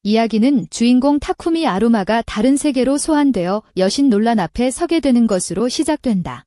이야기는 주인공 타쿠미 아루마가 다른 세계로 소환되어 여신 논란 앞에 서게 되는 것으로 시작된다.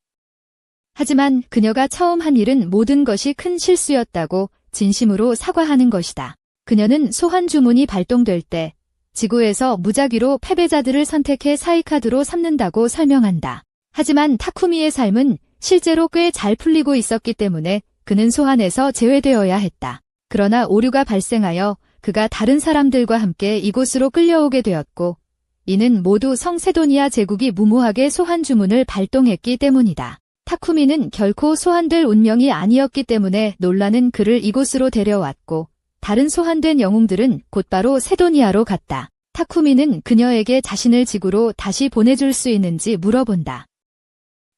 하지만 그녀가 처음 한 일은 모든 것이 큰 실수였다고 진심으로 사과하는 것이다. 그녀는 소환 주문이 발동될 때 지구에서 무작위로 패배자들을 선택해 사이카드로 삼는다고 설명한다. 하지만 타쿠미의 삶은 실제로 꽤 잘 풀리고 있었기 때문에 그는 소환에서 제외되어야 했다. 그러나 오류가 발생하여 그가 다른 사람들과 함께 이곳으로 끌려오게 되었고, 이는 모두 성세도니아 제국이 무모하게 소환 주문을 발동했기 때문이다. 타쿠미는 결코 소환될 운명이 아니었기 때문에 논란은 그를 이곳으로 데려왔고, 다른 소환된 영웅들은 곧바로 세도니아로 갔다. 타쿠미는 그녀에게 자신을 지구로 다시 보내줄 수 있는지 물어본다.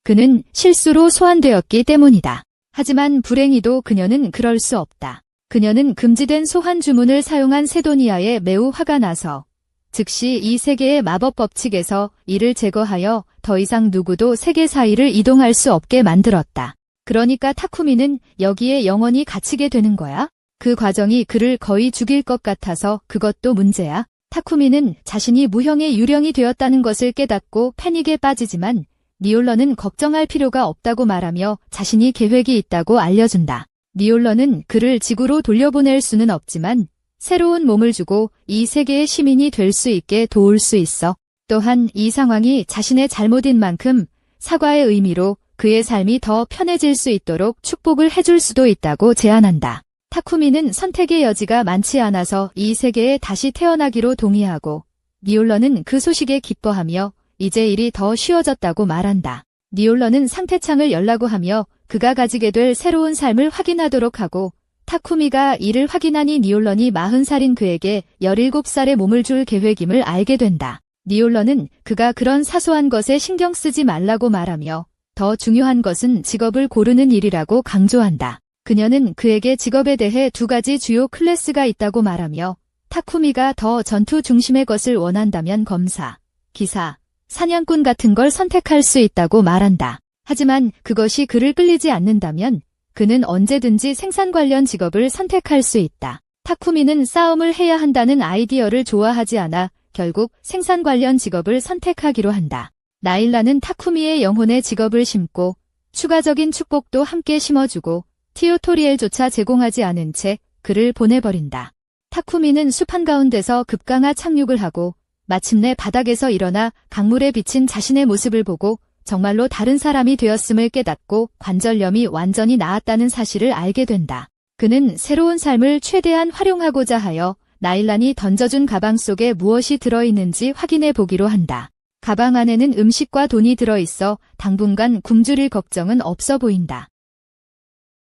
그는 실수로 소환되었기 때문이다. 하지만 불행히도 그녀는 그럴 수 없다. 그녀는 금지된 소환 주문을 사용한 세도니아에 매우 화가 나서 즉시 이 세계의 마법 법칙에서 이를 제거하여 더 이상 누구도 세계 사이를 이동할 수 없게 만들었다. 그러니까 타쿠미는 여기에 영원히 갇히게 되는 거야? 그 과정이 그를 거의 죽일 것 같아서 그것도 문제야. 타쿠미는 자신이 무형의 유령이 되었다는 것을 깨닫고 패닉에 빠지지만 니올러는 걱정할 필요가 없다고 말하며 자신이 계획이 있다고 알려준다. 니올러는 그를 지구로 돌려보낼 수는 없지만 새로운 몸을 주고 이 세계의 시민이 될 수 있게 도울 수 있어. 또한 이 상황이 자신의 잘못인 만큼 사과의 의미로 그의 삶이 더 편해질 수 있도록 축복을 해줄 수도 있다고 제안한다. 타쿠미는 선택의 여지가 많지 않아서 이 세계에 다시 태어나기로 동의하고 니올러는 그 소식에 기뻐하며 이제 일이 더 쉬워졌다고 말한다. 니올러는 상태창을 열라고 하며 그가 가지게 될 새로운 삶을 확인하도록 하고 타쿠미가 이를 확인하니 니올런이 40살인 그에게 17살의 몸을 줄 계획임을 알게 된다. 니올런은 그가 그런 사소한 것에 신경 쓰지 말라고 말하며 더 중요한 것은 직업을 고르는 일이라고 강조한다. 그녀는 그에게 직업에 대해 2가지 주요 클래스가 있다고 말하며 타쿠미가 더 전투 중심의 것을 원한다면 검사, 기사, 사냥꾼 같은 걸 선택할 수 있다고 말한다. 하지만 그것이 그를 끌리지 않는다면 그는 언제든지 생산 관련 직업을 선택할 수 있다. 타쿠미는 싸움을 해야 한다는 아이디어를 좋아하지 않아 결국 생산 관련 직업을 선택하기로 한다. 나일라는 타쿠미의 영혼에 직업을 심고 추가적인 축복도 함께 심어주고 티오토리엘조차 제공하지 않은 채 그를 보내버린다. 타쿠미는 숲 한가운데서 급강하 착륙을 하고 마침내 바닥에서 일어나 강물에 비친 자신의 모습을 보고 정말로 다른 사람이 되었음을 깨닫고 관절염이 완전히 나았다는 사실을 알게 된다. 그는 새로운 삶을 최대한 활용하고자 하여 나일란이 던져준 가방 속에 무엇이 들어있는지 확인해 보기로 한다. 가방 안에는 음식과 돈이 들어있어 당분간 굶주릴 걱정은 없어 보인다.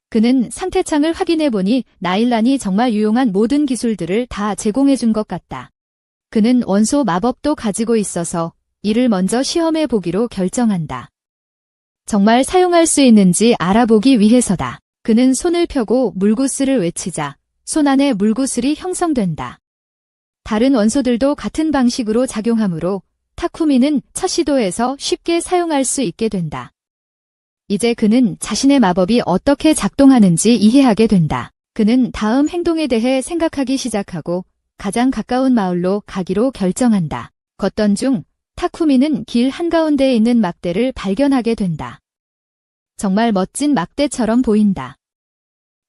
그는 상태창을 확인해 보니 나일란이 정말 유용한 모든 기술들을 다 제공해 준 것 같다. 그는 원소 마법도 가지고 있어서 이를 먼저 시험해 보기로 결정한다. 정말 사용할 수 있는지 알아보기 위해서다. 그는 손을 펴고 물구슬을 외치자 손 안에 물구슬이 형성된다. 다른 원소들도 같은 방식으로 작용하므로 타쿠미는 첫 시도에서 쉽게 사용할 수 있게 된다. 이제 그는 자신의 마법이 어떻게 작동하는지 이해하게 된다. 그는 다음 행동에 대해 생각하기 시작하고 가장 가까운 마을로 가기로 결정한다. 걷던 중 타쿠미는 길 한가운데에 있는 막대를 발견하게 된다. 정말 멋진 막대처럼 보인다.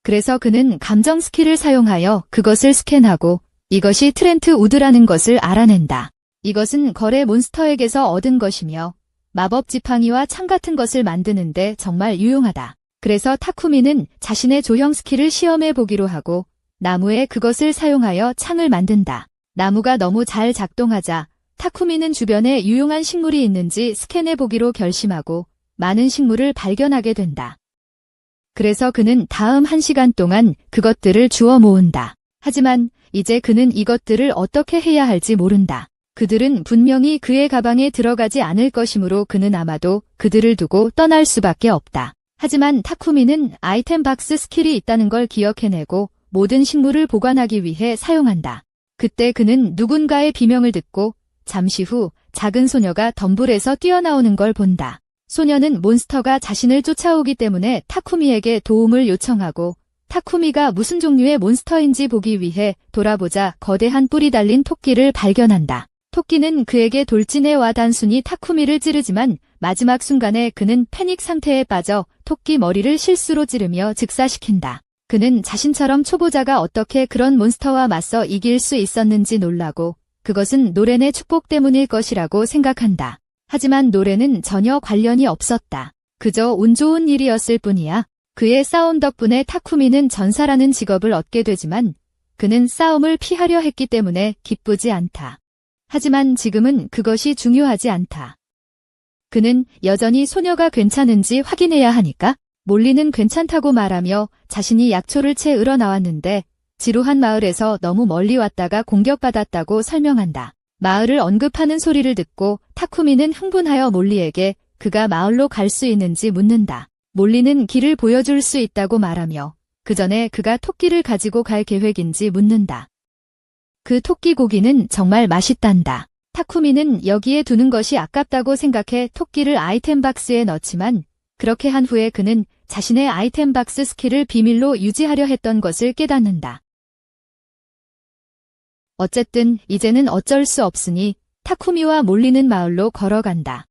그래서 그는 감정 스킬을 사용하여 그것을 스캔하고 이것이 트렌트 우드라는 것을 알아낸다. 이것은 거래 몬스터에게서 얻은 것이며 마법 지팡이와 창 같은 것을 만드는데 정말 유용하다. 그래서 타쿠미는 자신의 조형 스킬을 시험해 보기로 하고 나무에 그것을 사용하여 창을 만든다. 나무가 너무 잘 작동하자 타쿠미는 주변에 유용한 식물이 있는지 스캔해 보기로 결심하고 많은 식물을 발견하게 된다. 그래서 그는 다음 1시간 동안 그것들을 주워 모은다. 하지만 이제 그는 이것들을 어떻게 해야 할지 모른다. 그들은 분명히 그의 가방에 들어가지 않을 것이므로 그는 아마도 그들을 두고 떠날 수밖에 없다. 하지만 타쿠미는 아이템 박스 스킬이 있다는 걸 기억해내고 모든 식물을 보관하기 위해 사용한다. 그때 그는 누군가의 비명을 듣고 잠시 후 작은 소녀가 덤불에서 뛰어나오는 걸 본다. 소녀는 몬스터가 자신을 쫓아오기 때문에 타쿠미에게 도움을 요청하고 타쿠미가 무슨 종류의 몬스터인지 보기 위해 돌아보자 거대한 뿔이 달린 토끼를 발견한다. 토끼는 그에게 돌진해와 단순히 타쿠미를 찌르지만 마지막 순간에 그는 패닉 상태에 빠져 토끼 머리를 실수로 찌르며 즉사시킨다. 그는 자신처럼 초보자가 어떻게 그런 몬스터와 맞서 이길 수 있었는지 놀라고 그것은 노렌의 축복 때문일 것이라고 생각한다. 하지만 노렌은 전혀 관련이 없었다. 그저 운 좋은 일이었을 뿐이야. 그의 싸움 덕분에 타쿠미는 전사라는 직업을 얻게 되지만 그는 싸움을 피하려 했기 때문에 기쁘지 않다. 하지만 지금은 그것이 중요하지 않다. 그는 여전히 소녀가 괜찮은지 확인해야 하니까 몰리는 괜찮다고 말하며 자신이 약초를 채 으러나왔는데 지루한 마을에서 너무 멀리 왔다가 공격받았다고 설명한다. 마을을 언급하는 소리를 듣고 타쿠미는 흥분하여 몰리에게 그가 마을로 갈 수 있는지 묻는다. 몰리는 길을 보여줄 수 있다고 말하며 그 전에 그가 토끼를 가지고 갈 계획인지 묻는다. 그 토끼 고기는 정말 맛있단다. 타쿠미는 여기에 두는 것이 아깝다고 생각해 토끼를 아이템 박스에 넣지만 그렇게 한 후에 그는 자신의 아이템 박스 스킬을 비밀로 유지하려 했던 것을 깨닫는다. 어쨌든 이제는 어쩔 수 없으니 타쿠미와 몰리는 마을로 걸어간다.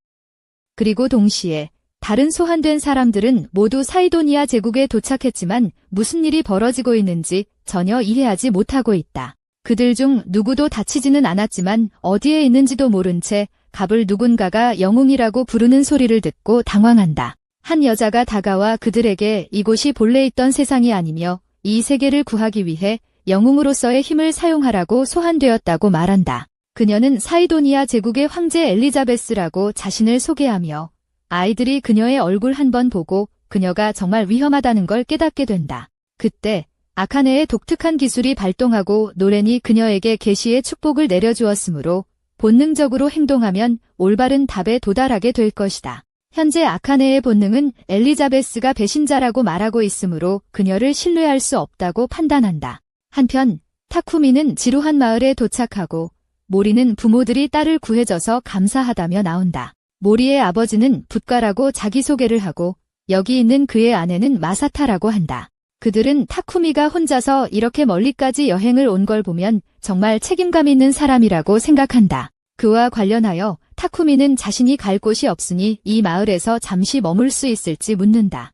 그리고 동시에 다른 소환된 사람들은 모두 사이도니아 제국에 도착했지만 무슨 일이 벌어지고 있는지 전혀 이해하지 못하고 있다. 그들 중 누구도 다치지는 않았지만 어디에 있는지도 모른 채 갑을 누군가가 영웅이라고 부르는 소리를 듣고 당황한다. 한 여자가 다가와 그들에게 이곳이 본래 있던 세상이 아니며 이 세계를 구하기 위해 영웅으로서의 힘을 사용하라고 소환되었다고 말한다. 그녀는 사이도니아 제국의 황제 엘리자베스라고 자신을 소개하며 아이들이 그녀의 얼굴 한번 보고 그녀가 정말 위험하다는 걸 깨닫게 된다. 그때 아카네의 독특한 기술이 발동하고 노렌이 그녀에게 계시의 축복을 내려주었으므로 본능적으로 행동하면 올바른 답에 도달하게 될 것이다. 현재 아카네의 본능은 엘리자베스가 배신자라고 말하고 있으므로 그녀를 신뢰할 수 없다고 판단한다. 한편 타쿠미는 지루한 마을에 도착하고 모리는 부모들이 딸을 구해줘서 감사하다며 나온다. 모리의 아버지는 붓가라고 자기소개를 하고 여기 있는 그의 아내는 마사타라고 한다. 그들은 타쿠미가 혼자서 이렇게 멀리까지 여행을 온 걸 보면 정말 책임감 있는 사람이라고 생각한다. 그와 관련하여 타쿠미는 자신이 갈 곳이 없으니 이 마을에서 잠시 머물 수 있을지 묻는다.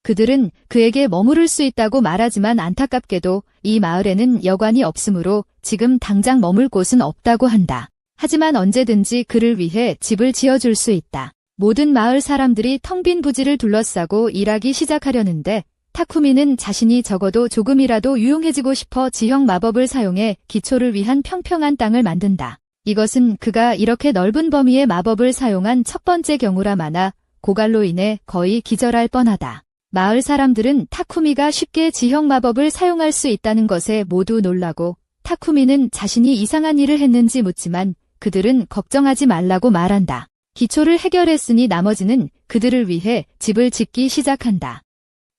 그들은 그에게 머무를 수 있다고 말하지만 안타깝게도 이 마을에는 여관이 없으므로 지금 당장 머물 곳은 없다고 한다. 하지만 언제든지 그를 위해 집을 지어줄 수 있다. 모든 마을 사람들이 텅 빈 부지를 둘러싸고 일하기 시작하려는데 타쿠미는 자신이 적어도 조금이라도 유용해지고 싶어 지형 마법을 사용해 기초를 위한 평평한 땅을 만든다. 이것은 그가 이렇게 넓은 범위의 마법을 사용한 첫 번째 경우라 마나 고갈로 인해 거의 기절할 뻔하다. 마을 사람들은 타쿠미가 쉽게 지형 마법을 사용할 수 있다는 것에 모두 놀라고 타쿠미는 자신이 이상한 일을 했는지 묻지만 그들은 걱정하지 말라고 말한다. 기초를 해결했으니 나머지는 그들을 위해 집을 짓기 시작한다.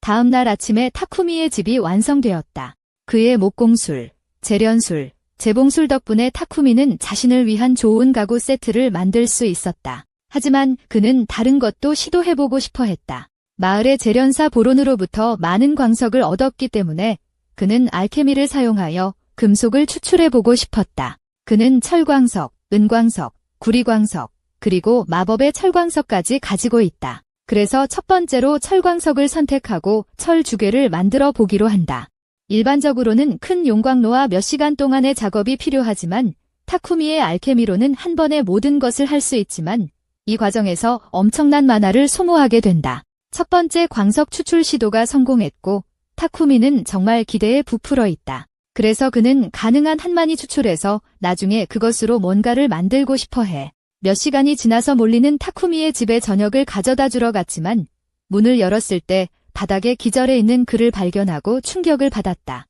다음 날 아침에 타쿠미의 집이 완성되었다. 그의 목공술, 재련술, 재봉술 덕분에 타쿠미는 자신을 위한 좋은 가구 세트를 만들 수 있었다. 하지만 그는 다른 것도 시도해보고 싶어 했다. 마을의 재련사 보론으로부터 많은 광석을 얻었기 때문에 그는 알케미를 사용하여 금속을 추출해보고 싶었다. 그는 철광석, 은광석, 구리광석, 그리고 마법의 철광석까지 가지고 있다. 그래서 첫 번째로 철광석을 선택하고 철 주괴를 만들어 보기로 한다. 일반적으로는 큰 용광로와 몇 시간 동안의 작업이 필요하지만 타쿠미의 알케미로는 한 번에 모든 것을 할 수 있지만 이 과정에서 엄청난 만화를 소모하게 된다. 첫 번째 광석 추출 시도가 성공했고 타쿠미는 정말 기대에 부풀어 있다. 그래서 그는 가능한 한만이 추출해서 나중에 그것으로 뭔가를 만들고 싶어 해. 몇 시간이 지나서 몰리는 타쿠미의 집에 저녁을 가져다 주러 갔지만 문을 열었을 때 바닥에 기절해 있는 그를 발견하고 충격을 받았다.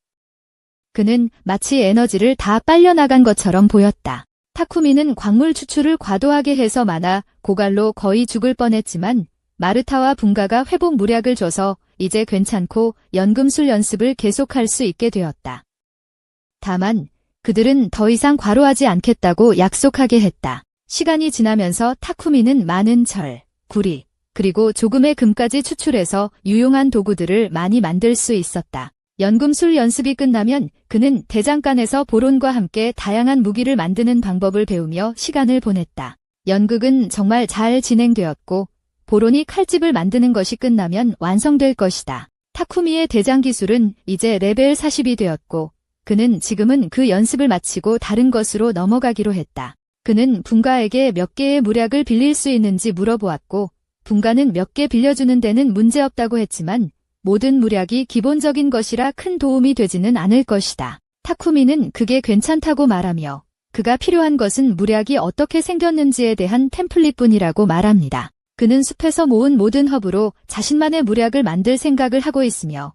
그는 마치 에너지를 다 빨려나간 것처럼 보였다. 타쿠미는 광물 추출을 과도하게 해서 많아 고갈로 거의 죽을 뻔했지만 마르타와 분가가 회복 무략을 줘서 이제 괜찮고 연금술 연습을 계속할 수 있게 되었다. 다만 그들은 더 이상 과로하지 않겠다고 약속하게 했다. 시간이 지나면서 타쿠미는 많은 철, 구리, 그리고 조금의 금까지 추출해서 유용한 도구들을 많이 만들 수 있었다. 연금술 연습이 끝나면 그는 대장간에서 보론과 함께 다양한 무기를 만드는 방법을 배우며 시간을 보냈다. 연극은 정말 잘 진행되었고 보론이 칼집을 만드는 것이 끝나면 완성될 것이다. 타쿠미의 대장 기술은 이제 레벨 40이 되었고 그는 지금은 그 연습을 마치고 다른 것으로 넘어가기로 했다. 그는 분가에게 몇 개의 무략을 빌릴 수 있는지 물어보았고 분가는 몇 개 빌려주는 데는 문제없다고 했지만 모든 무략이 기본적인 것이라 큰 도움이 되지는 않을 것이다. 타쿠미는 그게 괜찮다고 말하며 그가 필요한 것은 무략이 어떻게 생겼는지에 대한 템플릿뿐이라고 말합니다. 그는 숲에서 모은 모든 허브로 자신만의 무략을 만들 생각을 하고 있으며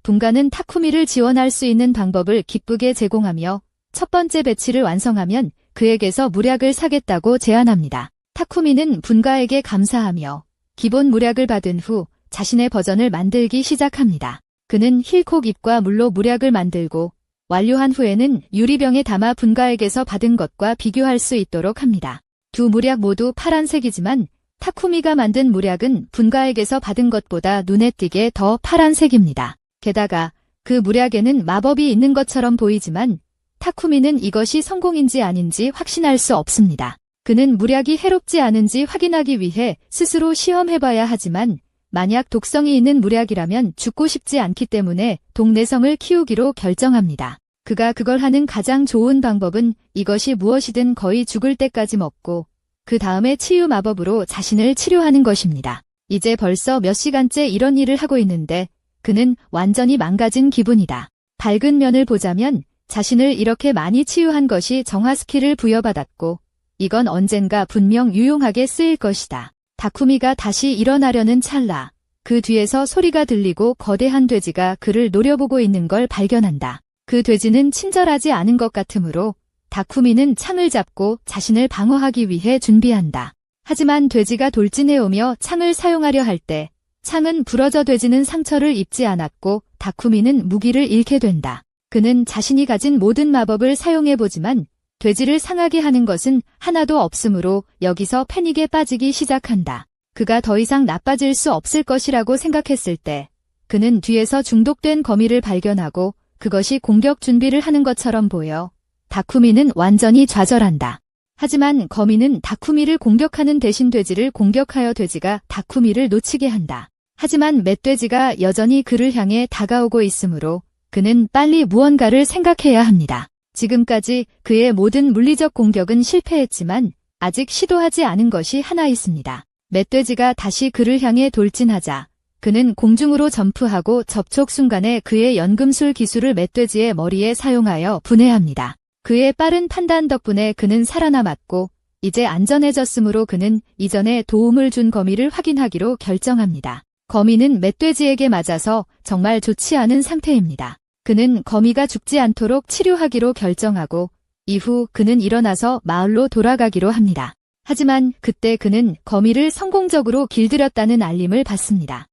분가는 타쿠미를 지원할 수 있는 방법을 기쁘게 제공하며 첫 번째 배치를 완성하면 그에게서 무략을 사겠다고 제안합니다. 타쿠미는 분가에게 감사하며 기본 무략을 받은 후 자신의 버전을 만들기 시작합니다. 그는 힐콕 잎과 물로 무략을 만들고 완료한 후에는 유리병에 담아 분가에게서 받은 것과 비교할 수 있도록 합니다. 두 무략 모두 파란색이지만 타쿠미가 만든 무략은 분가에게서 받은 것보다 눈에 띄게 더 파란색입니다. 게다가 그 무략에는 마법이 있는 것처럼 보이지만 타쿠미는 이것이 성공인지 아닌지 확신할 수 없습니다. 그는 무략이 해롭지 않은지 확인하기 위해 스스로 시험해봐야 하지만 만약 독성이 있는 무략이라면 죽고 싶지 않기 때문에 독내성을 키우기로 결정합니다. 그가 그걸 하는 가장 좋은 방법은 이것이 무엇이든 거의 죽을 때까지 먹고 그 다음에 치유 마법으로 자신을 치료하는 것입니다. 이제 벌써 몇 시간째 이런 일을 하고 있는데 그는 완전히 망가진 기분이다. 밝은 면을 보자면 자신을 이렇게 많이 치유한 것이 정화 스킬을 부여받았고 이건 언젠가 분명 유용하게 쓰일 것이다. 타쿠미가 다시 일어나려는 찰나 그 뒤에서 소리가 들리고 거대한 돼지가 그를 노려보고 있는 걸 발견한다. 그 돼지는 친절하지 않은 것 같으므로 타쿠미는 창을 잡고 자신을 방어하기 위해 준비한다. 하지만 돼지가 돌진해오며 창을 사용하려 할 때 창은 부러져 돼지는 상처를 입지 않았고 타쿠미는 무기를 잃게 된다. 그는 자신이 가진 모든 마법을 사용해보지만 돼지를 상하게 하는 것은 하나도 없으므로 여기서 패닉에 빠지기 시작한다. 그가 더 이상 나빠질 수 없을 것이라고 생각했을 때 그는 뒤에서 중독된 거미를 발견하고 그것이 공격 준비를 하는 것처럼 보여 타쿠미는 완전히 좌절한다. 하지만 거미는 타쿠미를 공격하는 대신 돼지를 공격하여 돼지가 타쿠미를 놓치게 한다. 하지만 멧돼지가 여전히 그를 향해 다가오고 있으므로 그는 빨리 무언가를 생각해야 합니다. 지금까지 그의 모든 물리적 공격은 실패했지만 아직 시도하지 않은 것이 하나 있습니다. 멧돼지가 다시 그를 향해 돌진하자 그는 공중으로 점프하고 접촉 순간에 그의 연금술 기술을 멧돼지의 머리에 사용하여 분해합니다. 그의 빠른 판단 덕분에 그는 살아남았고 이제 안전해졌으므로 그는 이전에 도움을 준 거미를 확인하기로 결정합니다. 거미는 멧돼지에게 맞아서 정말 좋지 않은 상태입니다. 그는 거미가 죽지 않도록 치료하기로 결정하고 이후 그는 일어나서 마을로 돌아가기로 합니다. 하지만 그때 그는 거미를 성공적으로 길들였다는 알림을 받습니다.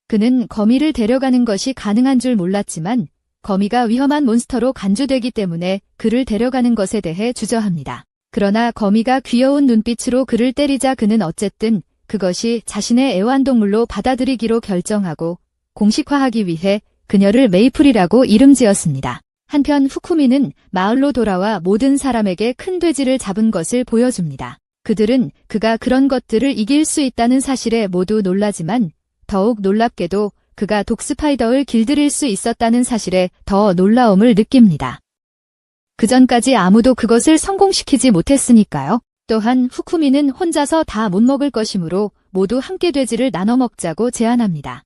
그는 거미를 데려가는 것이 가능한 줄 몰랐지만 거미가 위험한 몬스터로 간주되기 때문에 그를 데려가는 것에 대해 주저합니다. 그러나 거미가 귀여운 눈빛으로 그를 때리자 그는 어쨌든 그것이 자신의 애완동물로 받아들이기로 결정하고 공식화하기 위해 그녀를 메이플이라고 이름 지었습니다. 한편 후쿠미는 마을로 돌아와 모든 사람에게 큰 돼지를 잡은 것을 보여줍니다. 그들은 그가 그런 것들을 이길 수 있다는 사실에 모두 놀라지만 더욱 놀랍게도 그가 독스파이더를 길들일 수 있었다는 사실에 더 놀라움을 느낍니다. 그전까지 아무도 그것을 성공시키지 못했으니까요. 또한 후쿠미는 혼자서 다 못 먹을 것이므로 모두 함께 돼지를 나눠 먹자고 제안합니다.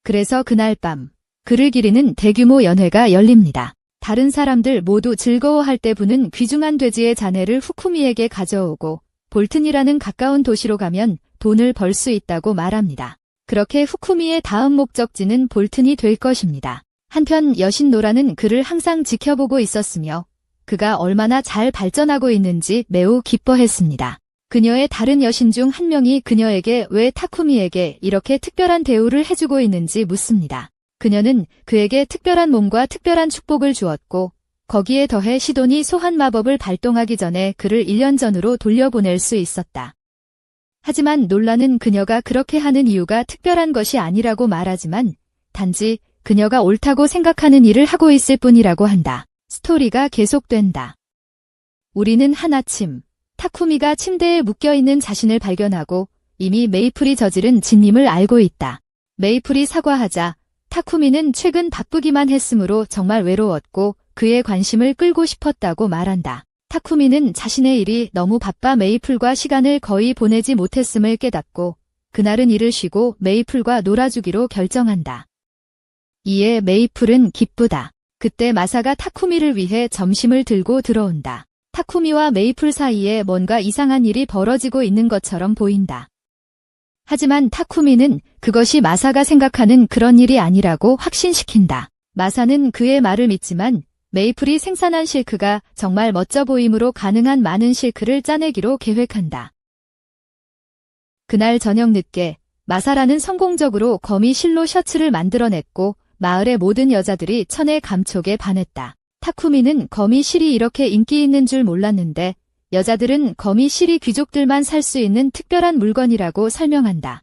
그래서 그날 밤 그를 기리는 대규모 연회가 열립니다. 다른 사람들 모두 즐거워할 때 부는 귀중한 돼지의 잔해를 후쿠미에게 가져오고 볼튼이라는 가까운 도시로 가면 돈을 벌 수 있다고 말합니다. 그렇게 후쿠미의 다음 목적지는 볼튼이 될 것입니다. 한편 여신 노라는 그를 항상 지켜보고 있었으며 그가 얼마나 잘 발전하고 있는지 매우 기뻐했습니다. 그녀의 다른 여신 중 한 명이 그녀에게 왜 타쿠미에게 이렇게 특별한 대우를 해주고 있는지 묻습니다. 그녀는 그에게 특별한 몸과 특별한 축복을 주었고 거기에 더해 시돈이 소환 마법을 발동하기 전에 그를 1년 전으로 돌려보낼 수 있었다. 하지만 놀라는 그녀가 그렇게 하는 이유가 특별한 것이 아니라고 말하지만 단지 그녀가 옳다고 생각하는 일을 하고 있을 뿐이라고 한다. 스토리가 계속된다. 우리는 한아침, 타쿠미가 침대에 묶여있는 자신을 발견하고 이미 메이플이 저지른 진임을 알고 있다. 메이플이 사과하자 타쿠미는 최근 바쁘기만 했으므로 정말 외로웠고 그의 관심을 끌고 싶었다고 말한다. 타쿠미는 자신의 일이 너무 바빠 메이플과 시간을 거의 보내지 못했음을 깨닫고 그날은 일을 쉬고 메이플과 놀아주기로 결정한다. 이에 메이플은 기쁘다. 그때 마사가 타쿠미를 위해 점심을 들고 들어온다. 타쿠미와 메이플 사이에 뭔가 이상한 일이 벌어지고 있는 것처럼 보인다. 하지만 타쿠미는 그것이 마사가 생각하는 그런 일이 아니라고 확신시킨다. 마사는 그의 말을 믿지만 메이플이 생산한 실크가 정말 멋져 보이므로 가능한 많은 실크를 짜내기로 계획한다. 그날 저녁 늦게 마사라는 성공적으로 거미 실로 셔츠를 만들어냈고 마을의 모든 여자들이 천의 감촉에 반했다. 타쿠미는 거미 실이 이렇게 인기 있는 줄 몰랐는데 여자들은 거미 실이 귀족들만 살 수 있는 특별한 물건이라고 설명한다.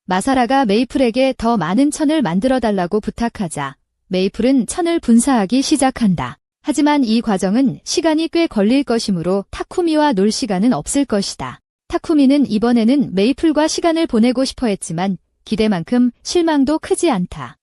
마사라가 메이플에게 더 많은 천을 만들어달라고 부탁하자 메이플은 천을 분사하기 시작한다. 하지만 이 과정은 시간이 꽤 걸릴 것이므로 타쿠미와 놀 시간은 없을 것이다. 타쿠미는 이번에는 메이플과 시간을 보내고 싶어 했지만 기대만큼 실망도 크지 않다.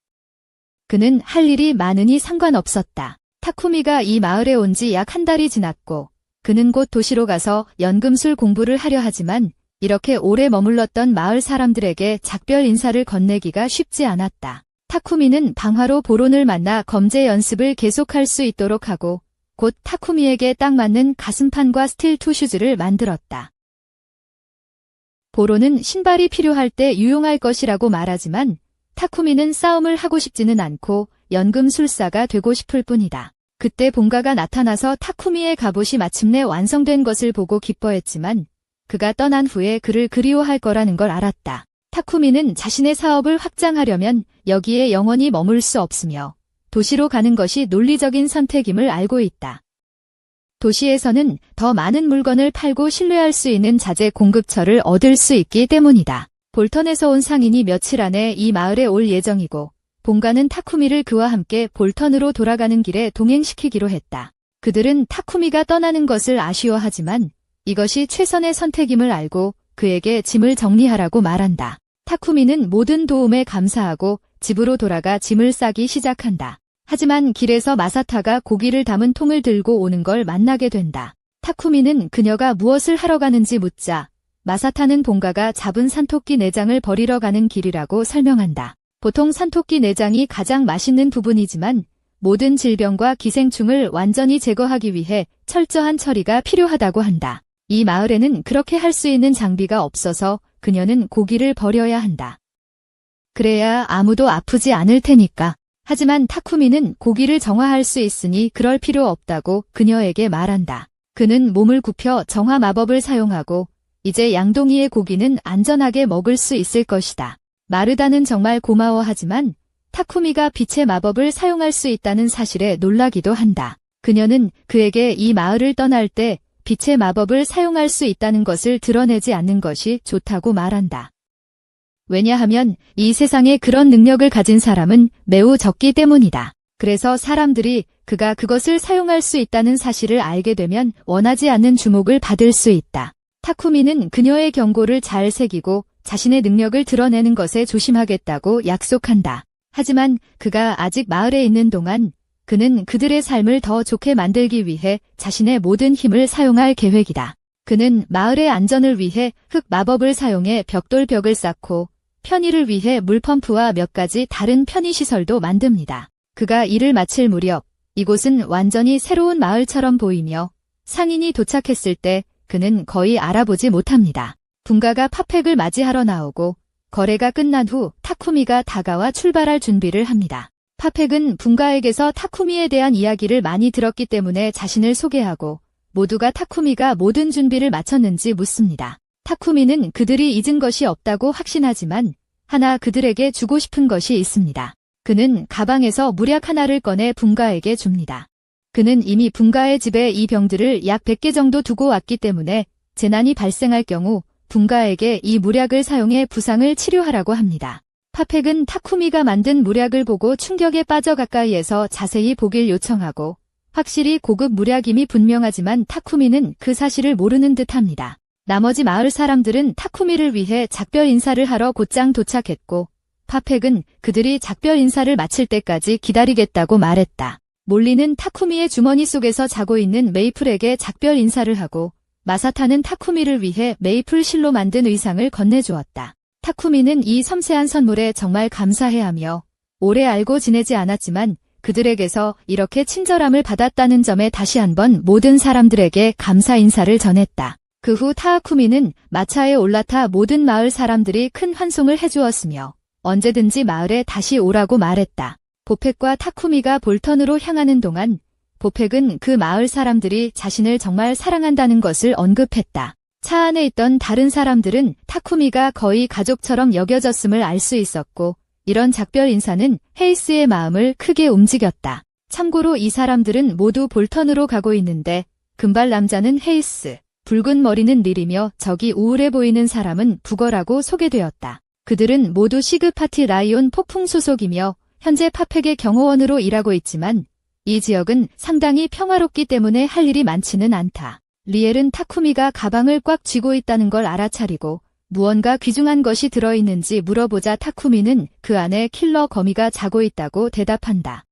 그는 할 일이 많으니 상관없었다. 타쿠미가 이 마을에 온 지 약 한 달이 지났고 그는 곧 도시로 가서 연금술 공부를 하려 하지만 이렇게 오래 머물렀던 마을 사람들에게 작별 인사를 건네기가 쉽지 않았다. 타쿠미는 방화로 보론을 만나 검제 연습을 계속할 수 있도록 하고 곧 타쿠미에게 딱 맞는 가슴판과 스틸 투슈즈를 만들었다. 보론은 신발이 필요할 때 유용할 것이라고 말하지만 타쿠미는 싸움을 하고 싶지는 않고 연금술사가 되고 싶을 뿐이다. 그때 본가가 나타나서 타쿠미의 갑옷이 마침내 완성된 것을 보고 기뻐했지만 그가 떠난 후에 그를 그리워할 거라는 걸 알았다. 타쿠미는 자신의 사업을 확장하려면 여기에 영원히 머물 수 없으며 도시로 가는 것이 논리적인 선택임을 알고 있다. 도시에서는 더 많은 물건을 팔고 신뢰할 수 있는 자재 공급처를 얻을 수 있기 때문이다. 볼턴에서 온 상인이 며칠 안에 이 마을에 올 예정이고 본가는 타쿠미를 그와 함께 볼턴으로 돌아가는 길에 동행시키기로 했다. 그들은 타쿠미가 떠나는 것을 아쉬워하지만 이것이 최선의 선택임을 알고 그에게 짐을 정리하라고 말한다. 타쿠미는 모든 도움에 감사하고 집으로 돌아가 짐을 싸기 시작한다. 하지만 길에서 마사타가 고기를 담은 통을 들고 오는 걸 만나게 된다. 타쿠미는 그녀가 무엇을 하러 가는지 묻자 마사타는 본가가 잡은 산토끼 내장을 버리러 가는 길이라고 설명한다. 보통 산토끼 내장이 가장 맛있는 부분이지만 모든 질병과 기생충을 완전히 제거하기 위해 철저한 처리가 필요하다고 한다. 이 마을에는 그렇게 할 수 있는 장비가 없어서 그녀는 고기를 버려야 한다. 그래야 아무도 아프지 않을 테니까. 하지만 타쿠미는 고기를 정화할 수 있으니 그럴 필요 없다고 그녀에게 말한다. 그는 몸을 굽혀 정화 마법을 사용하고 이제 양동이의 고기는 안전하게 먹을 수 있을 것이다. 마르다는 정말 고마워하지만 타쿠미가 빛의 마법을 사용할 수 있다는 사실에 놀라기도 한다. 그녀는 그에게 이 마을을 떠날 때 빛의 마법을 사용할 수 있다는 것을 드러내지 않는 것이 좋다고 말한다. 왜냐하면 이 세상에 그런 능력을 가진 사람은 매우 적기 때문이다. 그래서 사람들이 그가 그것을 사용할 수 있다는 사실을 알게 되면 원하지 않는 주목을 받을 수 있다. 타쿠미는 그녀의 경고를 잘 새기고 자신의 능력을 드러내는 것에 조심하겠다고 약속한다. 하지만 그가 아직 마을에 있는 동안 그는 그들의 삶을 더 좋게 만들기 위해 자신의 모든 힘을 사용할 계획이다. 그는 마을의 안전을 위해 흙 마법을 사용해 벽돌벽을 쌓고 편의를 위해 물펌프와 몇 가지 다른 편의시설도 만듭니다. 그가 일을 마칠 무렵 이곳은 완전히 새로운 마을처럼 보이며 상인이 도착했을 때 그는 거의 알아보지 못합니다. 분가가 팝팩을 맞이하러 나오고 거래가 끝난 후 타쿠미가 다가와 출발할 준비를 합니다. 팝팩은 분가에게서 타쿠미에 대한 이야기를 많이 들었기 때문에 자신을 소개하고 모두가 타쿠미가 모든 준비를 마쳤는지 묻습니다. 타쿠미는 그들이 잊은 것이 없다고 확신하지만 하나 그들에게 주고 싶은 것이 있습니다. 그는 가방에서 물약 하나를 꺼내 분가에게 줍니다. 그는 이미 분가의 집에 이 병들을 약 100개 정도 두고 왔기 때문에 재난이 발생할 경우 분가에게 이 물약을 사용해 부상을 치료하라고 합니다. 파펙은 타쿠미가 만든 물약을 보고 충격에 빠져 가까이에서 자세히 보길 요청하고 확실히 고급 물약임이 분명하지만 타쿠미는 그 사실을 모르는 듯합니다. 나머지 마을 사람들은 타쿠미를 위해 작별 인사를 하러 곧장 도착했고 파펙은 그들이 작별 인사를 마칠 때까지 기다리겠다고 말했다. 몰리는 타쿠미의 주머니 속에서 자고 있는 메이플에게 작별 인사를 하고 마사타는 타쿠미를 위해 메이플 실로 만든 의상을 건네주었다. 타쿠미는 이 섬세한 선물에 정말 감사해하며 오래 알고 지내지 않았지만 그들에게서 이렇게 친절함을 받았다는 점에 다시 한번 모든 사람들에게 감사 인사를 전했다. 그 후 타쿠미는 마차에 올라타 모든 마을 사람들이 큰 환송을 해주었으며 언제든지 마을에 다시 오라고 말했다. 보펙과 타쿠미가 볼턴으로 향하는 동안 보펙은 그 마을 사람들이 자신을 정말 사랑한다는 것을 언급했다. 차 안에 있던 다른 사람들은 타쿠미가 거의 가족처럼 여겨졌음을 알 수 있었고 이런 작별 인사는 헤이스의 마음을 크게 움직였다. 참고로 이 사람들은 모두 볼턴으로 가고 있는데 금발 남자는 헤이스, 붉은 머리는 릴이며 저기 우울해 보이는 사람은 북어라고 소개되었다. 그들은 모두 시그파티 라이온 폭풍 소속이며 현재 파펙의 경호원으로 일하고 있지만 이 지역은 상당히 평화롭기 때문에 할 일이 많지는 않다. 리엘은 타쿠미가 가방을 꽉 쥐고 있다는 걸 알아차리고 무언가 귀중한 것이 들어있는지 물어보자 타쿠미는 그 안에 킬러 거미가 자고 있다고 대답한다.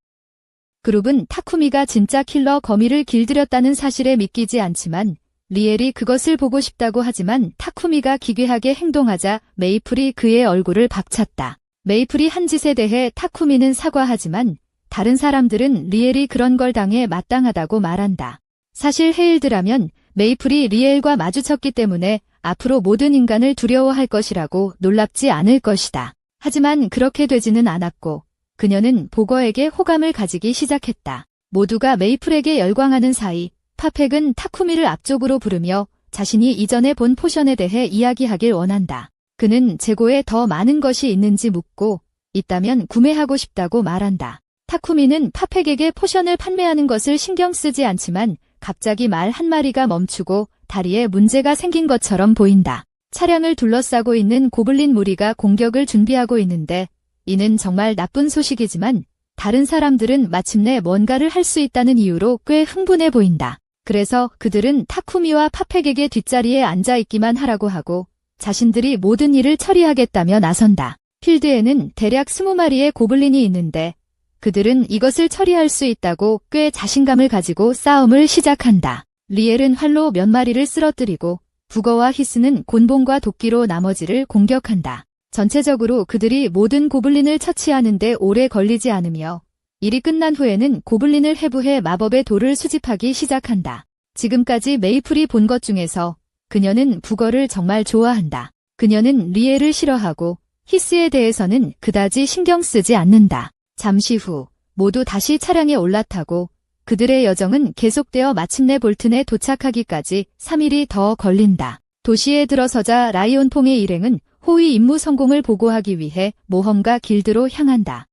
그룹은 타쿠미가 진짜 킬러 거미를 길들였다는 사실에 믿기지 않지만 리엘이 그것을 보고 싶다고 하지만 타쿠미가 기괴하게 행동하자 메이플이 그의 얼굴을 박찼다. 메이플이 한 짓에 대해 타쿠미는 사과하지만 다른 사람들은 리엘이 그런 걸 당해 마땅하다고 말한다. 사실 헤일드라면 메이플이 리엘과 마주쳤기 때문에 앞으로 모든 인간을 두려워할 것이라고 놀랍지 않을 것이다. 하지만 그렇게 되지는 않았고 그녀는 보거에게 호감을 가지기 시작했다. 모두가 메이플에게 열광하는 사이 파펙은 타쿠미를 앞쪽으로 부르며 자신이 이전에 본 포션에 대해 이야기하길 원한다. 그는 재고에 더 많은 것이 있는지 묻고 있다면 구매하고 싶다고 말한다. 타쿠미는 파펙에게 포션을 판매하는 것을 신경 쓰지 않지만 갑자기 말 한마리가 멈추고 다리에 문제가 생긴 것처럼 보인다. 차량을 둘러싸고 있는 고블린 무리가 공격을 준비하고 있는데 이는 정말 나쁜 소식이지만 다른 사람들은 마침내 뭔가를 할 수 있다는 이유로 꽤 흥분해 보인다. 그래서 그들은 타쿠미와 파펙에게 뒷자리에 앉아있기만 하라고 하고 자신들이 모든 일을 처리하겠다며 나선다. 필드에는 대략 20마리의 고블린이 있는데 그들은 이것을 처리할 수 있다고 꽤 자신감을 가지고 싸움을 시작한다. 리엘은 활로 몇 마리를 쓰러뜨리고 북어와 히스는 곤봉과 도끼로 나머지를 공격한다. 전체적으로 그들이 모든 고블린을 처치하는데 오래 걸리지 않으며 일이 끝난 후에는 고블린을 해부해 마법의 돌을 수집하기 시작한다. 지금까지 메이플이 본 것 중에서 그녀는 북어를 정말 좋아한다. 그녀는 리엘을 싫어하고 히스에 대해서는 그다지 신경 쓰지 않는다. 잠시 후 모두 다시 차량에 올라타고 그들의 여정은 계속되어 마침내 볼튼에 도착하기까지 3일이 더 걸린다. 도시에 들어서자 라이온퐁의 일행은 호위 임무 성공을 보고하기 위해 모험가 길드로 향한다.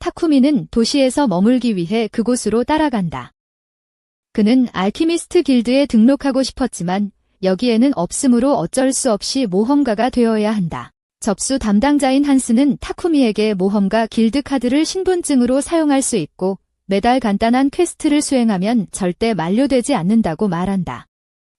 타쿠미는 도시에서 머물기 위해 그곳으로 따라간다. 그는 알키미스트 길드에 등록하고 싶었지만 여기에는 없으므로 어쩔 수 없이 모험가가 되어야 한다. 접수 담당자인 한스는 타쿠미에게 모험가 길드 카드를 신분증으로 사용할 수 있고 매달 간단한 퀘스트를 수행하면 절대 만료되지 않는다고 말한다.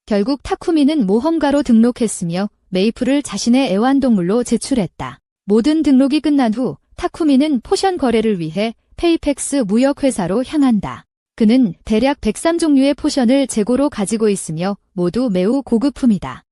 결국 타쿠미는 모험가로 등록했으며 메이플을 자신의 애완동물로 제출했다. 모든 등록이 끝난 후 타쿠미는 포션 거래를 위해 페이펙스 무역회사로 향한다. 그는 대략 103종류의 포션을 재고로 가지고 있으며 모두 매우 고급품이다.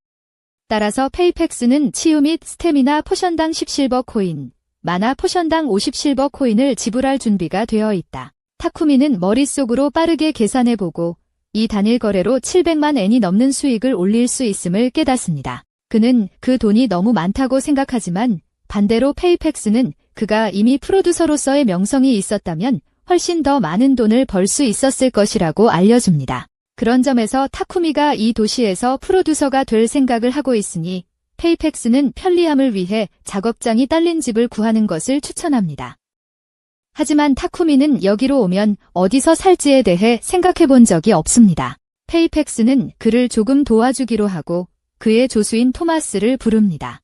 따라서 페이펙스는 치유 및 스태미나 포션당 10실버 코인, 마나 포션당 50실버 코인을 지불할 준비가 되어 있다. 타쿠미는 머릿속으로 빠르게 계산해보고 이 단일 거래로 700만 엔이 넘는 수익을 올릴 수 있음을 깨닫습니다. 그는 그 돈이 너무 많다고 생각하지만 반대로 페이펙스는 그가 이미 프로듀서로서의 명성이 있었다면 훨씬 더 많은 돈을 벌 수 있었을 것이라고 알려줍니다. 그런 점에서 타쿠미가 이 도시에서 프로듀서가 될 생각을 하고 있으니 페이펙스는 편리함을 위해 작업장이 딸린 집을 구하는 것을 추천합니다. 하지만 타쿠미는 여기로 오면 어디서 살지에 대해 생각해 본 적이 없습니다. 페이펙스는 그를 조금 도와주기로 하고 그의 조수인 토마스를 부릅니다.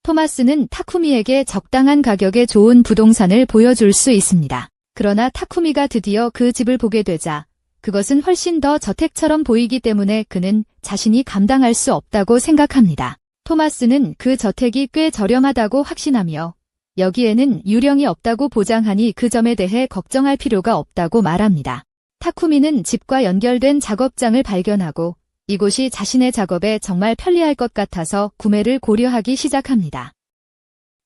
토마스는 타쿠미에게 적당한 가격에 좋은 부동산을 보여줄 수 있습니다. 그러나 타쿠미가 드디어 그 집을 보게 되자 그것은 훨씬 더 저택처럼 보이기 때문에 그는 자신이 감당할 수 없다고 생각합니다. 토마스는 그 저택이 꽤 저렴하다고 확신하며 여기에는 유령이 없다고 보장하니 그 점에 대해 걱정할 필요가 없다고 말합니다. 타쿠미는 집과 연결된 작업장을 발견하고 이곳이 자신의 작업에 정말 편리할 것 같아서 구매를 고려하기 시작합니다.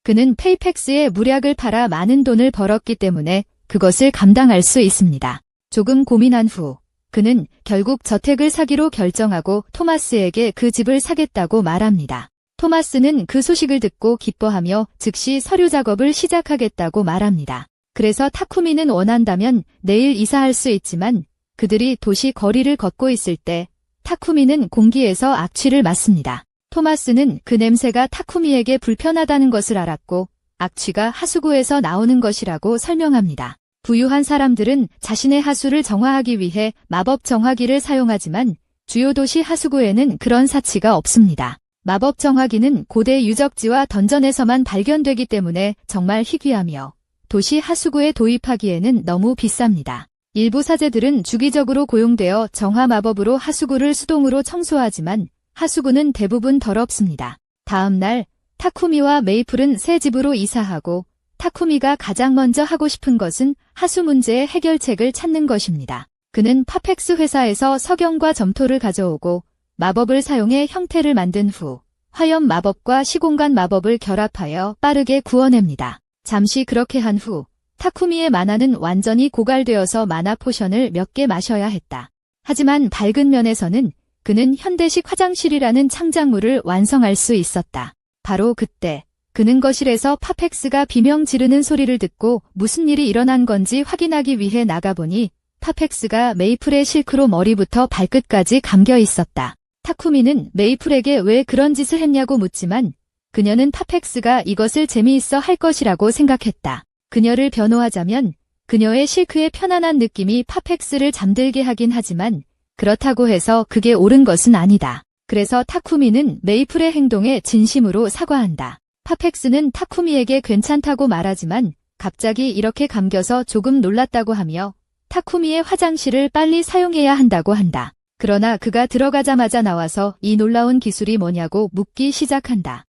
그는 페이팩스에 물약을 팔아 많은 돈을 벌었기 때문에 그것을 감당할 수 있습니다. 조금 고민한 후 그는 결국 저택을 사기로 결정하고 토마스에게 그 집을 사겠다고 말합니다. 토마스는 그 소식을 듣고 기뻐하며 즉시 서류 작업을 시작하겠다고 말합니다. 그래서 타쿠미는 원한다면 내일 이사할 수 있지만 그들이 도시 거리를 걷고 있을 때 타쿠미는 공기에서 악취를 맡습니다. 토마스는 그 냄새가 타쿠미에게 불편하다는 것을 알았고 악취가 하수구에서 나오는 것이라고 설명합니다. 부유한 사람들은 자신의 하수를 정화하기 위해 마법 정화기를 사용하지만 주요 도시 하수구에는 그런 사치가 없습니다. 마법 정화기는 고대 유적지와 던전에서만 발견되기 때문에 정말 희귀하며 도시 하수구에 도입하기에는 너무 비쌉니다. 일부 사제들은 주기적으로 고용되어 정화 마법으로 하수구를 수동으로 청소하지만 하수구는 대부분 더럽습니다. 다음 날 타쿠미와 메이플은 새 집으로 이사하고 타쿠미가 가장 먼저 하고 싶은 것은 하수 문제의 해결책을 찾는 것입니다. 그는 파펙스 회사에서 석영과 점토를 가져오고 마법을 사용해 형태를 만든 후 화염 마법과 시공간 마법을 결합하여 빠르게 구워냅니다. 잠시 그렇게 한 후 타쿠미의 만화는 완전히 고갈되어서 만화 포션을 몇 개 마셔야 했다. 하지만 밝은 면에서는 그는 현대식 화장실이라는 창작물을 완성할 수 있었다. 바로 그때 그는 거실에서 파펙스가 비명 지르는 소리를 듣고 무슨 일이 일어난 건지 확인하기 위해 나가보니 파펙스가 메이플의 실크로 머리부터 발끝까지 감겨 있었다. 타쿠미는 메이플에게 왜 그런 짓을 했냐고 묻지만 그녀는 파펙스가 이것을 재미있어 할 것이라고 생각했다. 그녀를 변호하자면 그녀의 실크의 편안한 느낌이 파펙스를 잠들게 하긴 하지만 그렇다고 해서 그게 옳은 것은 아니다. 그래서 타쿠미는 메이플의 행동에 진심으로 사과한다. 파펙스는 타쿠미에게 괜찮다고 말하지만 갑자기 이렇게 감겨서 조금 놀랐다고 하며 타쿠미의 화장실을 빨리 사용해야 한다고 한다. 그러나 그가 들어가자마자 나와서 이 놀라운 기술이 뭐냐고 묻기 시작한다.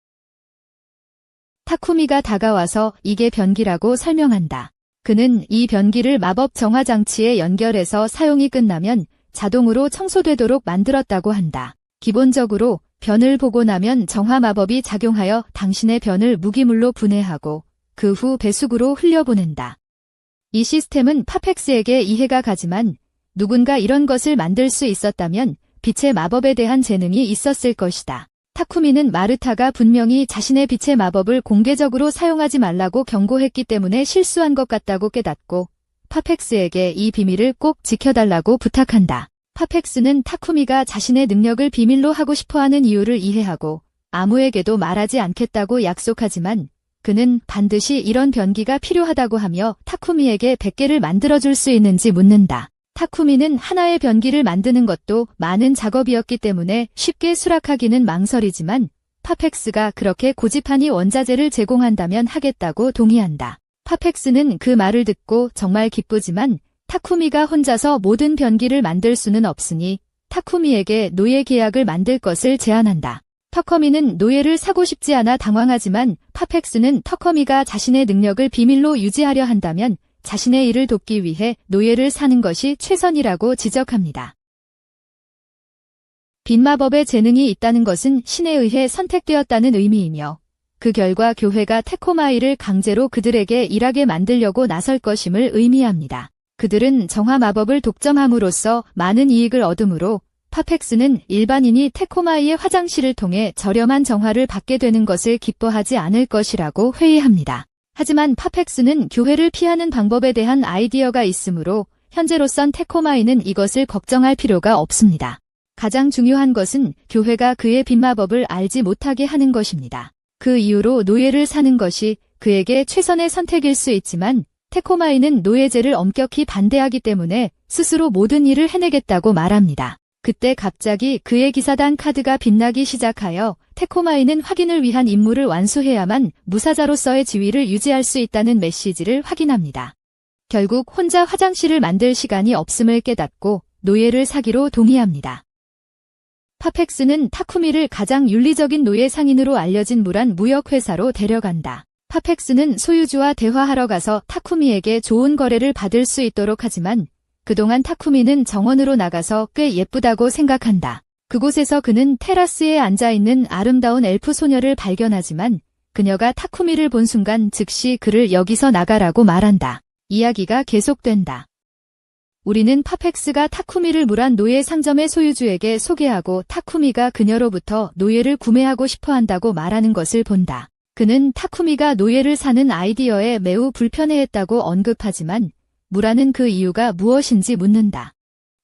타쿠미가 다가와서 이게 변기라고 설명한다. 그는 이 변기를 마법 정화 장치에 연결해서 사용이 끝나면 자동으로 청소되도록 만들었다고 한다. 기본적으로 변을 보고 나면 정화 마법이 작용하여 당신의 변을 무기물로 분해하고 그 후 배수구로 흘려보낸다. 이 시스템은 파펙스에게 이해가 가지만 누군가 이런 것을 만들 수 있었다면 빛의 마법에 대한 재능이 있었을 것이다. 타쿠미는 마르타가 분명히 자신의 빛의 마법을 공개적으로 사용하지 말라고 경고했기 때문에 실수한 것 같다고 깨닫고 파펙스에게 이 비밀을 꼭 지켜달라고 부탁한다. 파펙스는 타쿠미가 자신의 능력을 비밀로 하고 싶어하는 이유를 이해하고 아무에게도 말하지 않겠다고 약속하지만 그는 반드시 이런 변기가 필요하다고 하며 타쿠미에게 100개를 만들어줄 수 있는지 묻는다. 타쿠미는 하나의 변기를 만드는 것도 많은 작업이었기 때문에 쉽게 수락하기는 망설이지만 파펙스가 그렇게 고집하니 원자재를 제공한다면 하겠다고 동의한다. 파펙스는 그 말을 듣고 정말 기쁘지만 타쿠미가 혼자서 모든 변기를 만들 수는 없으니 타쿠미에게 노예 계약을 만들 것을 제안한다. 터커미는 노예를 사고 싶지 않아 당황하지만 파펙스는 터커미가 자신의 능력을 비밀로 유지하려 한다면 자신의 일을 돕기 위해 노예를 사는 것이 최선이라고 지적합니다. 빛마법에 재능이 있다는 것은 신에 의해 선택되었다는 의미이며 그 결과 교회가 테코마이를 강제로 그들에게 일하게 만들려고 나설 것임을 의미합니다. 그들은 정화 마법을 독점함으로써 많은 이익을 얻으므로 파펙스는 일반인이 테코마이의 화장실을 통해 저렴한 정화를 받게 되는 것을 기뻐하지 않을 것이라고 회의합니다. 하지만 파펙스는 교회를 피하는 방법에 대한 아이디어가 있으므로 현재로선 테코마이는 이것을 걱정할 필요가 없습니다. 가장 중요한 것은 교회가 그의 빛마법을 알지 못하게 하는 것입니다. 그 이후로 노예를 사는 것이 그에게 최선의 선택일 수 있지만 테코마이는 노예제를 엄격히 반대하기 때문에 스스로 모든 일을 해내겠다고 말합니다. 그때 갑자기 그의 기사단 카드가 빛나기 시작하여 태코마이는 확인을 위한 임무를 완수해야만 무사자로서의 지위를 유지할 수 있다는 메시지를 확인합니다. 결국 혼자 화장실을 만들 시간이 없음을 깨닫고 노예를 사기로 동의합니다. 파펙스는 타쿠미를 가장 윤리적인 노예 상인으로 알려진 무란 무역회사로 데려간다. 파펙스는 소유주와 대화하러 가서 타쿠미에게 좋은 거래를 받을 수 있도록 하지만 그동안 타쿠미는 정원으로 나가서 꽤 예쁘다고 생각한다. 그곳에서 그는 테라스에 앉아있는 아름다운 엘프 소녀를 발견하지만 그녀가 타쿠미를 본 순간 즉시 그를 여기서 나가라고 말한다. 이야기가 계속된다. 우리는 파펙스가 타쿠미를 무란 노예 상점의 소유주에게 소개하고 타쿠미가 그녀로부터 노예를 구매하고 싶어 한다고 말하는 것을 본다. 그는 타쿠미가 노예를 사는 아이디어에 매우 불편해했다고 언급하지만 무라는 그 이유가 무엇인지 묻는다.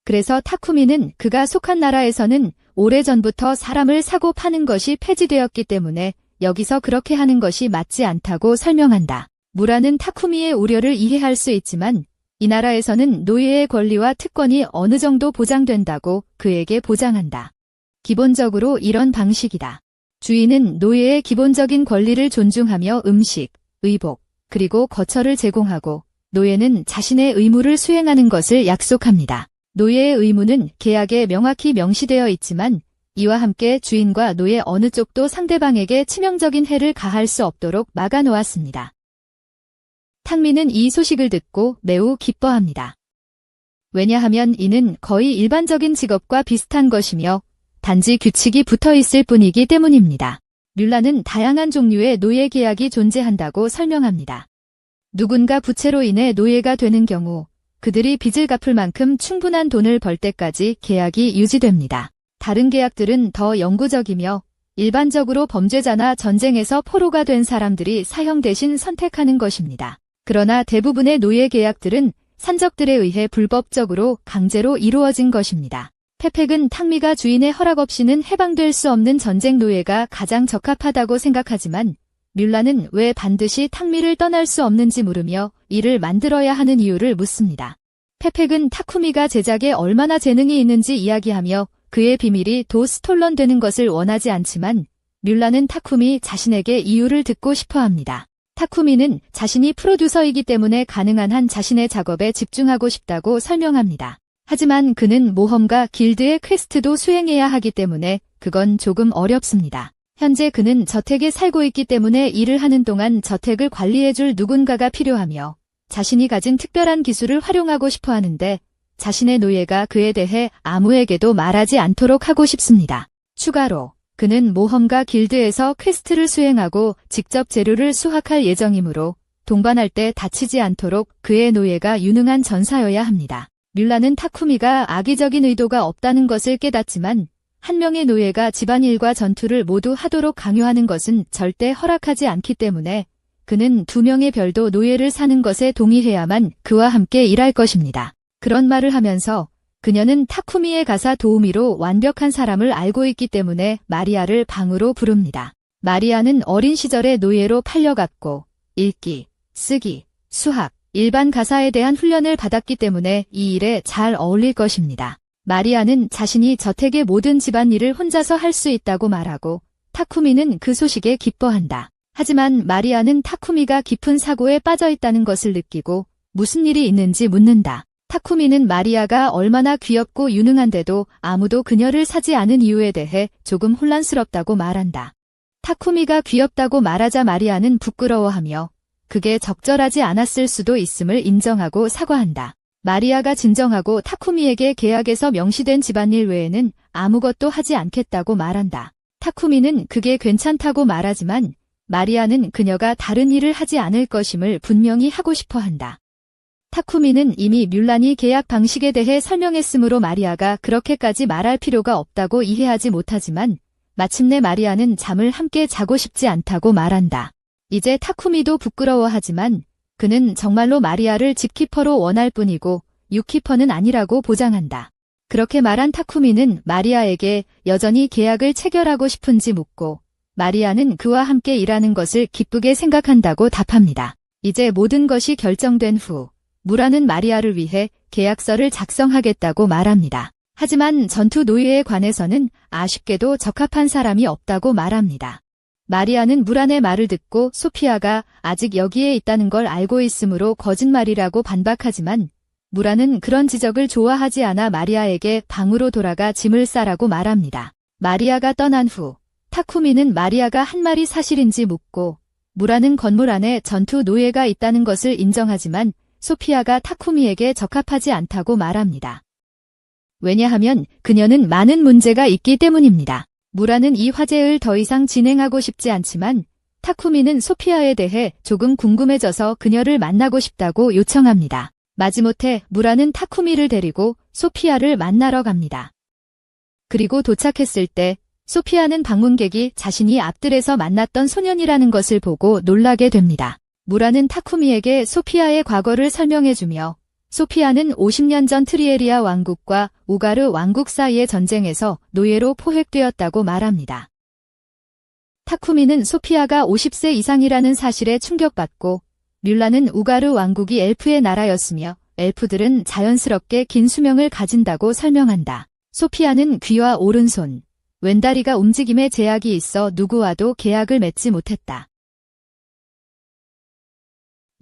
그래서 타쿠미는 그가 속한 나라에서는 오래전부터 사람을 사고 파는 것이 폐지되었기 때문에 여기서 그렇게 하는 것이 맞지 않다고 설명한다. 무라는 타쿠미의 우려를 이해할 수 있지만 이 나라에서는 노예의 권리와 특권이 어느 정도 보장된다고 그에게 보장한다. 기본적으로 이런 방식이다. 주인은 노예의 기본적인 권리를 존중하며 음식, 의복, 그리고 거처를 제공하고 노예는 자신의 의무를 수행하는 것을 약속합니다. 노예의 의무는 계약에 명확히 명시되어 있지만 이와 함께 주인과 노예 어느 쪽도 상대방에게 치명적인 해를 가할 수 없도록 막아놓았습니다. 탕미는 이 소식을 듣고 매우 기뻐합니다. 왜냐하면 이는 거의 일반적인 직업과 비슷한 것이며 단지 규칙이 붙어 있을 뿐이기 때문입니다. 뮬라는 다양한 종류의 노예 계약이 존재한다고 설명합니다. 누군가 부채로 인해 노예가 되는 경우 그들이 빚을 갚을 만큼 충분한 돈을 벌 때까지 계약이 유지됩니다. 다른 계약들은 더 영구적이며 일반적으로 범죄자나 전쟁에서 포로가 된 사람들이 사형 대신 선택하는 것입니다. 그러나 대부분의 노예 계약들은 산적들에 의해 불법적으로 강제로 이루어진 것입니다. 페펙은 탕미가 주인의 허락 없이는 해방될 수 없는 전쟁 노예가 가장 적합하다고 생각하지만 뮬라는 왜 반드시 탕미를 떠날 수 없는지 물으며 이를 만들어야 하는 이유를 묻습니다. 페펙은 타쿠미가 제작에 얼마나 재능이 있는지 이야기하며 그의 비밀이 도 스톨런되는 것을 원하지 않지만 뮬라는 타쿠미 자신에게 이유를 듣고 싶어합니다. 타쿠미는 자신이 프로듀서이기 때문에 가능한 한 자신의 작업에 집중하고 싶다고 설명합니다. 하지만 그는 모험가 길드의 퀘스트도 수행해야 하기 때문에 그건 조금 어렵습니다. 현재 그는 저택에 살고 있기 때문에 일을 하는 동안 저택을 관리해줄 누군가가 필요하며 자신이 가진 특별한 기술을 활용하고 싶어 하는데 자신의 노예가 그에 대해 아무에게도 말하지 않도록 하고 싶습니다. 추가로 그는 모험가 길드에서 퀘스트를 수행하고 직접 재료를 수확할 예정이므로 동반할 때 다치지 않도록 그의 노예가 유능한 전사여야 합니다. 뮬라는 타쿠미가 악의적인 의도가 없다는 것을 깨닫지만 한 명의 노예가 집안일과 전투를 모두 하도록 강요하는 것은 절대 허락하지 않기 때문에 그는 2명의 별도 노예를 사는 것에 동의해야만 그와 함께 일할 것입니다. 그런 말을 하면서 그녀는 타쿠미의 가사 도우미로 완벽한 사람을 알고 있기 때문에 마리아를 방으로 부릅니다. 마리아는 어린 시절에 노예로 팔려갔고 읽기, 쓰기, 수학, 일반 가사에 대한 훈련을 받았기 때문에 이 일에 잘 어울릴 것입니다. 마리아는 자신이 저택의 모든 집안일을 혼자서 할 수 있다고 말하고 타쿠미는 그 소식에 기뻐한다. 하지만 마리아는 타쿠미가 깊은 사고에 빠져 있다는 것을 느끼고 무슨 일이 있는지 묻는다. 타쿠미는 마리아가 얼마나 귀엽고 유능한데도 아무도 그녀를 사지 않은 이유에 대해 조금 혼란스럽다고 말한다. 타쿠미가 귀엽다고 말하자 마리아는 부끄러워하며 그게 적절하지 않았을 수도 있음을 인정하고 사과한다. 마리아가 진정하고 타쿠미에게 계약에서 명시된 집안일 외에는 아무것도 하지 않겠다고 말한다. 타쿠미는 그게 괜찮다고 말하지만 마리아는 그녀가 다른 일을 하지 않을 것임을 분명히 하고 싶어 한다. 타쿠미는 이미 뮬란이 계약 방식에 대해 설명했으므로 마리아가 그렇게까지 말할 필요가 없다고 이해하지 못하지만 마침내 마리아는 잠을 함께 자고 싶지 않다고 말한다. 이제 타쿠미도 부끄러워하지만 그는 정말로 마리아를 집키퍼로 원할 뿐이고 유키퍼는 아니라고 보장한다. 그렇게 말한 타쿠미는 마리아에게 여전히 계약을 체결하고 싶은지 묻고 마리아는 그와 함께 일하는 것을 기쁘게 생각한다고 답합니다. 이제 모든 것이 결정된 후 무라는 마리아를 위해 계약서를 작성하겠다고 말합니다. 하지만 전투 노예에 관해서는 아쉽게도 적합한 사람이 없다고 말합니다. 마리아는 무란의 말을 듣고 소피아가 아직 여기에 있다는 걸 알고 있으므로 거짓말이라고 반박하지만 무란은 그런 지적을 좋아하지 않아 마리아에게 방으로 돌아가 짐을 싸라고 말합니다. 마리아가 떠난 후 타쿠미는 마리아가 한 말이 사실인지 묻고 무란은 건물 안에 전투 노예가 있다는 것을 인정하지만 소피아가 타쿠미에게 적합하지 않다고 말합니다. 왜냐하면 그녀는 많은 문제가 있기 때문입니다. 무란은 이 화제를 더 이상 진행하고 싶지 않지만 타쿠미는 소피아에 대해 조금 궁금해져서 그녀를 만나고 싶다고 요청합니다. 마지못해 무란은 타쿠미를 데리고 소피아를 만나러 갑니다. 그리고 도착했을 때 소피아는 방문객이 자신이 앞뜰에서 만났던 소년이라는 것을 보고 놀라게 됩니다. 무란은 타쿠미에게 소피아의 과거를 설명해주며 소피아는 50년 전 트리에리아 왕국과 우가르 왕국 사이의 전쟁에서 노예로 포획되었다고 말합니다. 타쿠미는 소피아가 50세 이상이라는 사실에 충격받고 뮬라는 우가르 왕국이 엘프의 나라였으며 엘프들은 자연스럽게 긴 수명을 가진다고 설명한다. 소피아는 귀와 오른손, 왼다리가 움직임에 제약이 있어 누구와도 계약을 맺지 못했다.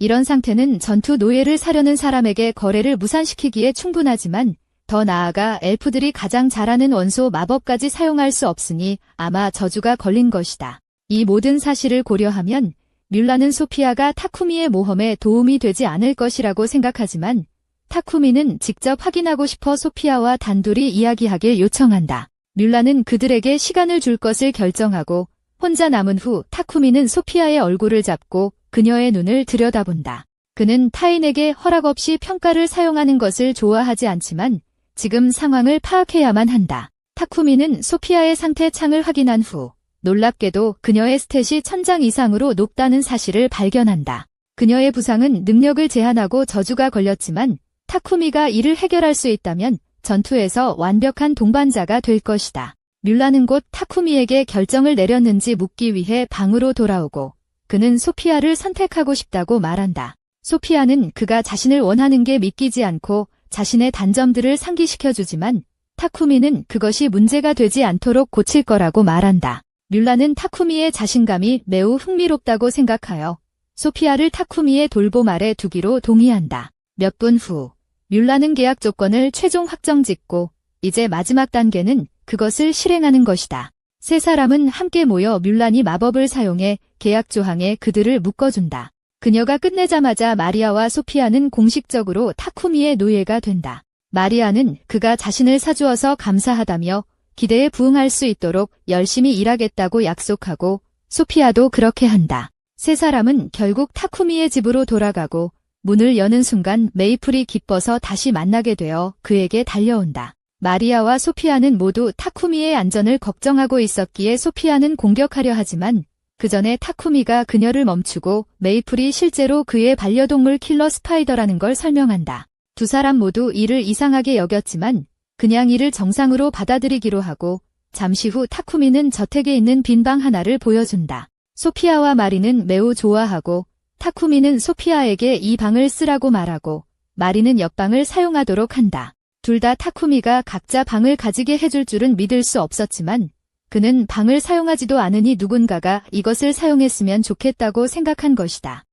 이런 상태는 전투 노예를 사려는 사람에게 거래를 무산시키기에 충분하지만 더 나아가 엘프들이 가장 잘하는 원소 마법까지 사용할 수 없으니 아마 저주가 걸린 것이다. 이 모든 사실을 고려하면 뮬라는 소피아가 타쿠미의 모험에 도움이 되지 않을 것이라고 생각하지만 타쿠미는 직접 확인하고 싶어 소피아와 단둘이 이야기하길 요청한다. 뮬라는 그들에게 시간을 줄 것을 결정하고 혼자 남은 후 타쿠미는 소피아의 얼굴을 잡고 그녀의 눈을 들여다본다. 그는 타인에게 허락 없이 평가를 사용하는 것을 좋아하지 않지만 지금 상황을 파악해야만 한다. 타쿠미는 소피아의 상태 창을 확인한 후 놀랍게도 그녀의 스탯이 1000장 이상으로 높다는 사실을 발견한다. 그녀의 부상은 능력을 제한하고 저주가 걸렸지만 타쿠미가 이를 해결할 수 있다면 전투에서 완벽한 동반자가 될 것이다. 뮬라는 곧 타쿠미에게 결정을 내렸는지 묻기 위해 방으로 돌아오고 그는 소피아를 선택하고 싶다고 말한다. 소피아는 그가 자신을 원하는 게 믿기지 않고 자신의 단점들을 상기시켜주지만 타쿠미는 그것이 문제가 되지 않도록 고칠 거라고 말한다. 뮬라는 타쿠미의 자신감이 매우 흥미롭다고 생각하여 소피아를 타쿠미의 돌봄 아래 두기로 동의한다. 몇 분 후 뮬라는 계약 조건을 최종 확정짓고 이제 마지막 단계는 그것을 실행하는 것이다. 세 사람은 함께 모여 뮬란이 마법을 사용해 계약 조항에 그들을 묶어준다. 그녀가 끝내자마자 마리아와 소피아는 공식적으로 타쿠미의 노예가 된다. 마리아는 그가 자신을 사주어서 감사하다며 기대에 부응할 수 있도록 열심히 일하겠다고 약속하고 소피아도 그렇게 한다. 세 사람은 결국 타쿠미의 집으로 돌아가고 문을 여는 순간 메이플이 기뻐서 다시 만나게 되어 그에게 달려온다. 마리아와 소피아는 모두 타쿠미의 안전을 걱정하고 있었기에 소피아는 공격하려 하지만 그 전에 타쿠미가 그녀를 멈추고 메이플이 실제로 그의 반려동물 킬러 스파이더라는 걸 설명한다. 두 사람 모두 이를 이상하게 여겼지만 그냥 이를 정상으로 받아들이기로 하고 잠시 후 타쿠미는 저택에 있는 빈 방 하나를 보여준다. 소피아와 마리는 매우 좋아하고 타쿠미는 소피아에게 이 방을 쓰라고 말하고 마리는 옆방을 사용하도록 한다. 둘 다 타쿠미가 각자 방을 가지게 해줄 줄은 믿을 수 없었지만 그는 방을 사용하지도 않으니 누군가가 이것을 사용했으면 좋겠다고 생각한 것이다.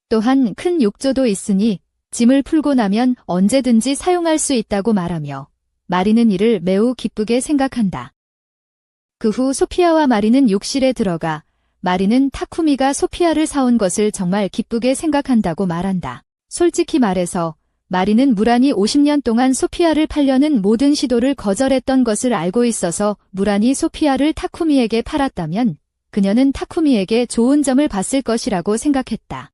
또한 큰 욕조도 있으니 짐을 풀고 나면 언제든지 사용할 수 있다고 말하며 마리는 이를 매우 기쁘게 생각한다. 그 후 소피아와 마리는 욕실에 들어가 마리는 타쿠미가 소피아를 사온 것을 정말 기쁘게 생각한다고 말한다. 솔직히 말해서 마리는 무란이 50년 동안 소피아를 팔려는 모든 시도를 거절했던 것을 알고 있어서 무란이 소피아를 타쿠미에게 팔았다면 그녀는 타쿠미에게 좋은 점을 봤을 것이라고 생각했다.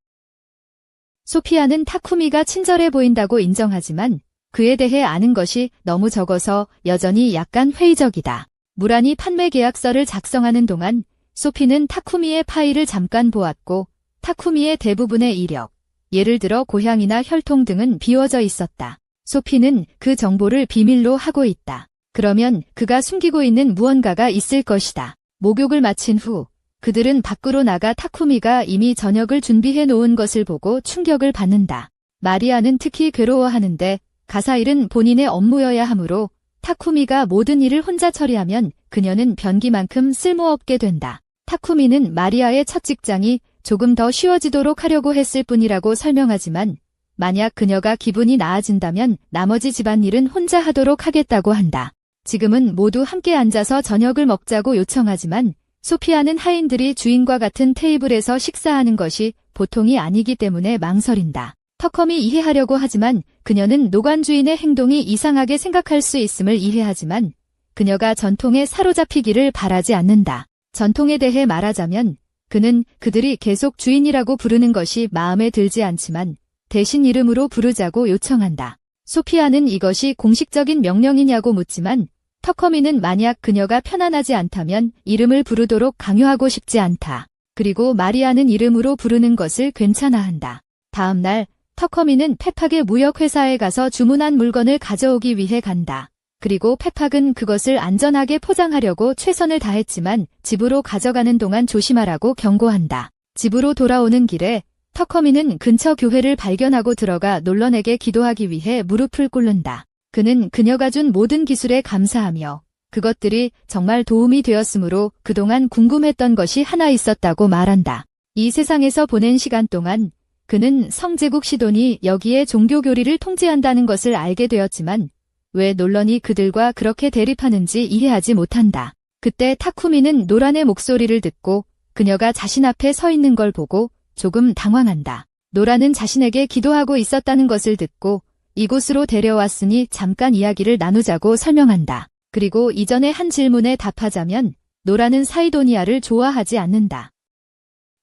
소피아는 타쿠미가 친절해 보인다고 인정하지만 그에 대해 아는 것이 너무 적어서 여전히 약간 회의적이다. 무란이 판매 계약서를 작성하는 동안 소피는 타쿠미의 파일을 잠깐 보았고 타쿠미의 대부분의 이력, 예를 들어 고향이나 혈통 등은 비워져 있었다. 소피는 그 정보를 비밀로 하고 있다. 그러면 그가 숨기고 있는 무언가가 있을 것이다. 목욕을 마친 후 그들은 밖으로 나가 타쿠미가 이미 저녁을 준비해 놓은 것을 보고 충격을 받는다. 마리아는 특히 괴로워하는데 가사일은 본인의 업무여야 하므로 타쿠미가 모든 일을 혼자 처리하면 그녀는 변기만큼 쓸모없게 된다. 타쿠미는 마리아의 첫 직장이 조금 더 쉬워지도록 하려고 했을 뿐이라고 설명하지만 만약 그녀가 기분이 나아진다면 나머지 집안일은 혼자 하도록 하겠다고 한다. 지금은 모두 함께 앉아서 저녁을 먹자고 요청하지만 소피아는 하인들이 주인과 같은 테이블에서 식사하는 것이 보통이 아니기 때문에 망설인다. 터컴이 이해하려고 하지만 그녀는 노관 주인의 행동이 이상하게 생각할 수 있음을 이해하지만 그녀가 전통에 사로잡히기를 바라지 않는다. 전통에 대해 말하자면 그는 그들이 계속 주인이라고 부르는 것이 마음에 들지 않지만 대신 이름으로 부르자고 요청한다. 소피아는 이것이 공식적인 명령이냐고 묻지만 터커미는 만약 그녀가 편안하지 않다면 이름을 부르도록 강요하고 싶지 않다. 그리고 마리아는 이름으로 부르는 것을 괜찮아한다. 다음 날 터커미는 페팍의 무역회사에 가서 주문한 물건을 가져오기 위해 간다. 그리고 페팍은 그것을 안전하게 포장하려고 최선을 다했지만 집으로 가져가는 동안 조심하라고 경고한다. 집으로 돌아오는 길에 터커미는 근처 교회를 발견하고 들어가 놀런에게 기도하기 위해 무릎을 꿇는다. 그는 그녀가 준 모든 기술에 감사하며 그것들이 정말 도움이 되었으므로 그동안 궁금했던 것이 하나 있었다고 말한다. 이 세상에서 보낸 시간 동안 그는 성제국 시돈이 여기에 종교교리를 통제한다는 것을 알게 되었지만 왜 놀런이 그들과 그렇게 대립하는지 이해하지 못한다. 그때 타쿠미는 노란의 목소리를 듣고 그녀가 자신 앞에 서 있는 걸 보고 조금 당황한다. 노란은 자신에게 기도하고 있었다는 것을 듣고 이곳으로 데려왔으니 잠깐 이야기를 나누자고 설명한다. 그리고 이전에 한 질문에 답하자면 노란은 사이도니아를 좋아하지 않는다.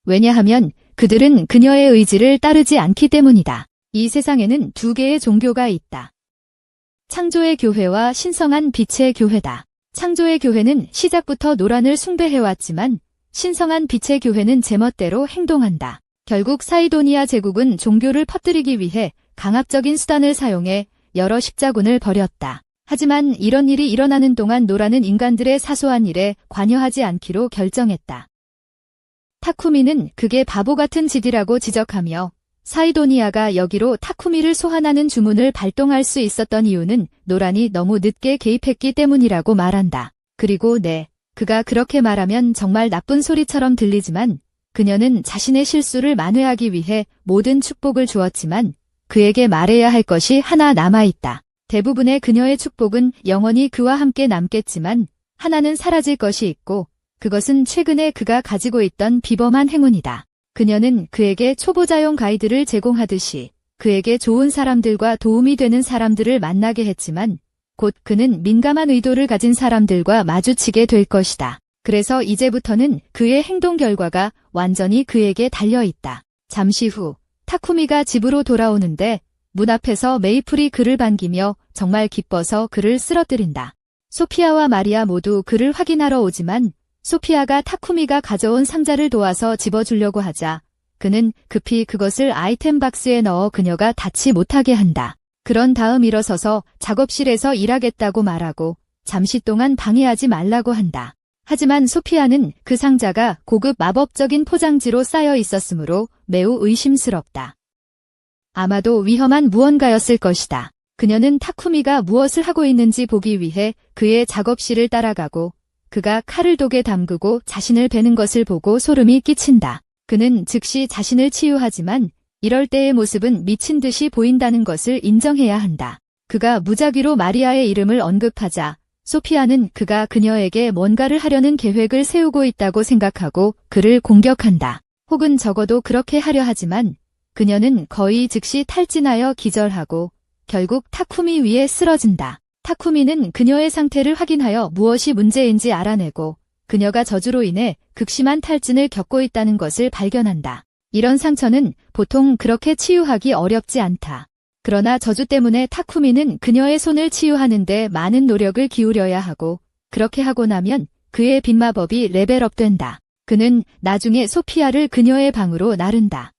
왜냐하면 그들은 그녀의 의지를 따르지 않기 때문이다. 이 세상에는 두 개의 종교가 있다. 창조의 교회와 신성한 빛의 교회다. 창조의 교회는 시작부터 노란을 숭배해왔지만 신성한 빛의 교회는 제멋대로 행동한다. 결국 사이도니아 제국은 종교를 퍼뜨리기 위해 강압적인 수단을 사용해 여러 십자군을 벌였다. 하지만 이런 일이 일어나는 동안 노라는 인간들의 사소한 일에 관여하지 않기로 결정했다. 타쿠미는 그게 바보 같은 짓이라고 지적하며 사이도니아가 여기로 타쿠미를 소환하는 주문을 발동할 수 있었던 이유는 노란이 너무 늦게 개입했기 때문이라고 말한다. 그리고 그가 그렇게 말하면 정말 나쁜 소리처럼 들리지만 그녀는 자신의 실수를 만회하기 위해 모든 축복을 주었지만 그에게 말해야 할 것이 하나 남아있다. 대부분의 그녀의 축복은 영원히 그와 함께 남겠지만 하나는 사라질 것이 있고 그것은 최근에 그가 가지고 있던 비범한 행운이다. 그녀는 그에게 초보자용 가이드를 제공하듯이 그에게 좋은 사람들과 도움이 되는 사람들을 만나게 했지만 곧 그는 민감한 의도를 가진 사람들과 마주치게 될 것이다. 그래서 이제부터는 그의 행동 결과가 완전히 그에게 달려있다. 잠시 후 타쿠미가 집으로 돌아오는데 문 앞에서 메이플이 그를 반기며 정말 기뻐서 그를 쓰러뜨린다. 소피아와 마리아 모두 그를 확인하러 오지만 소피아가 타쿠미가 가져온 상자를 도와서 집어주려고 하자 그는 급히 그것을 아이템 박스에 넣어 그녀가 닿지 못하게 한다. 그런 다음 일어서서 작업실에서 일하겠다고 말하고 잠시 동안 방해하지 말라고 한다. 하지만 소피아는 그 상자가 고급 마법적인 포장지로 쌓여 있었으므로 매우 의심스럽다. 아마도 위험한 무언가였을 것이다. 그녀는 타쿠미가 무엇을 하고 있는지 보기 위해 그의 작업실을 따라가고 그가 칼을 독에 담그고 자신을 베는 것을 보고 소름이 끼친다. 그는 즉시 자신을 치유하지만 이럴 때의 모습은 미친 듯이 보인다는 것을 인정해야 한다. 그가 무작위로 마리아의 이름을 언급하자 소피아는 그가 그녀에게 뭔가를 하려는 계획을 세우고 있다고 생각하고 그를 공격한다. 혹은 적어도 그렇게 하려 하지만 그녀는 거의 즉시 탈진하여 기절하고 결국 타쿠미 위에 쓰러진다. 타쿠미는 그녀의 상태를 확인하여 무엇이 문제인지 알아내고 그녀가 저주로 인해 극심한 탈진을 겪고 있다는 것을 발견한다. 이런 상처는 보통 그렇게 치유하기 어렵지 않다. 그러나 저주 때문에 타쿠미는 그녀의 손을 치유하는데 많은 노력을 기울여야 하고 그렇게 하고 나면 그의 빛마법이 레벨업된다. 그는 나중에 소피아를 그녀의 방으로 나른다.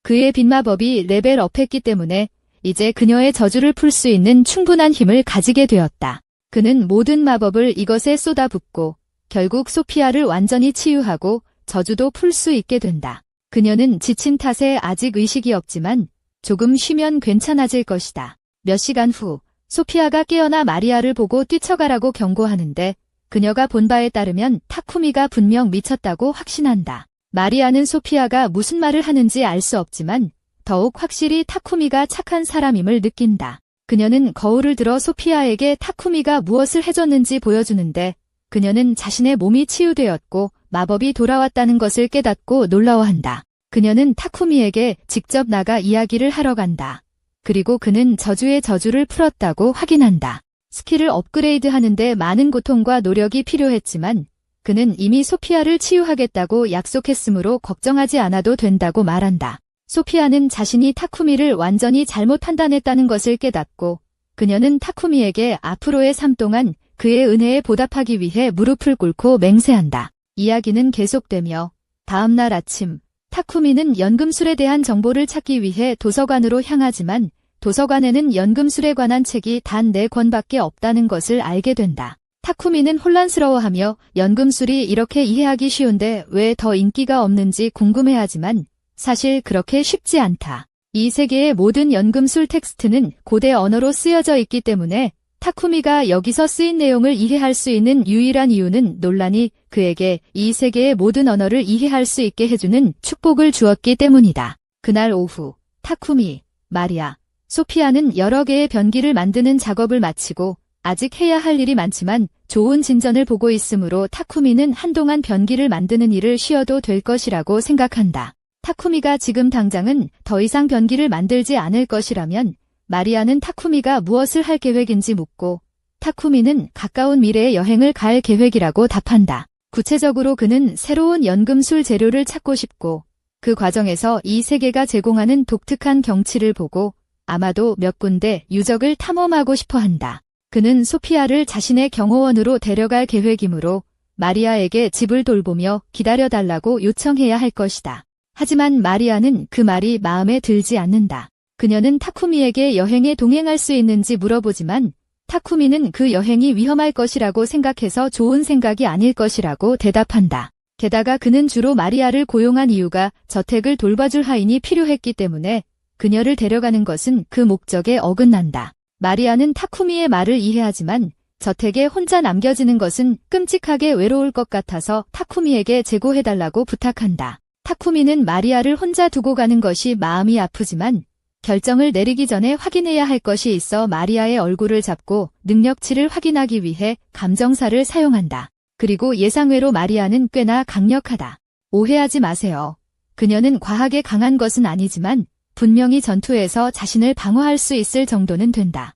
그의 빛마법이 레벨업했기 때문에 이제 그녀의 저주를 풀 수 있는 충분한 힘을 가지게 되었다. 그는 모든 마법을 이것에 쏟아붓고 결국 소피아를 완전히 치유하고 저주도 풀 수 있게 된다. 그녀는 지친 탓에 아직 의식이 없지만 조금 쉬면 괜찮아질 것이다. 몇 시간 후 소피아가 깨어나 마리아를 보고 뛰쳐가라고 경고하는데 그녀가 본 바에 따르면 타쿠미가 분명 미쳤다고 확신한다. 마리아는 소피아가 무슨 말을 하는지 알 수 없지만 더욱 확실히 타쿠미가 착한 사람임을 느낀다. 그녀는 거울을 들어 소피아에게 타쿠미가 무엇을 해줬는지 보여주는데 그녀는 자신의 몸이 치유되었고 마법이 돌아왔다는 것을 깨닫고 놀라워한다. 그녀는 타쿠미에게 직접 나가 이야기를 하러 간다. 그리고 그는 저주의 저주를 풀었다고 확인한다. 스킬을 업그레이드하는데 많은 고통과 노력이 필요했지만 그는 이미 소피아를 치유하겠다고 약속했으므로 걱정하지 않아도 된다고 말한다. 소피아는 자신이 타쿠미를 완전히 잘못 판단했다는 것을 깨닫고 그녀는 타쿠미에게 앞으로의 삶 동안 그의 은혜에 보답하기 위해 무릎을 꿇고 맹세한다. 이야기는 계속되며 다음 날 아침 타쿠미는 연금술에 대한 정보를 찾기 위해 도서관으로 향하지만 도서관에는 연금술에 관한 책이 단 4권밖에 없다는 것을 알게 된다. 타쿠미는 혼란스러워하며 연금술이 이렇게 이해하기 쉬운데 왜 더 인기가 없는지 궁금해하지만 사실 그렇게 쉽지 않다. 이 세계의 모든 연금술 텍스트는 고대 언어로 쓰여져 있기 때문에 타쿠미가 여기서 쓰인 내용을 이해할 수 있는 유일한 이유는 논란이 그에게 이 세계의 모든 언어를 이해할 수 있게 해주는 축복을 주었기 때문이다. 그날 오후 타쿠미, 마리아, 소피아는 여러 개의 변기를 만드는 작업을 마치고 아직 해야 할 일이 많지만 좋은 진전을 보고 있으므로 타쿠미는 한동안 변기를 만드는 일을 쉬어도 될 것이라고 생각한다. 타쿠미가 지금 당장은 더 이상 변기를 만들지 않을 것이라면 마리아는 타쿠미가 무엇을 할 계획인지 묻고 타쿠미는 가까운 미래에 여행을 갈 계획이라고 답한다. 구체적으로 그는 새로운 연금술 재료를 찾고 싶고 그 과정에서 이 세계가 제공하는 독특한 경치를 보고 아마도 몇 군데 유적을 탐험하고 싶어 한다. 그는 소피아를 자신의 경호원으로 데려갈 계획이므로 마리아에게 집을 돌보며 기다려달라고 요청해야 할 것이다. 하지만 마리아는 그 말이 마음에 들지 않는다. 그녀는 타쿠미에게 여행에 동행할 수 있는지 물어보지만 타쿠미는 그 여행이 위험할 것이라고 생각해서 좋은 생각이 아닐 것이라고 대답한다. 게다가 그는 주로 마리아를 고용한 이유가 저택을 돌봐줄 하인이 필요했기 때문에 그녀를 데려가는 것은 그 목적에 어긋난다. 마리아는 타쿠미의 말을 이해하지만 저택에 혼자 남겨지는 것은 끔찍하게 외로울 것 같아서 타쿠미에게 제고해달라고 부탁한다. 타쿠미는 마리아를 혼자 두고 가는 것이 마음이 아프지만 결정을 내리기 전에 확인해야 할 것이 있어 마리아의 얼굴을 잡고 능력치를 확인하기 위해 감정사를 사용한다. 그리고 예상외로 마리아는 꽤나 강력하다. 오해하지 마세요. 그녀는 과하게 강한 것은 아니지만 분명히 전투에서 자신을 방어할 수 있을 정도는 된다.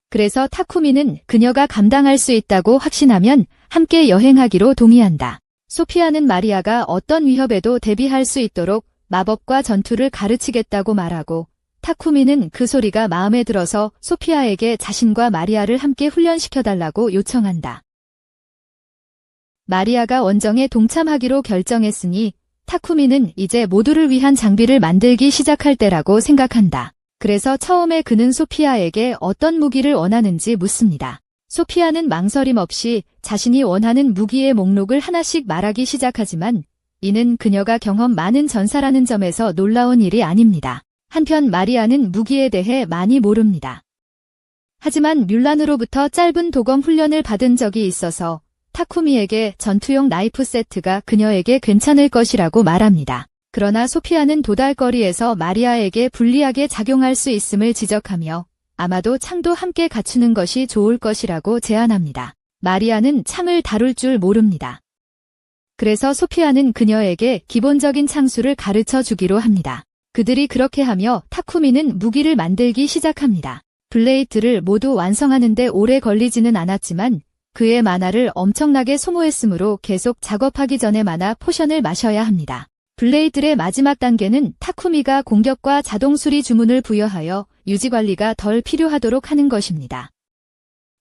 그래서 타쿠미는 그녀가 감당할 수 있다고 확신하면 함께 여행하기로 동의한다. 소피아는 마리아가 어떤 위협에도 대비할 수 있도록 마법과 전투를 가르치겠다고 말하고 타쿠미는 그 소리가 마음에 들어서 소피아에게 자신과 마리아를 함께 훈련시켜달라고 요청한다. 마리아가 원정에 동참하기로 결정했으니 타쿠미는 이제 모두를 위한 장비를 만들기 시작할 때라고 생각한다. 그래서 처음에 그는 소피아에게 어떤 무기를 원하는지 묻습니다. 소피아는 망설임 없이 자신이 원하는 무기의 목록을 하나씩 말하기 시작하지만 이는 그녀가 경험 많은 전사라는 점에서 놀라운 일이 아닙니다. 한편 마리아는 무기에 대해 많이 모릅니다. 하지만 뮬란으로부터 짧은 도검 훈련을 받은 적이 있어서 타쿠미에게 전투용 나이프 세트가 그녀에게 괜찮을 것이라고 말합니다. 그러나 소피아는 도달거리에서 마리아에게 불리하게 작용할 수 있음을 지적하며 아마도 창도 함께 갖추는 것이 좋을 것이라고 제안합니다. 마리아는 창을 다룰 줄 모릅니다. 그래서 소피아는 그녀에게 기본적인 창수를 가르쳐 주기로 합니다. 그들이 그렇게 하며 타쿠미는 무기를 만들기 시작합니다. 블레이드를 모두 완성하는데 오래 걸리지는 않았지만 그의 만화를 엄청나게 소모했으므로 계속 작업하기 전에 만화 포션을 마셔야 합니다. 블레이드의 마지막 단계는 타쿠미가 공격과 자동 수리 주문을 부여하여 유지관리가 덜 필요하도록 하는 것입니다.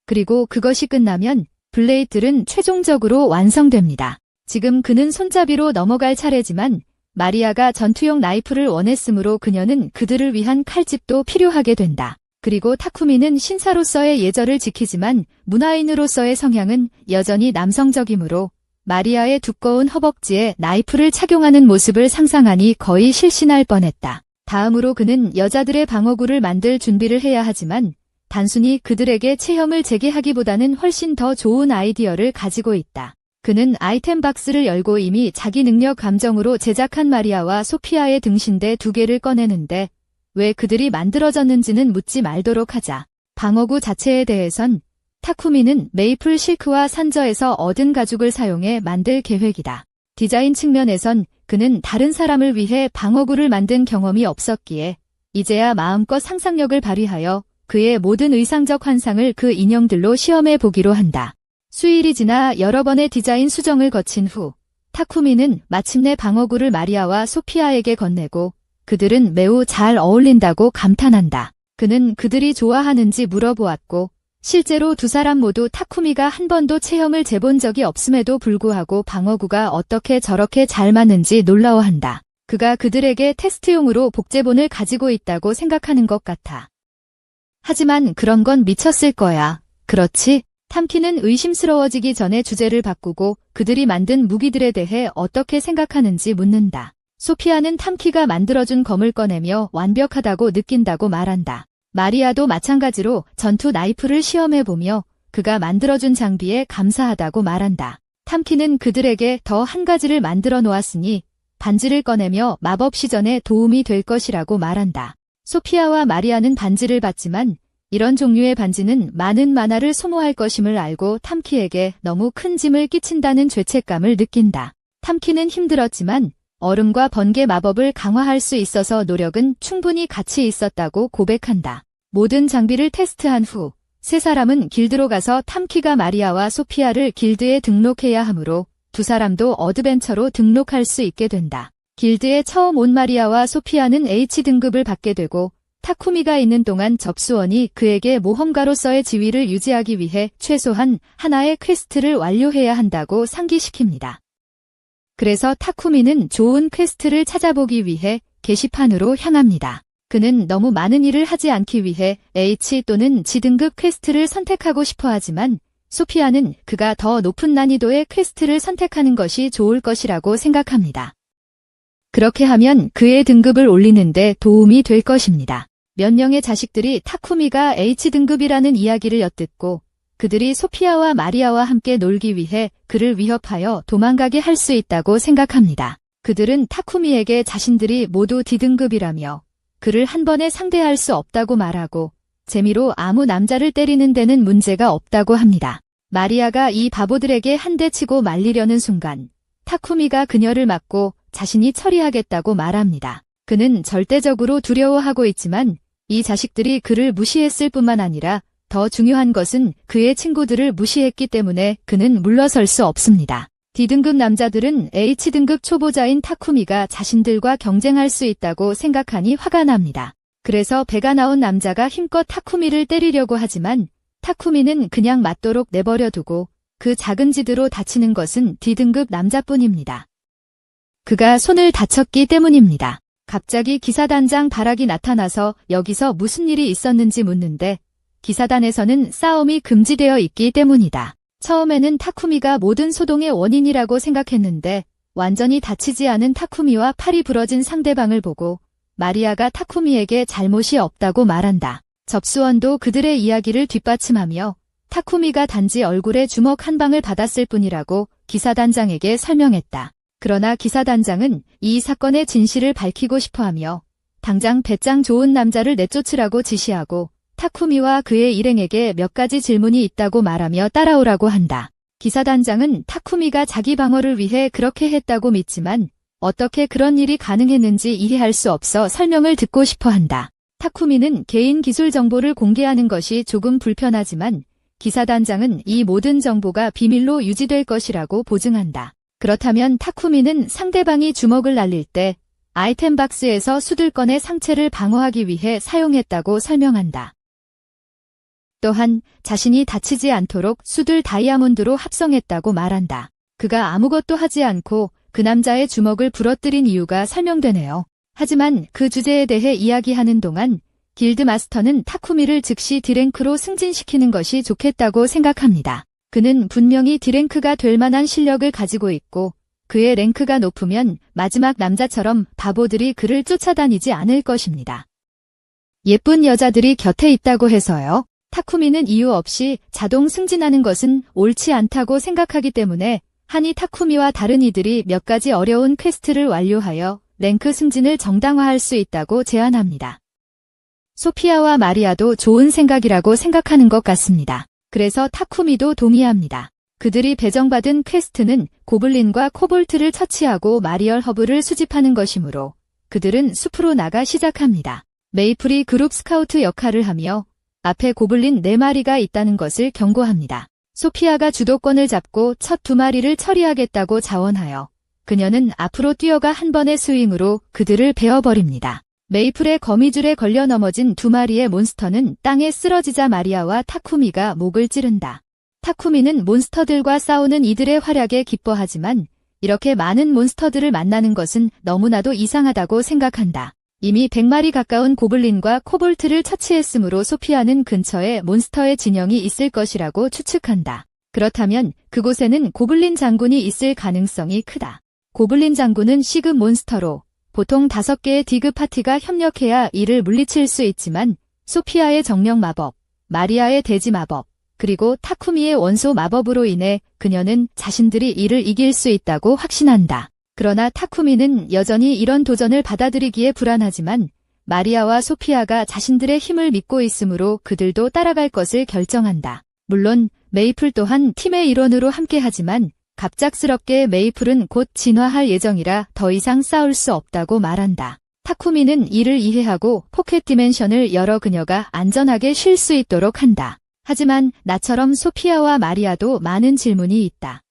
그리고 그것이 끝나면 블레이드는 최종적으로 완성됩니다. 지금 그는 손잡이로 넘어갈 차례지만 마리아가 전투용 나이프를 원했으므로 그녀는 그들을 위한 칼집도 필요하게 된다. 그리고 타쿠미는 신사로서의 예절을 지키지만 문화인으로서의 성향은 여전히 남성적이므로 마리아의 두꺼운 허벅지에 나이프를 착용하는 모습을 상상하니 거의 실신할 뻔했다. 다음으로 그는 여자들의 방어구를 만들 준비를 해야 하지만 단순히 그들에게 체형을 재개하기보다는 훨씬 더 좋은 아이디어를 가지고 있다. 그는 아이템 박스를 열고 이미 자기 능력 감정으로 제작한 마리아와 소피아의 등신대 2개를 꺼내는데 왜 그들이 만들어졌는지는 묻지 말도록 하자. 방어구 자체에 대해선 타쿠미는 메이플 실크와 산저에서 얻은 가죽을 사용해 만들 계획이다. 디자인 측면에선 그는 다른 사람을 위해 방어구를 만든 경험이 없었기에 이제야 마음껏 상상력을 발휘하여 그의 모든 의상적 환상을 그 인형들로 시험해 보기로 한다. 수일이 지나 여러 번의 디자인 수정을 거친 후 타쿠미는 마침내 방어구를 마리아와 소피아에게 건네고 그들은 매우 잘 어울린다고 감탄한다. 그는 그들이 좋아하는지 물어보았고 실제로 두 사람 모두 타쿠미가 한 번도 체형을 재본 적이 없음에도 불구하고 방어구가 어떻게 저렇게 잘 맞는지 놀라워한다. 그가 그들에게 테스트용으로 복제본을 가지고 있다고 생각하는 것 같아. 하지만 그런 건 미쳤을 거야. 그렇지? 탐키는 의심스러워지기 전에 주제를 바꾸고 그들이 만든 무기들에 대해 어떻게 생각하는지 묻는다. 소피아는 탐키가 만들어준 검을 꺼내며 완벽하다고 느낀다고 말한다. 마리아도 마찬가지로 전투 나이프를 시험해보며 그가 만들어준 장비에 감사하다고 말한다. 탐키는 그들에게 더 한 가지를 만들어 놓았으니 반지를 꺼내며 마법 시전에 도움이 될 것이라고 말한다. 소피아와 마리아는 반지를 받지만 이런 종류의 반지는 많은 만화를 소모할 것임을 알고 탐키에게 너무 큰 짐을 끼친다는 죄책감을 느낀다. 탐키는 힘들었지만 얼음과 번개 마법을 강화할 수 있어서 노력은 충분히 가치 있었다고 고백한다. 모든 장비를 테스트한 후 세 사람은 길드로 가서 탐키가 마리아와 소피아를 길드에 등록해야 하므로 두 사람도 어드벤처로 등록할 수 있게 된다. 길드에 처음 온 마리아와 소피아는 H등급을 받게 되고 타쿠미가 있는 동안 접수원이 그에게 모험가로서의 지위를 유지하기 위해 최소한 하나의 퀘스트를 완료해야 한다고 상기시킵니다. 그래서 타쿠미는 좋은 퀘스트를 찾아보기 위해 게시판으로 향합니다. 그는 너무 많은 일을 하지 않기 위해 H 또는 G등급 퀘스트를 선택하고 싶어 하지만 소피아는 그가 더 높은 난이도의 퀘스트를 선택하는 것이 좋을 것이라고 생각합니다. 그렇게 하면 그의 등급을 올리는데 도움이 될 것입니다. 몇 명의 자식들이 타쿠미가 H등급이라는 이야기를 엿듣고 그들이 소피아와 마리아와 함께 놀기 위해 그를 위협하여 도망가게 할 수 있다고 생각합니다. 그들은 타쿠미에게 자신들이 모두 D등급이라며 그를 한 번에 상대할 수 없다고 말하고 재미로 아무 남자를 때리는 데는 문제가 없다고 합니다. 마리아가 이 바보들에게 한 대 치고 말리려는 순간 타쿠미가 그녀를 맞고 자신이 처리하겠다고 말합니다. 그는 절대적으로 두려워하고 있지만 이 자식들이 그를 무시했을 뿐만 아니라 더 중요한 것은 그의 친구들을 무시했기 때문에 그는 물러설 수 없습니다. D등급 남자들은 H등급 초보자인 타쿠미가 자신들과 경쟁할 수 있다고 생각하니 화가 납니다. 그래서 배가 나온 남자가 힘껏 타쿠미를 때리려고 하지만 타쿠미는 그냥 맞도록 내버려 두고 그 작은 지드로 다치는 것은 D등급 남자뿐입니다. 그가 손을 다쳤기 때문입니다. 갑자기 기사단장 바락이 나타나서 여기서 무슨 일이 있었는지 묻는데 기사단에서는 싸움이 금지되어 있기 때문이다. 처음에는 타쿠미가 모든 소동의 원인이라고 생각했는데 완전히 다치지 않은 타쿠미와 팔이 부러진 상대방을 보고 마리아가 타쿠미에게 잘못이 없다고 말한다. 접수원도 그들의 이야기를 뒷받침하며 타쿠미가 단지 얼굴에 주먹 한 방을 받았을 뿐이라고 기사단장에게 설명했다. 그러나 기사단장은 이 사건의 진실을 밝히고 싶어하며 당장 배짱 좋은 남자를 내쫓으라고 지시하고 타쿠미와 그의 일행에게 몇 가지 질문이 있다고 말하며 따라오라고 한다. 기사단장은 타쿠미가 자기 방어를 위해 그렇게 했다고 믿지만 어떻게 그런 일이 가능했는지 이해할 수 없어 설명을 듣고 싶어 한다. 타쿠미는 개인 기술 정보를 공개하는 것이 조금 불편하지만 기사단장은 이 모든 정보가 비밀로 유지될 것이라고 보증한다. 그렇다면 타쿠미는 상대방이 주먹을 날릴 때 아이템 박스에서 숯을 꺼내 상체를 방어하기 위해 사용했다고 설명한다. 또한 자신이 다치지 않도록 숯을 다이아몬드로 합성했다고 말한다. 그가 아무것도 하지 않고 그 남자의 주먹을 부러뜨린 이유가 설명되네요. 하지만 그 주제에 대해 이야기하는 동안 길드 마스터는 타쿠미를 즉시 D랭크로 승진시키는 것이 좋겠다고 생각합니다. 그는 분명히 D랭크가 될 만한 실력을 가지고 있고 그의 랭크가 높으면 마지막 남자처럼 바보들이 그를 쫓아다니지 않을 것입니다. 예쁜 여자들이 곁에 있다고 해서요. 타쿠미는 이유 없이 자동 승진하는 것은 옳지 않다고 생각하기 때문에 하니 타쿠미와 다른 이들이 몇 가지 어려운 퀘스트를 완료하여 랭크 승진을 정당화할 수 있다고 제안합니다. 소피아와 마리아도 좋은 생각이라고 생각하는 것 같습니다. 그래서 타쿠미도 동의합니다. 그들이 배정받은 퀘스트는 고블린과 코볼트를 처치하고 마리얼 허브를 수집하는 것이므로 그들은 숲으로 나가 시작합니다. 메이플이 그룹 스카우트 역할을 하며 앞에 고블린 4마리가 있다는 것을 경고합니다. 소피아가 주도권을 잡고 첫 2마리를 처리하겠다고 자원하여 그녀는 앞으로 뛰어가 한 번의 스윙으로 그들을 베어버립니다. 메이플의 거미줄에 걸려 넘어진 2마리의 몬스터는 땅에 쓰러지자 마리아와 타쿠미가 목을 찌른다. 타쿠미는 몬스터들과 싸우는 이들의 활약에 기뻐하지만 이렇게 많은 몬스터들을 만나는 것은 너무나도 이상하다고 생각한다. 이미 100마리 가까운 고블린과 코볼트를 처치했으므로 소피아는 근처에 몬스터의 진영이 있을 것이라고 추측한다. 그렇다면 그곳에는 고블린 장군이 있을 가능성이 크다. 고블린 장군은 C급 몬스터로 보통 5개의 D급 파티가 협력해야 이를 물리칠 수 있지만 소피아의 정령 마법, 마리아의 대지 마법, 그리고 타쿠미의 원소 마법으로 인해 그녀는 자신들이 이를 이길 수 있다고 확신한다. 그러나 타쿠미는 여전히 이런 도전을 받아들이기에 불안하지만 마리아와 소피아가 자신들의 힘을 믿고 있으므로 그들도 따라갈 것을 결정한다. 물론 메이플 또한 팀의 일원으로 함께하지만 갑작스럽게 메이플은 곧 진화할 예정이라 더 이상 싸울 수 없다고 말한다. 타쿠미는 이를 이해하고 포켓 디멘션을 열어 그녀가 안전하게 쉴 수 있도록 한다. 하지만 나처럼 소피아와 마리아도 많은 질문이 있다.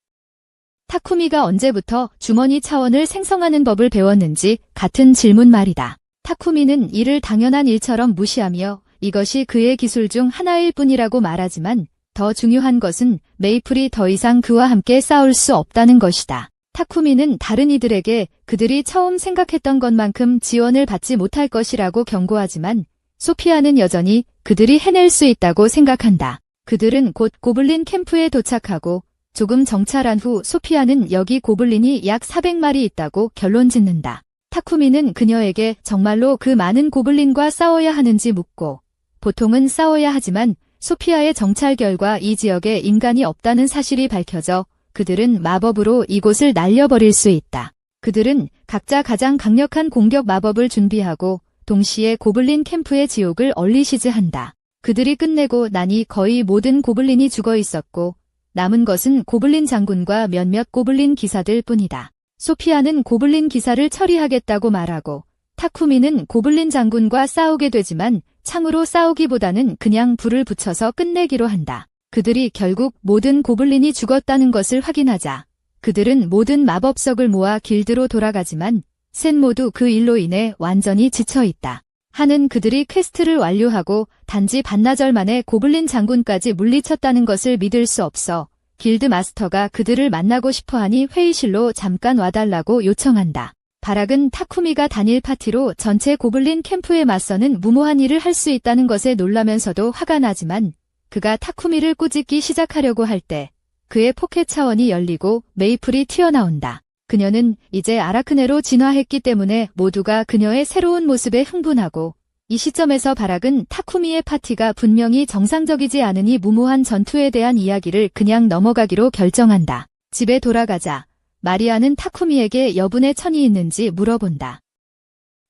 타쿠미가 언제부터 주머니 차원을 생성하는 법을 배웠는지 같은 질문 말이다. 타쿠미는 이를 당연한 일처럼 무시하며 이것이 그의 기술 중 하나일 뿐이라고 말하지만 더 중요한 것은 메이플이 더 이상 그와 함께 싸울 수 없다는 것이다. 타쿠미는 다른 이들에게 그들이 처음 생각했던 것만큼 지원을 받지 못할 것이라고 경고하지만 소피아는 여전히 그들이 해낼 수 있다고 생각한다. 그들은 곧 고블린 캠프에 도착하고 조금 정찰한 후 소피아는 여기 고블린이 약 400마리 있다고 결론짓는다. 타쿠미는 그녀에게 정말로 그 많은 고블린과 싸워야 하는지 묻고 보통은 싸워야 하지만 소피아의 정찰 결과 이 지역에 인간이 없다는 사실이 밝혀져 그들은 마법으로 이곳을 날려버릴 수 있다. 그들은 각자 가장 강력한 공격 마법을 준비하고 동시에 고블린 캠프의 지옥을 얼리시즈한다. 그들이 끝내고 나니 거의 모든 고블린이 죽어 있었고 남은 것은 고블린 장군과 몇몇 고블린 기사들 뿐이다. 소피아는 고블린 기사를 처리하겠다고 말하고 타쿠미는 고블린 장군과 싸우게 되지만 창으로 싸우기보다는 그냥 불을 붙여서 끝내기로 한다. 그들이 결국 모든 고블린이 죽었다는 것을 확인하자 그들은 모든 마법석을 모아 길드로 돌아가지만 셋 모두 그 일로 인해 완전히 지쳐있다. 하는 그들이 퀘스트를 완료하고 단지 반나절 만에 고블린 장군까지 물리쳤다는 것을 믿을 수 없어 길드 마스터가 그들을 만나고 싶어하니 회의실로 잠깐 와달라고 요청한다. 바락은 타쿠미가 단일 파티로 전체 고블린 캠프에 맞서는 무모한 일을 할 수 있다는 것에 놀라면서도 화가 나지만 그가 타쿠미를 꾸짖기 시작하려고 할 때 그의 포켓 차원이 열리고 메이플이 튀어나온다. 그녀는 이제 아라크네로 진화했기 때문에 모두가 그녀의 새로운 모습에 흥분하고 이 시점에서 바락은 타쿠미의 파티가 분명히 정상적이지 않으니 무모한 전투에 대한 이야기를 그냥 넘어가기로 결정한다. 집에 돌아가자 마리아는 타쿠미에게 여분의 천이 있는지 물어본다.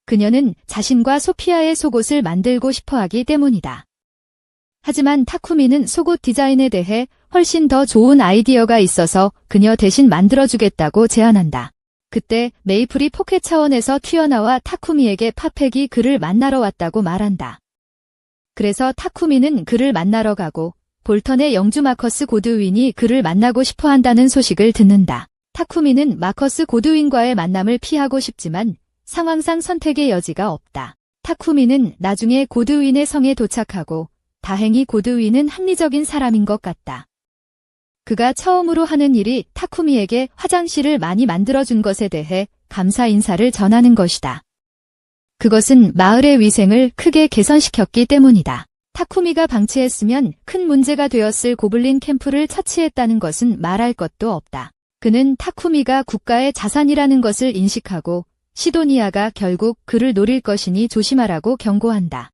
그녀는 자신과 소피아의 속옷을 만들고 싶어하기 때문이다. 하지만 타쿠미는 속옷 디자인에 대해 훨씬 더 좋은 아이디어가 있어서 그녀 대신 만들어주겠다고 제안한다. 그때 메이플이 포켓 차원에서 튀어나와 타쿠미에게 팝팩이 그를 만나러 왔다고 말한다. 그래서 타쿠미는 그를 만나러 가고 볼턴의 영주 마커스 고드윈이 그를 만나고 싶어 한다는 소식을 듣는다. 타쿠미는 마커스 고드윈과의 만남을 피하고 싶지만 상황상 선택의 여지가 없다. 타쿠미는 나중에 고드윈의 성에 도착하고 다행히 고드윈은 합리적인 사람인 것 같다. 그가 처음으로 하는 일이 타쿠미에게 화장실을 많이 만들어준 것에 대해 감사 인사를 전하는 것이다. 그것은 마을의 위생을 크게 개선시켰기 때문이다. 타쿠미가 방치했으면 큰 문제가 되었을 고블린 캠프를 처치했다는 것은 말할 것도 없다. 그는 타쿠미가 국가의 자산이라는 것을 인식하고 시도니아가 결국 그를 노릴 것이니 조심하라고 경고한다.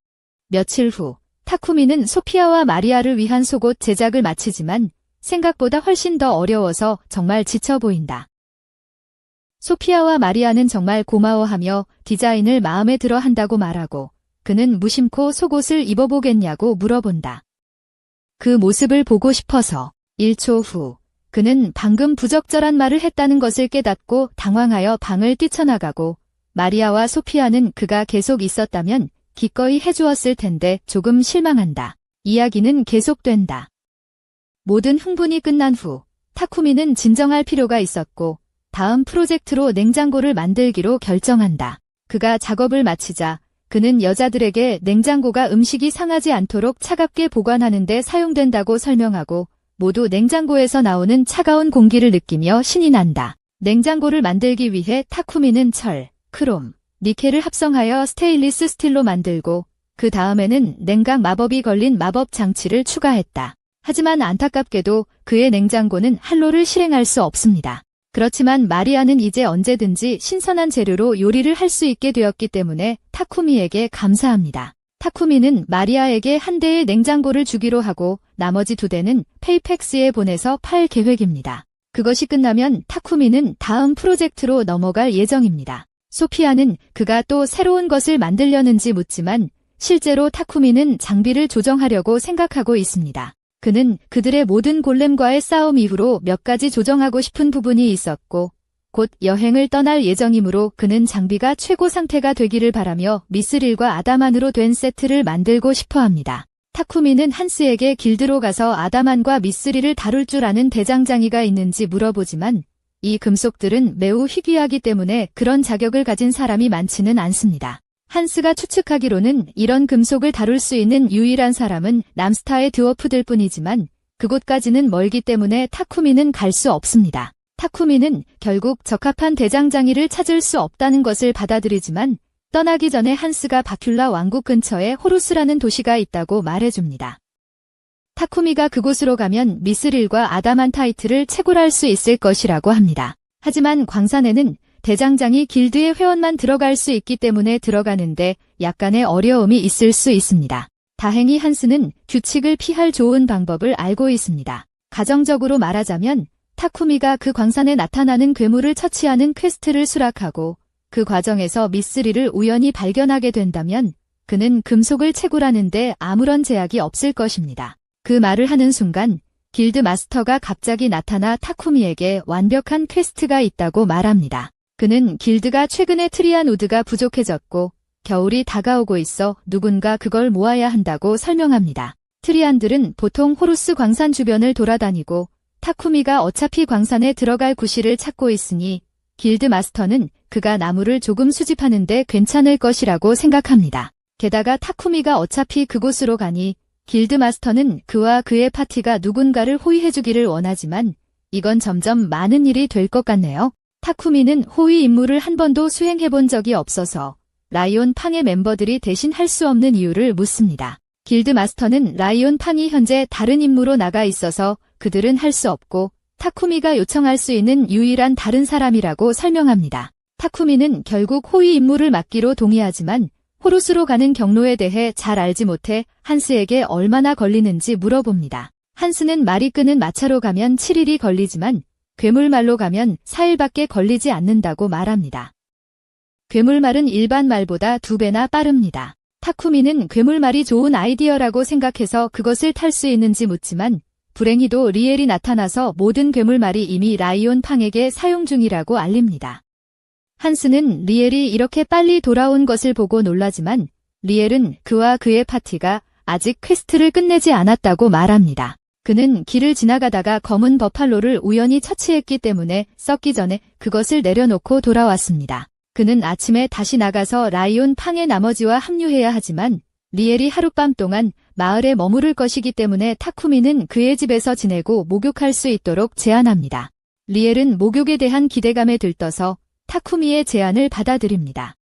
며칠 후 타쿠미는 소피아와 마리아를 위한 속옷 제작을 마치지만 생각보다 훨씬 더 어려워서 정말 지쳐 보인다. 소피아와 마리아는 정말 고마워하며 디자인을 마음에 들어 한다고 말하고 그는 무심코 속옷을 입어보겠냐고 물어본다. 그 모습을 보고 싶어서. 1초 후 그는 방금 부적절한 말을 했다는 것을 깨닫고 당황하여 방을 뛰쳐나가고 마리아와 소피아는 그가 계속 있었다면 기꺼이 해주었을 텐데 조금 실망한다. 이야기는 계속된다. 모든 흥분이 끝난 후 타쿠미는 진정할 필요가 있었고 다음 프로젝트로 냉장고를 만들기로 결정한다. 그가 작업을 마치자 그는 여자들에게 냉장고가 음식이 상하지 않도록 차갑게 보관하는 데 사용된다고 설명하고 모두 냉장고에서 나오는 차가운 공기를 느끼며 신이 난다. 냉장고를 만들기 위해 타쿠미는 철, 크롬, 니켈을 합성하여 스테인리스 스틸로 만들고 그 다음에는 냉각 마법이 걸린 마법 장치를 추가했다. 하지만 안타깝게도 그의 냉장고는 한로를 실행할 수 없습니다. 그렇지만 마리아는 이제 언제든지 신선한 재료로 요리를 할 수 있게 되었기 때문에 타쿠미에게 감사합니다. 타쿠미는 마리아에게 한 대의 냉장고를 주기로 하고 나머지 2대는 페이팩스에 보내서 팔 계획입니다. 그것이 끝나면 타쿠미는 다음 프로젝트로 넘어갈 예정입니다. 소피아는 그가 또 새로운 것을 만들려는지 묻지만 실제로 타쿠미는 장비를 조정하려고 생각하고 있습니다. 그는 그들의 모든 골렘과의 싸움 이후로 몇 가지 조정하고 싶은 부분이 있었고 곧 여행을 떠날 예정이므로 그는 장비가 최고 상태가 되기를 바라며 미스릴과 아다만으로 된 세트를 만들고 싶어합니다. 타쿠미는 한스에게 길드로 가서 아다만과 미스릴을 다룰 줄 아는 대장장이가 있는지 물어보지만 이 금속들은 매우 희귀하기 때문에 그런 자격을 가진 사람이 많지는 않습니다. 한스가 추측하기로는 이런 금속을 다룰 수 있는 유일한 사람은 남스타의 드워프들 뿐이지만 그곳까지는 멀기 때문에 타쿠미는 갈 수 없습니다. 타쿠미는 결국 적합한 대장장이를 찾을 수 없다는 것을 받아들이지만 떠나기 전에 한스가 바큘라 왕국 근처에 호루스라는 도시가 있다고 말해줍니다. 타쿠미가 그곳으로 가면 미스릴과 아다만타이트를 채굴할 수 있을 것이라고 합니다. 하지만 광산에는 대장장이 길드의 회원만 들어갈 수 있기 때문에 들어가는데 약간의 어려움이 있을 수 있습니다. 다행히 한스는 규칙을 피할 좋은 방법을 알고 있습니다. 가정적으로 말하자면 타쿠미가 그 광산에 나타나는 괴물을 처치하는 퀘스트를 수락하고 그 과정에서 미스릴을 우연히 발견하게 된다면 그는 금속을 채굴하는데 아무런 제약이 없을 것입니다. 그 말을 하는 순간 길드 마스터가 갑자기 나타나 타쿠미에게 완벽한 퀘스트가 있다고 말합니다. 그는 길드가 최근에 트리안 우드가 부족해졌고 겨울이 다가오고 있어 누군가 그걸 모아야 한다고 설명합니다. 트리안들은 보통 호루스 광산 주변을 돌아다니고 타쿠미가 어차피 광산에 들어갈 구실을 찾고 있으니 길드 마스터는 그가 나무를 조금 수집하는데 괜찮을 것이라고 생각합니다. 게다가 타쿠미가 어차피 그곳으로 가니 길드 마스터는 그와 그의 파티가 누군가를 호위해주기를 원하지만 이건 점점 많은 일이 될 것 같네요. 타쿠미는 호위 임무를 한 번도 수행해본 적이 없어서 라이온 팡의 멤버들이 대신 할 수 없는 이유를 묻습니다. 길드 마스터는 라이온 팡이 현재 다른 임무로 나가 있어서 그들은 할 수 없고 타쿠미가 요청할 수 있는 유일한 다른 사람이라고 설명합니다. 타쿠미는 결국 호위 임무를 맡기로 동의하지만 호루스로 가는 경로에 대해 잘 알지 못해 한스에게 얼마나 걸리는지 물어봅니다. 한스는 말이 끄는 마차로 가면 7일이 걸리지만 괴물말로 가면 4일밖에 걸리지 않는다고 말합니다. 괴물말은 일반 말보다 2배나 빠릅니다. 타쿠미는 괴물말이 좋은 아이디어라고 생각해서 그것을 탈 수 있는지 묻지만 불행히도 리엘이 나타나서 모든 괴물말이 이미 라이온 팡에게 사용 중이라고 알립니다. 한스는 리엘이 이렇게 빨리 돌아온 것을 보고 놀라지만 리엘은 그와 그의 파티가 아직 퀘스트를 끝내지 않았다고 말합니다. 그는 길을 지나가다가 검은 버팔로를 우연히 처치했기 때문에 썩기 전에 그것을 내려놓고 돌아왔습니다. 그는 아침에 다시 나가서 라이온 팡의 나머지와 합류해야 하지만 리엘이 하룻밤 동안 마을에 머무를 것이기 때문에 타쿠미는 그의 집에서 지내고 목욕할 수 있도록 제안합니다. 리엘은 목욕에 대한 기대감에 들떠서 타쿠미의 제안을 받아들입니다.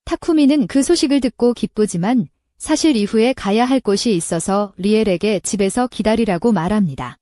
타쿠미는 그 소식을 듣고 기쁘지만 사실 이후에 가야 할 곳이 있어서 리엘에게 집에서 기다리라고 말합니다.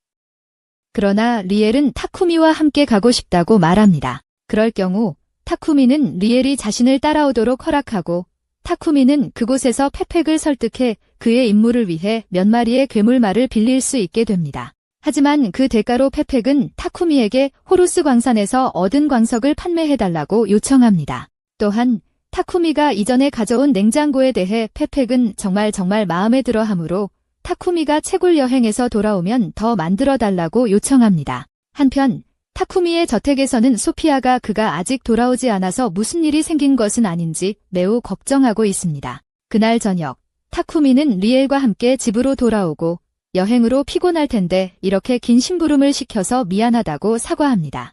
그러나 리엘은 타쿠미와 함께 가고 싶다고 말합니다. 그럴 경우 타쿠미는 리엘이 자신을 따라오도록 허락하고 타쿠미는 그곳에서 페펙을 설득해 그의 임무를 위해 몇 마리의 괴물말을 빌릴 수 있게 됩니다. 하지만 그 대가로 페펙은 타쿠미에게 호루스 광산에서 얻은 광석을 판매해달라고 요청합니다. 또한 타쿠미가 이전에 가져온 냉장고에 대해 페펙은 정말 마음에 들어 하므로 타쿠미가 채굴 여행에서 돌아오면 더 만들어달라고 요청합니다. 한편 타쿠미의 저택에서는 소피아가 그가 아직 돌아오지 않아서 무슨 일이 생긴 것은 아닌지 매우 걱정하고 있습니다. 그날 저녁, 타쿠미는 리엘과 함께 집으로 돌아오고 여행으로 피곤할 텐데 이렇게 긴 심부름을 시켜서 미안하다고 사과합니다.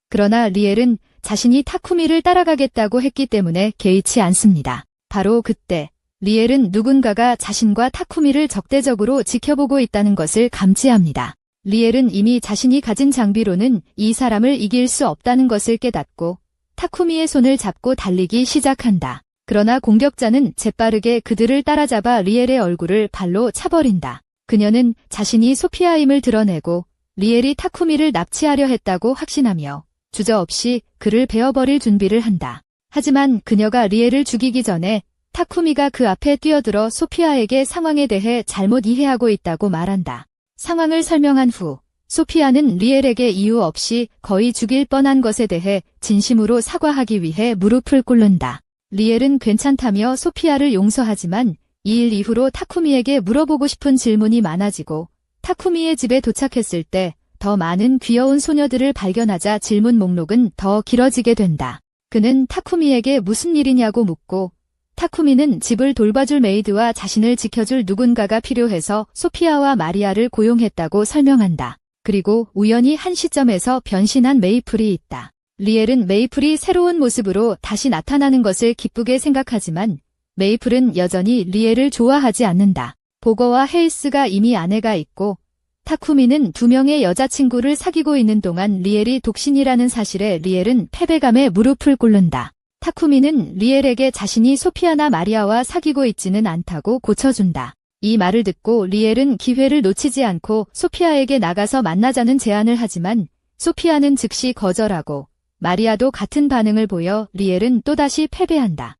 그러나 리엘은 자신이 타쿠미를 따라가겠다고 했기 때문에 개의치 않습니다. 바로 그때 리엘은 누군가가 자신과 타쿠미를 적대적으로 지켜보고 있다는 것을 감지합니다. 리엘은 이미 자신이 가진 장비로는 이 사람을 이길 수 없다는 것을 깨닫고 타쿠미의 손을 잡고 달리기 시작한다. 그러나 공격자는 재빠르게 그들을 따라잡아 리엘의 얼굴을 발로 차버린다. 그녀는 자신이 소피아임을 드러내고 리엘이 타쿠미를 납치하려 했다고 확신하며 주저없이 그를 베어버릴 준비를 한다. 하지만 그녀가 리엘을 죽이기 전에 타쿠미가 그 앞에 뛰어들어 소피아에게 상황에 대해 잘못 이해하고 있다고 말한다. 상황을 설명한 후 소피아는 리엘에게 이유 없이 거의 죽일 뻔한 것에 대해 진심으로 사과하기 위해 무릎을 꿇는다. 리엘은 괜찮다며 소피아를 용서하지만 이 일 이후로 타쿠미에게 물어보고 싶은 질문이 많아지고 타쿠미의 집에 도착했을 때 더 많은 귀여운 소녀들을 발견하자 질문 목록은 더 길어지게 된다. 그는 타쿠미에게 무슨 일이냐고 묻고 타쿠미는 집을 돌봐줄 메이드와 자신을 지켜줄 누군가가 필요해서 소피아와 마리아를 고용했다고 설명한다. 그리고 우연히 한 시점에서 변신한 메이플이 있다. 리엘은 메이플이 새로운 모습으로 다시 나타나는 것을 기쁘게 생각하지만 메이플은 여전히 리엘을 좋아하지 않는다. 보거와 헤이스가 이미 아내가 있고 타쿠미는 2명의 여자친구를 사귀고 있는 동안 리엘이 독신이라는 사실에 리엘은 패배감에 무릎을 꿇는다. 타쿠미는 리엘에게 자신이 소피아나 마리아와 사귀고 있지는 않다고 고쳐준다. 이 말을 듣고 리엘은 기회를 놓치지 않고 소피아에게 나가서 만나자는 제안을 하지만 소피아는 즉시 거절하고 마리아도 같은 반응을 보여 리엘은 또다시 패배한다.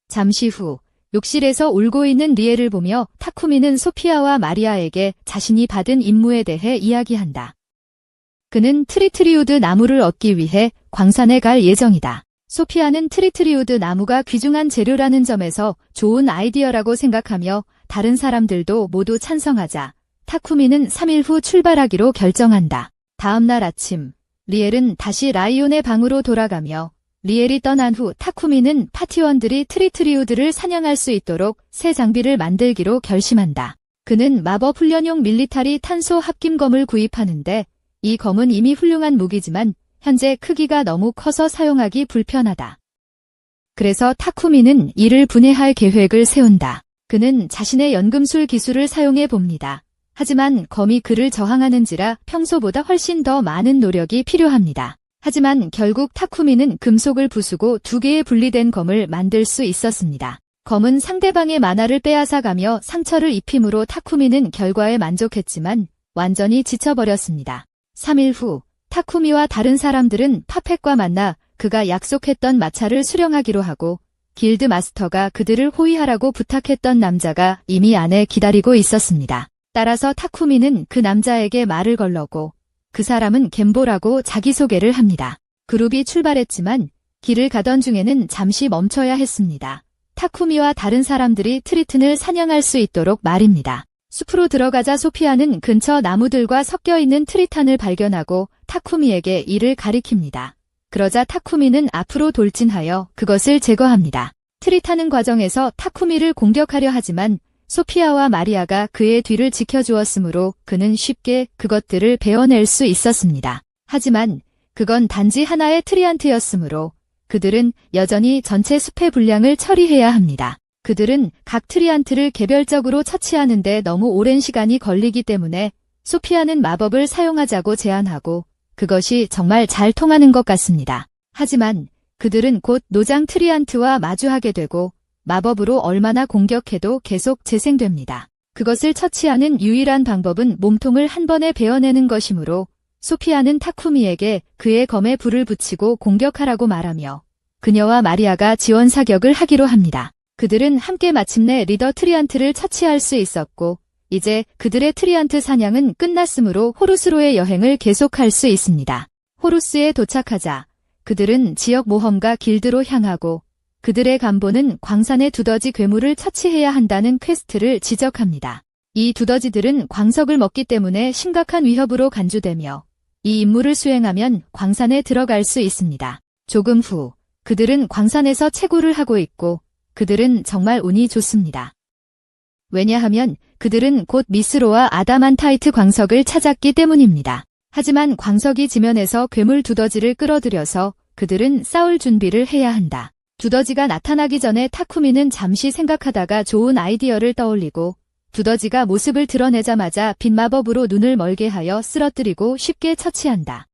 잠시 후 욕실에서 울고 있는 리엘을 보며 타쿠미는 소피아와 마리아에게 자신이 받은 임무에 대해 이야기한다. 그는 트리트리우드 나무를 얻기 위해 광산에 갈 예정이다. 소피아는 트리트리우드 나무가 귀중한 재료라는 점에서 좋은 아이디어라고 생각하며 다른 사람들도 모두 찬성하자 타쿠미는 3일 후 출발하기로 결정한다. 다음 날 아침, 리엘은 다시 라이온의 방으로 돌아가며 리엘이 떠난 후 타쿠미는 파티원들이 트리트리우드를 사냥할 수 있도록 새 장비를 만들기로 결심한다. 그는 마법 훈련용 밀리타리 탄소 합김검을 구입하는데 이 검은 이미 훌륭한 무기지만 현재 크기가 너무 커서 사용하기 불편하다. 그래서 타쿠미는 이를 분해할 계획을 세운다. 그는 자신의 연금술 기술을 사용해 봅니다. 하지만 검이 그를 저항하는지라 평소보다 훨씬 더 많은 노력이 필요합니다. 하지만 결국 타쿠미는 금속을 부수고 2개의 분리된 검을 만들 수 있었습니다. 검은 상대방의 만화를 빼앗아가며 상처를 입힘으로 타쿠미는 결과에 만족했지만 완전히 지쳐버렸습니다. 3일 후 타쿠미와 다른 사람들은 파펙과 만나 그가 약속했던 마차를 수령하기로 하고 길드 마스터가 그들을 호위하라고 부탁했던 남자가 이미 안에 기다리고 있었습니다. 따라서 타쿠미는 그 남자에게 말을 걸러고 그 사람은 겜보라고 자기소개를 합니다. 그룹이 출발했지만 길을 가던 중에는 잠시 멈춰야 했습니다. 타쿠미와 다른 사람들이 트리튼을 사냥할 수 있도록 말입니다. 숲으로 들어가자 소피아는 근처 나무들과 섞여 있는 트리탄을 발견하고 타쿠미에게 이를 가리킵니다. 그러자 타쿠미는 앞으로 돌진하여 그것을 제거합니다. 트리타는 과정에서 타쿠미를 공격하려 하지만 소피아와 마리아가 그의 뒤를 지켜주었으므로 그는 쉽게 그것들을 베어낼 수 있었습니다. 하지만 그건 단지 하나의 트리안트였으므로 그들은 여전히 전체 숲의 분량을 처리해야 합니다. 그들은 각 트리안트를 개별적으로 처치하는데 너무 오랜 시간이 걸리기 때문에 소피아는 마법을 사용하자고 제안하고 그것이 정말 잘 통하는 것 같습니다. 하지만 그들은 곧 노장 트리안트와 마주하게 되고 마법으로 얼마나 공격해도 계속 재생됩니다. 그것을 처치하는 유일한 방법은 몸통을 한 번에 베어내는 것이므로 소피아는 타쿠미에게 그의 검에 불을 붙이고 공격하라고 말하며 그녀와 마리아가 지원 사격을 하기로 합니다. 그들은 함께 마침내 리더 트리안트를 처치할 수 있었고 이제 그들의 트리안트 사냥은 끝났으므로 호루스로의 여행을 계속할 수 있습니다. 호루스에 도착하자 그들은 지역 모험가 길드로 향하고 그들의 간보는 광산의 두더지 괴물을 처치해야 한다는 퀘스트를 지적합니다. 이 두더지들은 광석을 먹기 때문에 심각한 위협으로 간주되며 이 임무를 수행하면 광산에 들어갈 수 있습니다. 조금 후 그들은 광산에서 채굴을 하고 있고 그들은 정말 운이 좋습니다. 왜냐하면 그들은 곧 미스로와 아다만타이트 광석을 찾았기 때문입니다. 하지만 광석이 지면에서 괴물 두더지를 끌어들여서 그들은 싸울 준비를 해야 한다. 두더지가 나타나기 전에 타쿠미는 잠시 생각하다가 좋은 아이디어를 떠올리고 두더지가 모습을 드러내자마자 빛 마법으로 눈을 멀게 하여 쓰러뜨리고 쉽게 처치한다.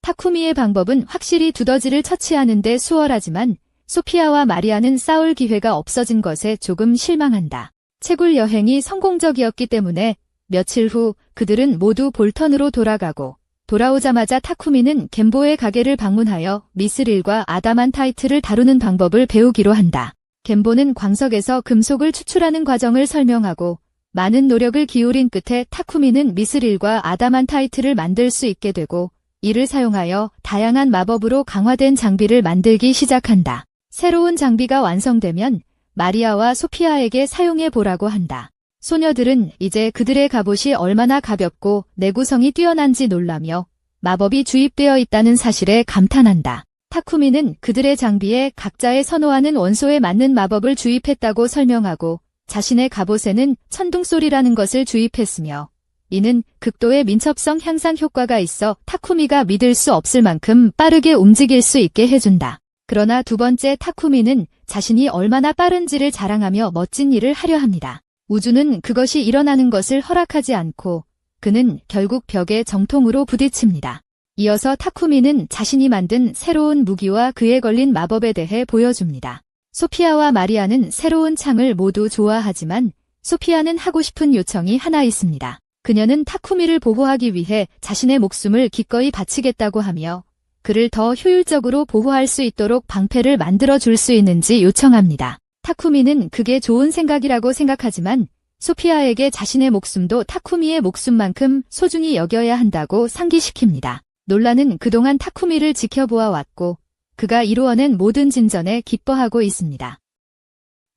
타쿠미의 방법은 확실히 두더지를 처치하는 데 수월하지만 소피아와 마리아는 싸울 기회가 없어진 것에 조금 실망한다. 채굴 여행이 성공적이었기 때문에 며칠 후 그들은 모두 볼턴으로 돌아가고 돌아오자마자 타쿠미는 겐보의 가게를 방문하여 미스릴과 아다만타이트를 다루는 방법을 배우기로 한다. 겐보는 광석에서 금속을 추출하는 과정을 설명하고 많은 노력을 기울인 끝에 타쿠미는 미스릴과 아다만타이트를 만들 수 있게 되고 이를 사용하여 다양한 마법으로 강화된 장비를 만들기 시작한다. 새로운 장비가 완성되면 마리아와 소피아에게 사용해 보라고 한다. 소녀들은 이제 그들의 갑옷이 얼마나 가볍고 내구성이 뛰어난지 놀라며 마법이 주입되어 있다는 사실에 감탄한다. 타쿠미는 그들의 장비에 각자의 선호하는 원소에 맞는 마법을 주입했다고 설명하고 자신의 갑옷에는 천둥소리라는 것을 주입했으며 이는 극도의 민첩성 향상 효과가 있어 타쿠미가 믿을 수 없을 만큼 빠르게 움직일 수 있게 해준다. 그러나 두 번째 타쿠미는 자신이 얼마나 빠른지를 자랑하며 멋진 일을 하려 합니다. 우주는 그것이 일어나는 것을 허락하지 않고 그는 결국 벽에 정통으로 부딪힙니다. 이어서 타쿠미는 자신이 만든 새로운 무기와 그에 걸린 마법에 대해 보여줍니다. 소피아와 마리아는 새로운 창을 모두 좋아하지만 소피아는 하고 싶은 요청이 하나 있습니다. 그녀는 타쿠미를 보호하기 위해 자신의 목숨을 기꺼이 바치겠다고 하며 그를 더 효율적으로 보호할 수 있도록 방패를 만들어 줄 수 있는지 요청합니다. 타쿠미는 그게 좋은 생각이라고 생각하지만 소피아에게 자신의 목숨도 타쿠미의 목숨만큼 소중히 여겨야 한다고 상기시킵니다. 놀라는 그동안 타쿠미를 지켜보아 왔고 그가 이루어낸 모든 진전에 기뻐하고 있습니다.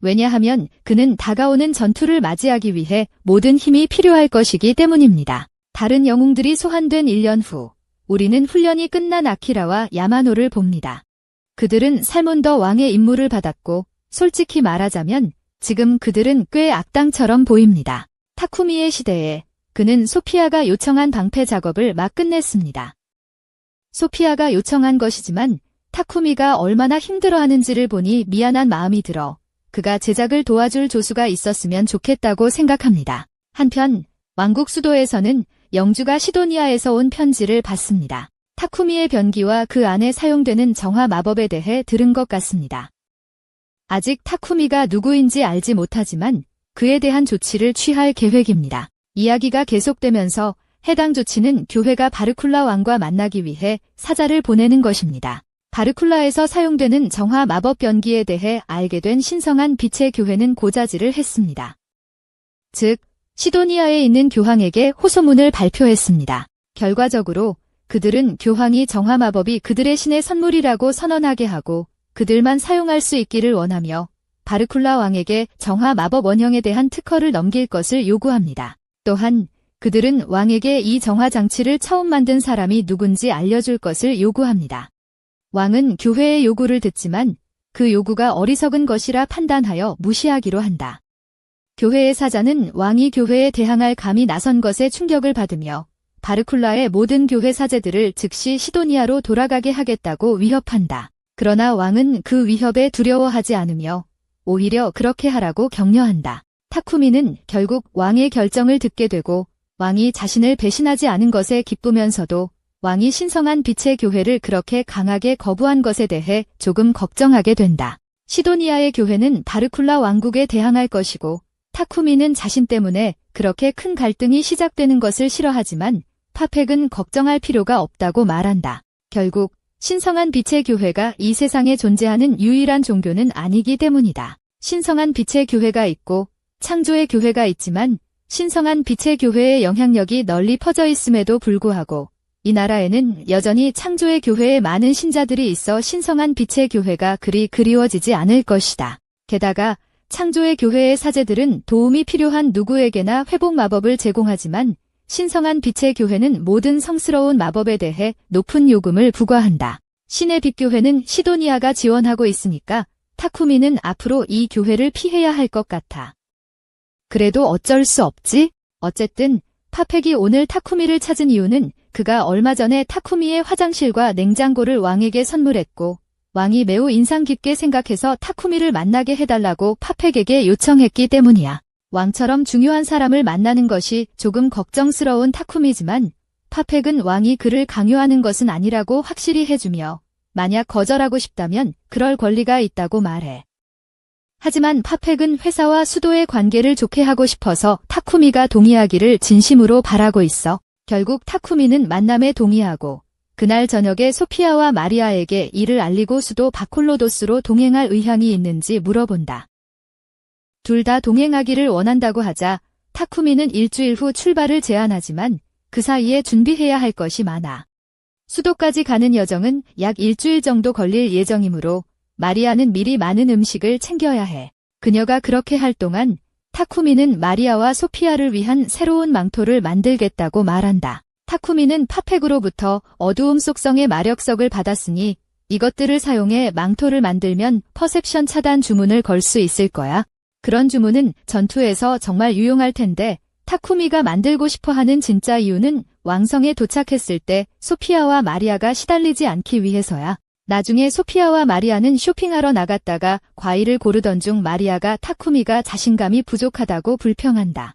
왜냐하면 그는 다가오는 전투를 맞이하기 위해 모든 힘이 필요할 것이기 때문입니다. 다른 영웅들이 소환된 1년 후 우리는 훈련이 끝난 아키라와 야마노를 봅니다. 그들은 살몬더 왕의 임무를 받았고 솔직히 말하자면 지금 그들은 꽤 악당처럼 보입니다. 타쿠미의 시대에 그는 소피아가 요청한 방패 작업을 막 끝냈습니다. 소피아가 요청한 것이지만 타쿠미가 얼마나 힘들어하는지를 보니 미안한 마음이 들어 그가 제작을 도와줄 조수가 있었으면 좋겠다고 생각합니다. 한편 왕국 수도에서는 영주가 시도니아에서 온 편지를 받습니다. 타쿠미의 변기와 그 안에 사용되는 정화 마법에 대해 들은 것 같습니다. 아직 타쿠미가 누구인지 알지 못하지만 그에 대한 조치를 취할 계획입니다. 이야기가 계속되면서 해당 조치는 교회가 바르쿨라 왕과 만나기 위해 사자를 보내는 것입니다. 바르쿨라에서 사용되는 정화 마법 변기에 대해 알게 된 신성한 빛의 교회는 고자질을 했습니다. 즉, 시도니아에 있는 교황에게 호소문을 발표했습니다. 결과적으로 그들은 교황이 정화 마법이 그들의 신의 선물이라고 선언하게 하고 그들만 사용할 수 있기를 원하며 바르쿨라 왕에게 정화 마법 원형에 대한 특허를 넘길 것을 요구합니다. 또한 그들은 왕에게 이 정화 장치를 처음 만든 사람이 누군지 알려줄 것을 요구합니다. 왕은 교회의 요구를 듣지만 그 요구가 어리석은 것이라 판단하여 무시하기로 한다. 교회의 사자는 왕이 교회에 대항할 감히 나선 것에 충격을 받으며 바르쿨라의 모든 교회 사제들을 즉시 시도니아로 돌아가게 하겠다고 위협한다. 그러나 왕은 그 위협에 두려워하지 않으며 오히려 그렇게 하라고 격려한다. 타쿠미는 결국 왕의 결정을 듣게 되고 왕이 자신을 배신하지 않은 것에 기쁘면서도 왕이 신성한 빛의 교회를 그렇게 강하게 거부한 것에 대해 조금 걱정하게 된다. 시도니아의 교회는 바르쿨라 왕국에 대항할 것이고 타쿠미는 자신 때문에 그렇게 큰 갈등이 시작되는 것을 싫어하지만 파펙은 걱정할 필요가 없다고 말한다. 결국 신성한 빛의 교회가 이 세상에 존재하는 유일한 종교는 아니기 때문이다. 신성한 빛의 교회가 있고 창조의 교회가 있지만 신성한 빛의 교회의 영향력이 널리 퍼져 있음에도 불구하고 이 나라에는 여전히 창조의 교회에 많은 신자들이 있어 신성한 빛의 교회가 그리 그리워지지 않을 것이다. 게다가 창조의 교회의 사제들은 도움이 필요한 누구에게나 회복 마법을 제공하지만 신성한 빛의 교회는 모든 성스러운 마법에 대해 높은 요금을 부과한다. 신의 빛 교회는 시도니아가 지원하고 있으니까 타쿠미는 앞으로 이 교회를 피해야 할 것 같아. 그래도 어쩔 수 없지? 어쨌든 파펙이 오늘 타쿠미를 찾은 이유는 그가 얼마 전에 타쿠미의 화장실과 냉장고를 왕에게 선물했고 왕이 매우 인상 깊게 생각해서 타쿠미를 만나게 해달라고 파펙에게 요청했기 때문이야. 왕처럼 중요한 사람을 만나는 것이 조금 걱정스러운 타쿠미지만 파펙은 왕이 그를 강요하는 것은 아니라고 확실히 해주며 만약 거절하고 싶다면 그럴 권리가 있다고 말해. 하지만 파펙은 회사와 수도의 관계를 좋게 하고 싶어서 타쿠미가 동의하기를 진심으로 바라고 있어. 결국 타쿠미는 만남에 동의하고 그날 저녁에 소피아와 마리아에게 이를 알리고 수도 바콜로도스로 동행할 의향이 있는지 물어본다. 둘 다 동행하기를 원한다고 하자 타쿠미는 일주일 후 출발을 제안하지만 그 사이에 준비해야 할 것이 많아. 수도까지 가는 여정은 약 일주일 정도 걸릴 예정이므로 마리아는 미리 많은 음식을 챙겨야 해. 그녀가 그렇게 할 동안 타쿠미는 마리아와 소피아를 위한 새로운 망토를 만들겠다고 말한다. 타쿠미는 파펙으로부터 어두움 속성의 마력석을 받았으니 이것들을 사용해 망토를 만들면 퍼셉션 차단 주문을 걸 수 있을 거야. 그런 주문은 전투에서 정말 유용할 텐데 타쿠미가 만들고 싶어하는 진짜 이유는 왕성에 도착했을 때 소피아와 마리아가 시달리지 않기 위해서야. 나중에 소피아와 마리아는 쇼핑하러 나갔다가 과일을 고르던 중 마리아가 타쿠미가 자신감이 부족하다고 불평한다.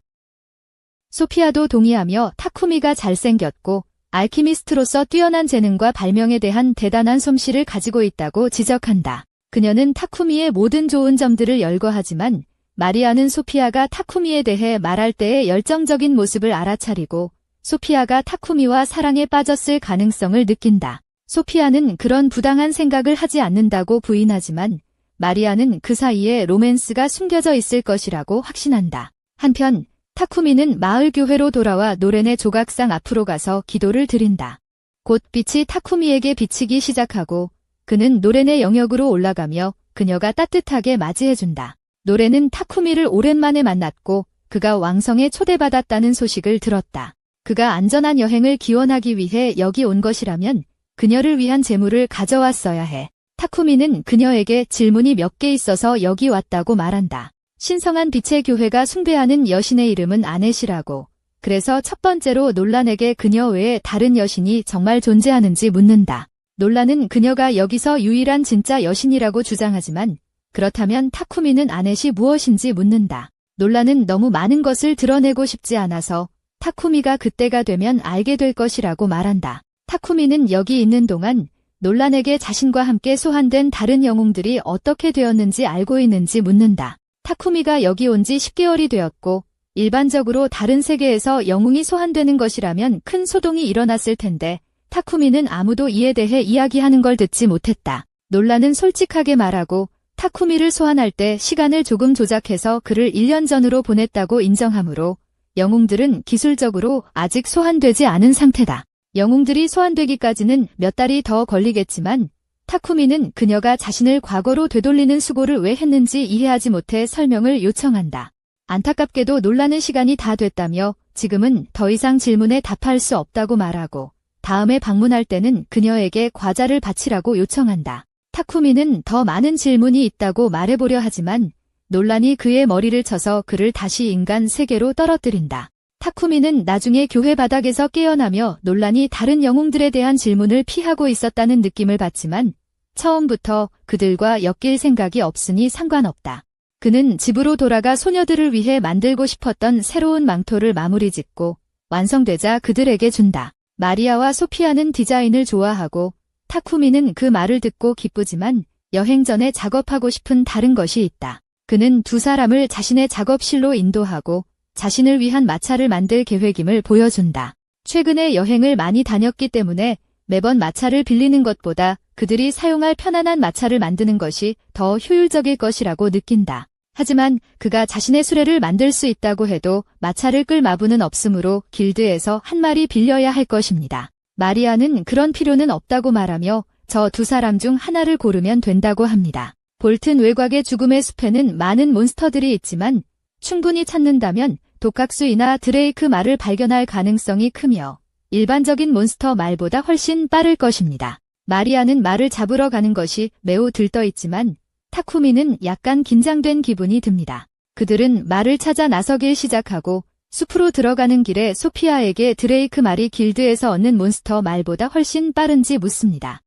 소피아도 동의하며 타쿠미가 잘생겼고 알키미스트로서 뛰어난 재능과 발명에 대한 대단한 솜씨를 가지고 있다고 지적한다. 그녀는 타쿠미의 모든 좋은 점들을 열거하지만 마리아는 소피아가 타쿠미에 대해 말할 때의 열정적인 모습을 알아차리고 소피아가 타쿠미와 사랑에 빠졌을 가능성을 느낀다. 소피아는 그런 부당한 생각을 하지 않는다고 부인하지만 마리아는 그 사이에 로맨스가 숨겨져 있을 것이라고 확신한다. 한편 타쿠미는 마을 교회로 돌아와 노렌의 조각상 앞으로 가서 기도를 드린다. 곧 빛이 타쿠미에게 비치기 시작하고 그는 노렌의 영역으로 올라가며 그녀가 따뜻하게 맞이해준다. 노렌은 타쿠미를 오랜만에 만났고 그가 왕성에 초대받았다는 소식을 들었다. 그가 안전한 여행을 기원하기 위해 여기 온 것이라면 그녀를 위한 재물을 가져왔어야 해. 타쿠미는 그녀에게 질문이 몇 개 있어서 여기 왔다고 말한다. 신성한 빛의 교회가 숭배하는 여신의 이름은 아넷이라고. 그래서 첫 번째로 놀란에게 그녀 외에 다른 여신이 정말 존재하는지 묻는다. 놀란은 그녀가 여기서 유일한 진짜 여신이라고 주장하지만 그렇다면 타쿠미는 아넷이 무엇인지 묻는다. 놀란은 너무 많은 것을 드러내고 싶지 않아서 타쿠미가 그때가 되면 알게 될 것이라고 말한다. 타쿠미는 여기 있는 동안 놀란에게 자신과 함께 소환된 다른 영웅들이 어떻게 되었는지 알고 있는지 묻는다. 타쿠미가 여기 온 지 10개월이 되었고 일반적으로 다른 세계에서 영웅이 소환되는 것이라면 큰 소동이 일어났을 텐데 타쿠미는 아무도 이에 대해 이야기하는 걸 듣지 못했다. 놀란은 솔직하게 말하고 타쿠미를 소환할 때 시간을 조금 조작해서 그를 1년 전으로 보냈다고 인정하므로 영웅들은 기술적으로 아직 소환되지 않은 상태다. 영웅들이 소환되기까지는 몇 달이 더 걸리겠지만 타쿠미는 그녀가 자신을 과거로 되돌리는 수고를 왜 했는지 이해하지 못해 설명을 요청한다. 안타깝게도 놀라는 시간이 다 됐다며 지금은 더 이상 질문에 답할 수 없다고 말하고 다음에 방문할 때는 그녀에게 과자를 바치라고 요청한다. 타쿠미는 더 많은 질문이 있다고 말해보려 하지만 놀란이 그의 머리를 쳐서 그를 다시 인간 세계로 떨어뜨린다. 타쿠미는 나중에 교회 바닥에서 깨어나며 놀란이 다른 영웅들에 대한 질문을 피하고 있었다는 느낌을 받지만 처음부터 그들과 엮일 생각이 없으니 상관없다. 그는 집으로 돌아가 소녀들을 위해 만들고 싶었던 새로운 망토를 마무리 짓고 완성되자 그들에게 준다. 마리아와 소피아는 디자인을 좋아하고 타쿠미는 그 말을 듣고 기쁘지만 여행 전에 작업하고 싶은 다른 것이 있다. 그는 두 사람을 자신의 작업실로 인도하고 자신을 위한 마차를 만들 계획임을 보여준다. 최근에 여행을 많이 다녔기 때문에 매번 마차를 빌리는 것보다 그들이 사용할 편안한 마차를 만드는 것이 더 효율적일 것이라고 느낀다. 하지만 그가 자신의 수레를 만들 수 있다고 해도 마차를 끌 마부는 없으므로 길드에서 한 마리 빌려야 할 것입니다. 마리아는 그런 필요는 없다고 말하며 저 두 사람 중 하나를 고르면 된다고 합니다. 볼튼 외곽의 죽음의 숲에는 많은 몬스터들이 있지만 충분히 찾는다면 독각수이나 드레이크 말을 발견할 가능성이 크며 일반적인 몬스터 말보다 훨씬 빠를 것입니다. 마리아는 말을 잡으러 가는 것이 매우 들떠있지만 타쿠미는 약간 긴장된 기분이 듭니다. 그들은 말을 찾아 나서길 시작하고 숲으로 들어가는 길에 소피아에게 드레이크 말이 길드에서 얻는 몬스터 말보다 훨씬 빠른지 묻습니다.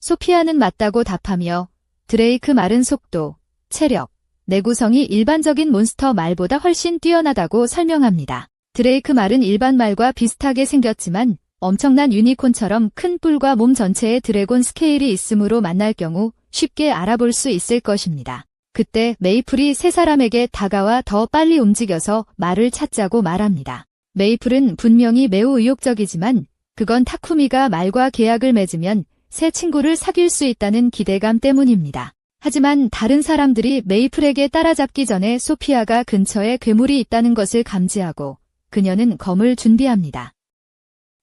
소피아는 맞다고 답하며 드레이크 말은 속도, 체력, 내구성이 일반적인 몬스터 말보다 훨씬 뛰어나다고 설명합니다. 드레이크 말은 일반 말과 비슷하게 생겼지만 엄청난 유니콘처럼 큰 뿔과 몸 전체에 드래곤 스케일이 있으므로 만날 경우 쉽게 알아볼 수 있을 것입니다. 그때 메이플이 세 사람에게 다가와 더 빨리 움직여서 말을 찾자고 말합니다. 메이플은 분명히 매우 의욕적이지만 그건 타쿠미가 말과 계약을 맺으면 새 친구를 사귈 수 있다는 기대감 때문입니다. 하지만 다른 사람들이 메이플에게 따라잡기 전에 소피아가 근처에 괴물이 있다는 것을 감지하고 그녀는 검을 준비합니다.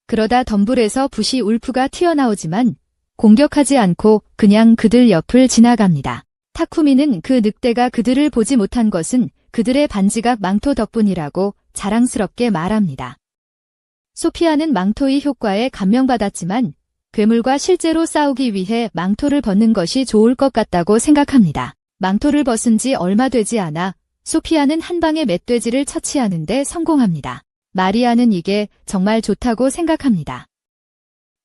그러다 덤불에서 부시 울프가 튀어나오지만 공격하지 않고 그냥 그들 옆을 지나갑니다. 타쿠미는 그 늑대가 그들을 보지 못한 것은 그들의 반지갑 망토 덕분이라고 자랑스럽게 말합니다. 소피아는 망토의 효과에 감명받았지만 괴물과 실제로 싸우기 위해 망토를 벗는 것이 좋을 것 같다고 생각합니다. 망토를 벗은 지 얼마 되지 않아 소피아는 한 방에 멧돼지를 처치하는 데 성공합니다. 마리아는 이게 정말 좋다고 생각합니다.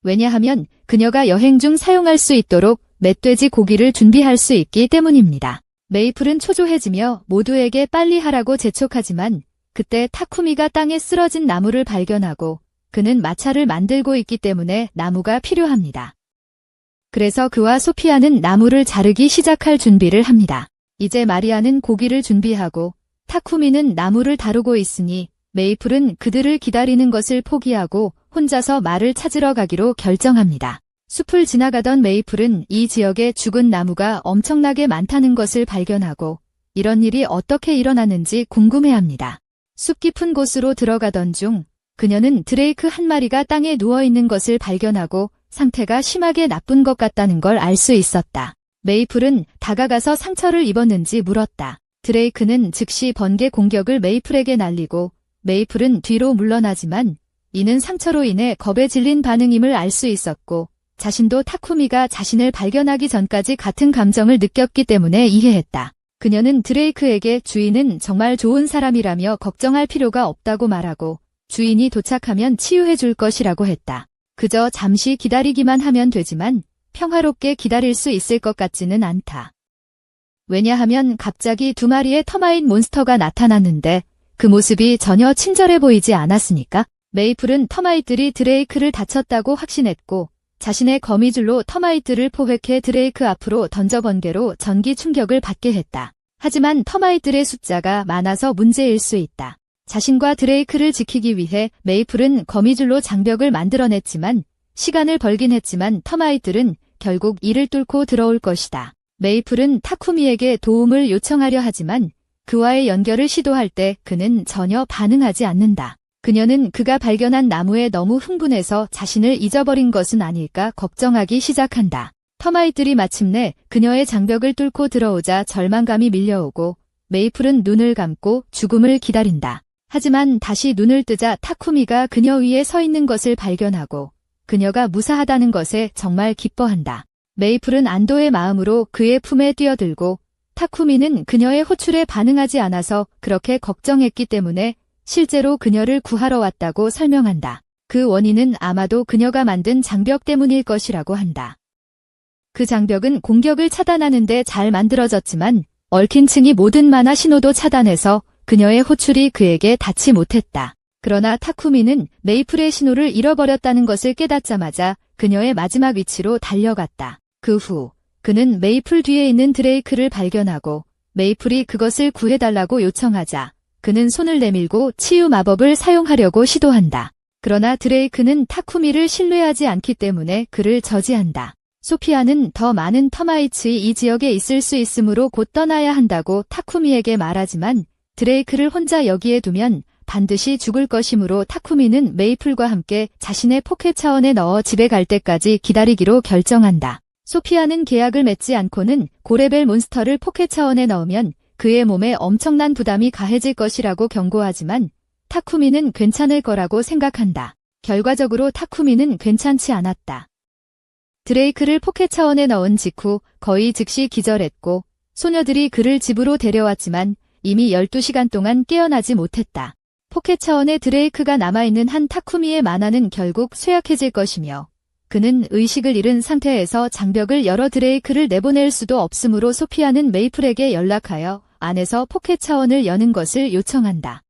왜냐하면 그녀가 여행 중 사용할 수 있도록 멧돼지 고기를 준비할 수 있기 때문입니다. 메이플은 초조해지며 모두에게 빨리 하라고 재촉하지만 그때 타쿠미가 땅에 쓰러진 나무를 발견하고 그는 마차를 만들고 있기 때문에 나무가 필요합니다. 그래서 그와 소피아는 나무를 자르기 시작할 준비를 합니다. 이제 마리아는 고기를 준비하고 타쿠미는 나무를 다루고 있으니 메이플은 그들을 기다리는 것을 포기하고 혼자서 말을 찾으러 가기로 결정합니다. 숲을 지나가던 메이플은 이 지역에 죽은 나무가 엄청나게 많다는 것을 발견하고 이런 일이 어떻게 일어나는지 궁금해합니다. 숲 깊은 곳으로 들어가던 중 그녀는 드레이크 한 마리가 땅에 누워있는 것을 발견하고 상태가 심하게 나쁜 것 같다는 걸 알 수 있었다. 메이플은 다가가서 상처를 입었는지 물었다. 드레이크는 즉시 번개 공격을 메이플에게 날리고 메이플은 뒤로 물러나지만 이는 상처로 인해 겁에 질린 반응임을 알 수 있었고 자신도 타쿠미가 자신을 발견하기 전까지 같은 감정을 느꼈기 때문에 이해했다. 그녀는 드레이크에게 주인은 정말 좋은 사람이라며 걱정할 필요가 없다고 말하고 주인이 도착하면 치유해 줄 것이라고 했다. 그저 잠시 기다리기만 하면 되지만 평화롭게 기다릴 수 있을 것 같지는 않다. 왜냐하면 갑자기 두 마리의 터마인 몬스터가 나타났는데 그 모습이 전혀 친절해 보이지 않았으니까. 메이플은 터마이트들이 드레이크를 다쳤다고 확신했고 자신의 거미줄로 터마이트를 포획해 드레이크 앞으로 던져 번개로 전기 충격을 받게 했다. 하지만 터마이트들의 숫자가 많아서 문제일 수 있다. 자신과 드레이크를 지키기 위해 메이플은 거미줄로 장벽을 만들어냈지만 시간을 벌긴 했지만 터마이트들은 결국 이를 뚫고 들어올 것이다. 메이플은 타쿠미에게 도움을 요청하려 하지만 그와의 연결을 시도할 때 그는 전혀 반응하지 않는다. 그녀는 그가 발견한 나무에 너무 흥분해서 자신을 잊어버린 것은 아닐까 걱정하기 시작한다. 터마이트들이 마침내 그녀의 장벽을 뚫고 들어오자 절망감이 밀려오고 메이플은 눈을 감고 죽음을 기다린다. 하지만 다시 눈을 뜨자 타쿠미가 그녀 위에 서 있는 것을 발견하고 그녀가 무사하다는 것에 정말 기뻐한다. 메이플은 안도의 마음으로 그의 품에 뛰어들고 타쿠미는 그녀의 호출에 반응하지 않아서 그렇게 걱정했기 때문에 실제로 그녀를 구하러 왔다고 설명한다. 그 원인은 아마도 그녀가 만든 장벽 때문일 것이라고 한다. 그 장벽은 공격을 차단하는 데 잘 만들어졌지만 얽힌 층이 모든 만화 신호도 차단해서 그녀의 호출이 그에게 닿지 못했다. 그러나 타쿠미는 메이플의 신호를 잃어버렸다는 것을 깨닫자마자 그녀의 마지막 위치로 달려갔다. 그 후 그는 메이플 뒤에 있는 드레이크를 발견하고 메이플이 그것을 구해달라고 요청하자 그는 손을 내밀고 치유 마법을 사용하려고 시도한다. 그러나 드레이크는 타쿠미를 신뢰하지 않기 때문에 그를 저지한다. 소피아는 더 많은 터마이츠이 이 지역에 있을 수 있으므로 곧 떠나야 한다고 타쿠미에게 말하지만 드레이크를 혼자 여기에 두면 반드시 죽을 것이므로 타쿠미는 메이플과 함께 자신의 포켓 차원에 넣어 집에 갈 때까지 기다리기로 결정한다. 소피아는 계약을 맺지 않고는 고레벨 몬스터를 포켓 차원에 넣으면 그의 몸에 엄청난 부담이 가해질 것이라고 경고하지만 타쿠미는 괜찮을 거라고 생각한다. 결과적으로 타쿠미는 괜찮지 않았다. 드레이크를 포켓 차원에 넣은 직후 거의 즉시 기절했고 소녀들이 그를 집으로 데려왔지만 이미 12시간 동안 깨어나지 못했다. 포켓 차원에 드레이크가 남아있는 한 타쿠미의 만화는 결국 쇠약해질 것이며 그는 의식을 잃은 상태에서 장벽을 열어 드레이크를 내보낼 수도 없으므로 소피아는 메이플에게 연락하여 안에서 포켓 차원을 여는 것을 요청한다.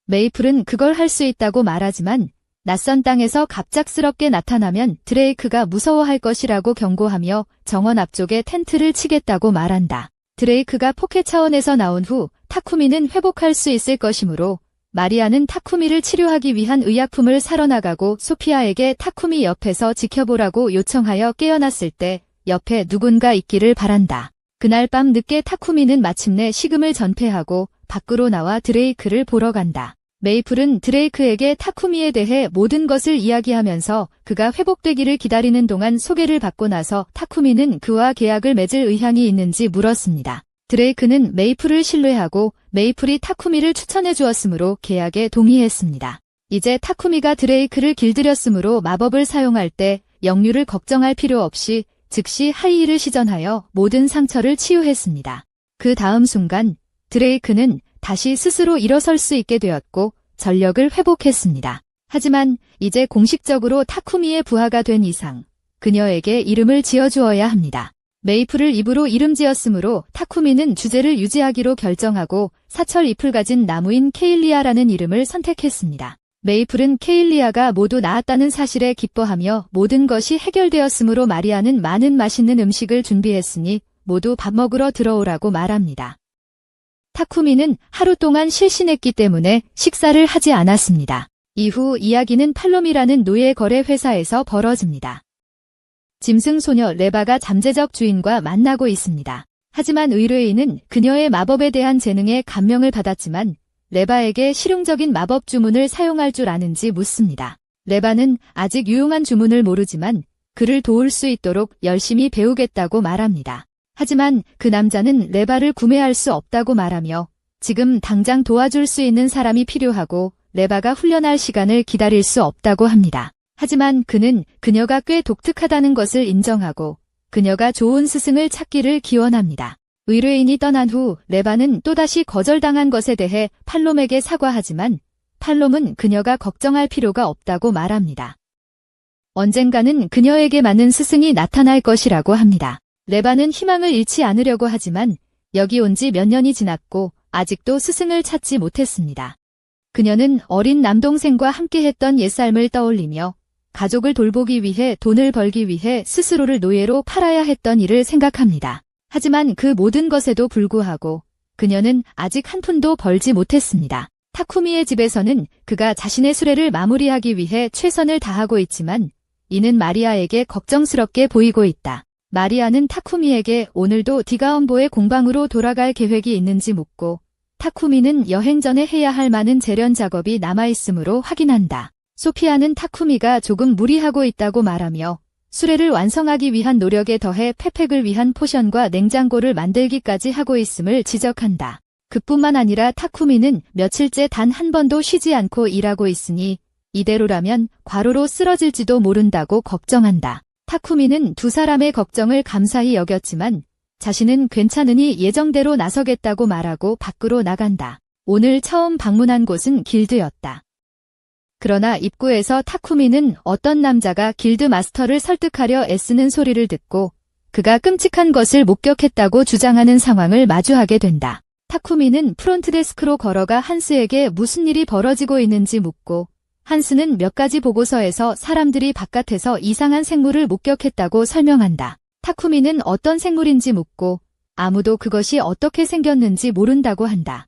메이플은 그걸 할 수 있다고 말하지만 낯선 땅에서 갑작스럽게 나타나면 드레이크가 무서워할 것이라고 경고하며 정원 앞쪽에 텐트를 치겠다고 말한다. 드레이크가 포켓 차원에서 나온 후 타쿠미는 회복할 수 있을 것이므로 마리아는 타쿠미를 치료하기 위한 의약품을 사러 나가고 소피아에게 타쿠미 옆에서 지켜보라고 요청하여 깨어났을 때 옆에 누군가 있기를 바란다. 그날 밤 늦게 타쿠미는 마침내 식음을 전폐하고 밖으로 나와 드레이크를 보러 간다. 메이플은 드레이크에게 타쿠미에 대해 모든 것을 이야기하면서 그가 회복되기를 기다리는 동안 소개를 받고 나서 타쿠미는 그와 계약을 맺을 의향이 있는지 물었습니다. 드레이크는 메이플을 신뢰하고 메이플이 타쿠미를 추천해 주었으므로 계약에 동의했습니다. 이제 타쿠미가 드레이크를 길들였으므로 마법을 사용할 때 역류를 걱정할 필요 없이 즉시 하이힐을 시전하여 모든 상처를 치유했습니다. 그 다음 순간 드레이크는 다시 스스로 일어설 수 있게 되었고 전력을 회복했습니다. 하지만 이제 공식적으로 타쿠미의 부하가 된 이상 그녀에게 이름을 지어주어야 합니다. 메이플을 입으로 이름 지었으므로 타쿠미는 주제를 유지하기로 결정하고 사철 잎을 가진 나무인 케일리아라는 이름을 선택했습니다. 메이플은 케일리아가 모두 나았다는 사실에 기뻐하며 모든 것이 해결되었으므로 마리아는 많은 맛있는 음식을 준비했으니 모두 밥 먹으러 들어오라고 말합니다. 타쿠미는 하루 동안 실신했기 때문에 식사를 하지 않았습니다. 이후 이야기는 팔롬이라는 노예 거래 회사에서 벌어집니다. 짐승 소녀 레바가 잠재적 주인과 만나고 있습니다. 하지만 의뢰인은 그녀의 마법에 대한 재능에 감명을 받았지만 레바에게 실용적인 마법 주문을 사용할 줄 아는지 묻습니다. 레바는 아직 유용한 주문을 모르지만 그를 도울 수 있도록 열심히 배우겠다고 말합니다. 하지만 그 남자는 레바를 구매할 수 없다고 말하며 지금 당장 도와줄 수 있는 사람이 필요하고 레바가 훈련할 시간을 기다릴 수 없다고 합니다. 하지만 그는 그녀가 꽤 독특하다는 것을 인정하고 그녀가 좋은 스승을 찾기를 기원합니다. 의뢰인이 떠난 후 레바는 또다시 거절당한 것에 대해 팔롬에게 사과하지만 팔롬은 그녀가 걱정할 필요가 없다고 말합니다. 언젠가는 그녀에게 맞는 스승이 나타날 것이라고 합니다. 레바는 희망을 잃지 않으려고 하지만 여기 온 지 몇 년이 지났고 아직도 스승을 찾지 못했습니다. 그녀는 어린 남동생과 함께했던 옛삶을 떠올리며 가족을 돌보기 위해 돈을 벌기 위해 스스로를 노예로 팔아야 했던 일을 생각합니다. 하지만 그 모든 것에도 불구하고 그녀는 아직 한 푼도 벌지 못했습니다. 타쿠미의 집에서는 그가 자신의 수레를 마무리하기 위해 최선을 다하고 있지만 이는 마리아에게 걱정스럽게 보이고 있다. 마리아는 타쿠미에게 오늘도 디가엄보의 공방으로 돌아갈 계획이 있는지 묻고 타쿠미는 여행 전에 해야 할 많은 재련 작업이 남아있으므로 확인한다. 소피아는 타쿠미가 조금 무리하고 있다고 말하며 수레를 완성하기 위한 노력에 더해 패팩을 위한 포션과 냉장고를 만들기까지 하고 있음을 지적한다. 그뿐만 아니라 타쿠미는 며칠째 단 한 번도 쉬지 않고 일하고 있으니 이대로라면 과로로 쓰러질지도 모른다고 걱정한다. 타쿠미는 두 사람의 걱정을 감사히 여겼지만 자신은 괜찮으니 예정대로 나서겠다고 말하고 밖으로 나간다. 오늘 처음 방문한 곳은 길드였다. 그러나 입구에서 타쿠미는 어떤 남자가 길드 마스터를 설득하려 애쓰는 소리를 듣고 그가 끔찍한 것을 목격했다고 주장하는 상황을 마주하게 된다. 타쿠미는 프론트데스크로 걸어가 한스에게 무슨 일이 벌어지고 있는지 묻고 한스는 몇 가지 보고서에서 사람들이 바깥에서 이상한 생물을 목격했다고 설명한다. 타쿠미는 어떤 생물인지 묻고 아무도 그것이 어떻게 생겼는지 모른다고 한다.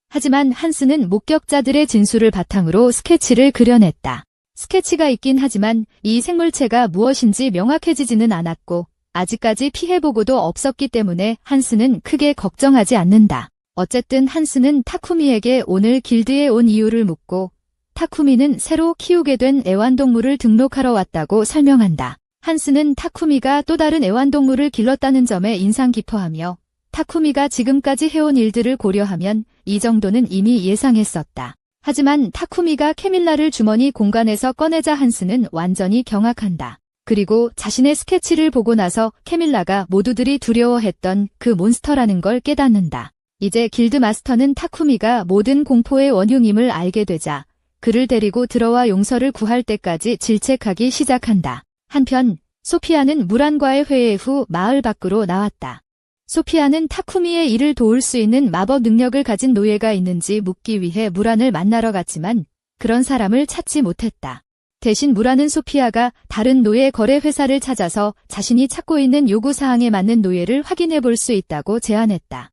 하지만 한스는 목격자들의 진술을 바탕으로 스케치를 그려냈다. 스케치가 있긴 하지만 이 생물체가 무엇인지 명확해지지는 않았고 아직까지 피해보고도 없었기 때문에 한스는 크게 걱정하지 않는다. 어쨌든 한스는 타쿠미에게 오늘 길드에 온 이유를 묻고 타쿠미는 새로 키우게 된 애완동물을 등록하러 왔다고 설명한다. 한스는 타쿠미가 또 다른 애완동물을 길렀다는 점에 인상 깊어하며 타쿠미가 지금까지 해온 일들을 고려하면 이 정도는 이미 예상했었다. 하지만 타쿠미가 캐밀라를 주머니 공간에서 꺼내자 한스는 완전히 경악한다. 그리고 자신의 스케치를 보고 나서 캐밀라가 모두들이 두려워했던 그 몬스터라는 걸 깨닫는다. 이제 길드 마스터는 타쿠미가 모든 공포의 원흉임을 알게 되자 그를 데리고 들어와 용서를 구할 때까지 질책하기 시작한다. 한편 소피아는 무란과의 회의 후 마을 밖으로 나왔다. 소피아는 타쿠미의 일을 도울 수 있는 마법 능력을 가진 노예가 있는지 묻기 위해 무란을 만나러 갔지만 그런 사람을 찾지 못했다. 대신 무란은 소피아가 다른 노예 거래 회사를 찾아서 자신이 찾고 있는 요구사항에 맞는 노예를 확인해 볼 수 있다고 제안했다.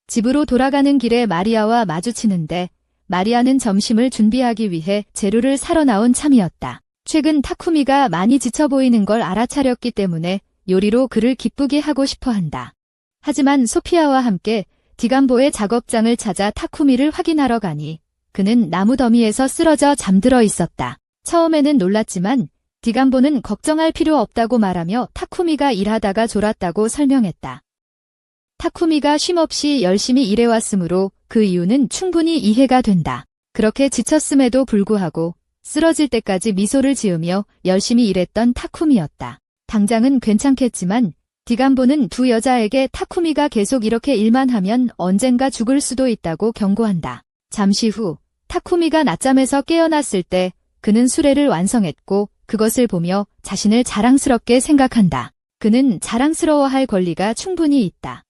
집으로 돌아가는 길에 마리아와 마주치는데 마리아는 점심을 준비하기 위해 재료를 사러 나온 참이었다. 최근 타쿠미가 많이 지쳐 보이는 걸 알아차렸기 때문에 요리로 그를 기쁘게 하고 싶어 한다. 하지만 소피아와 함께 디감보의 작업장을 찾아 타쿠미를 확인하러 가니 그는 나무 더미에서 쓰러져 잠들어 있었다. 처음에는 놀랐지만 디감보는 걱정할 필요 없다고 말하며 타쿠미가 일하다가 졸았다고 설명했다. 타쿠미가 쉼없이 열심히 일해왔으므로 그 이유는 충분히 이해가 된다. 그렇게 지쳤음에도 불구하고 쓰러질 때까지 미소를 지으며 열심히 일했던 타쿠미였다. 당장은 괜찮겠지만 디감보는 두 여자에게 타쿠미가 계속 이렇게 일만 하면 언젠가 죽을 수도 있다고 경고한다. 잠시 후 타쿠미가 낮잠에서 깨어났을 때 그는 수레를 완성했고 그것을 보며 자신을 자랑스럽게 생각한다. 그는 자랑스러워할 권리가 충분히 있다.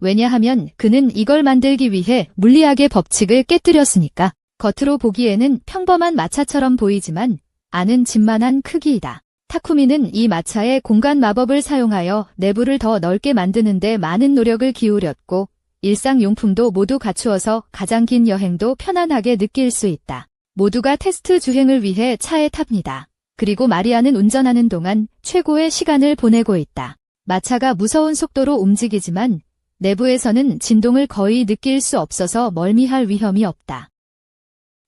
왜냐하면 그는 이걸 만들기 위해 물리학의 법칙을 깨뜨렸으니까. 겉으로 보기에는 평범한 마차처럼 보이지만 안은 집만한 크기이다. 타쿠미는 이 마차의 공간 마법을 사용하여 내부를 더 넓게 만드는 데 많은 노력을 기울였고 일상용품도 모두 갖추어서 가장 긴 여행도 편안하게 느낄 수 있다. 모두가 테스트 주행을 위해 차에 탑니다. 그리고 마리아는 운전하는 동안 최고의 시간을 보내고 있다. 마차가 무서운 속도로 움직이지만 내부에서는 진동을 거의 느낄 수 없어서 멀미할 위험이 없다.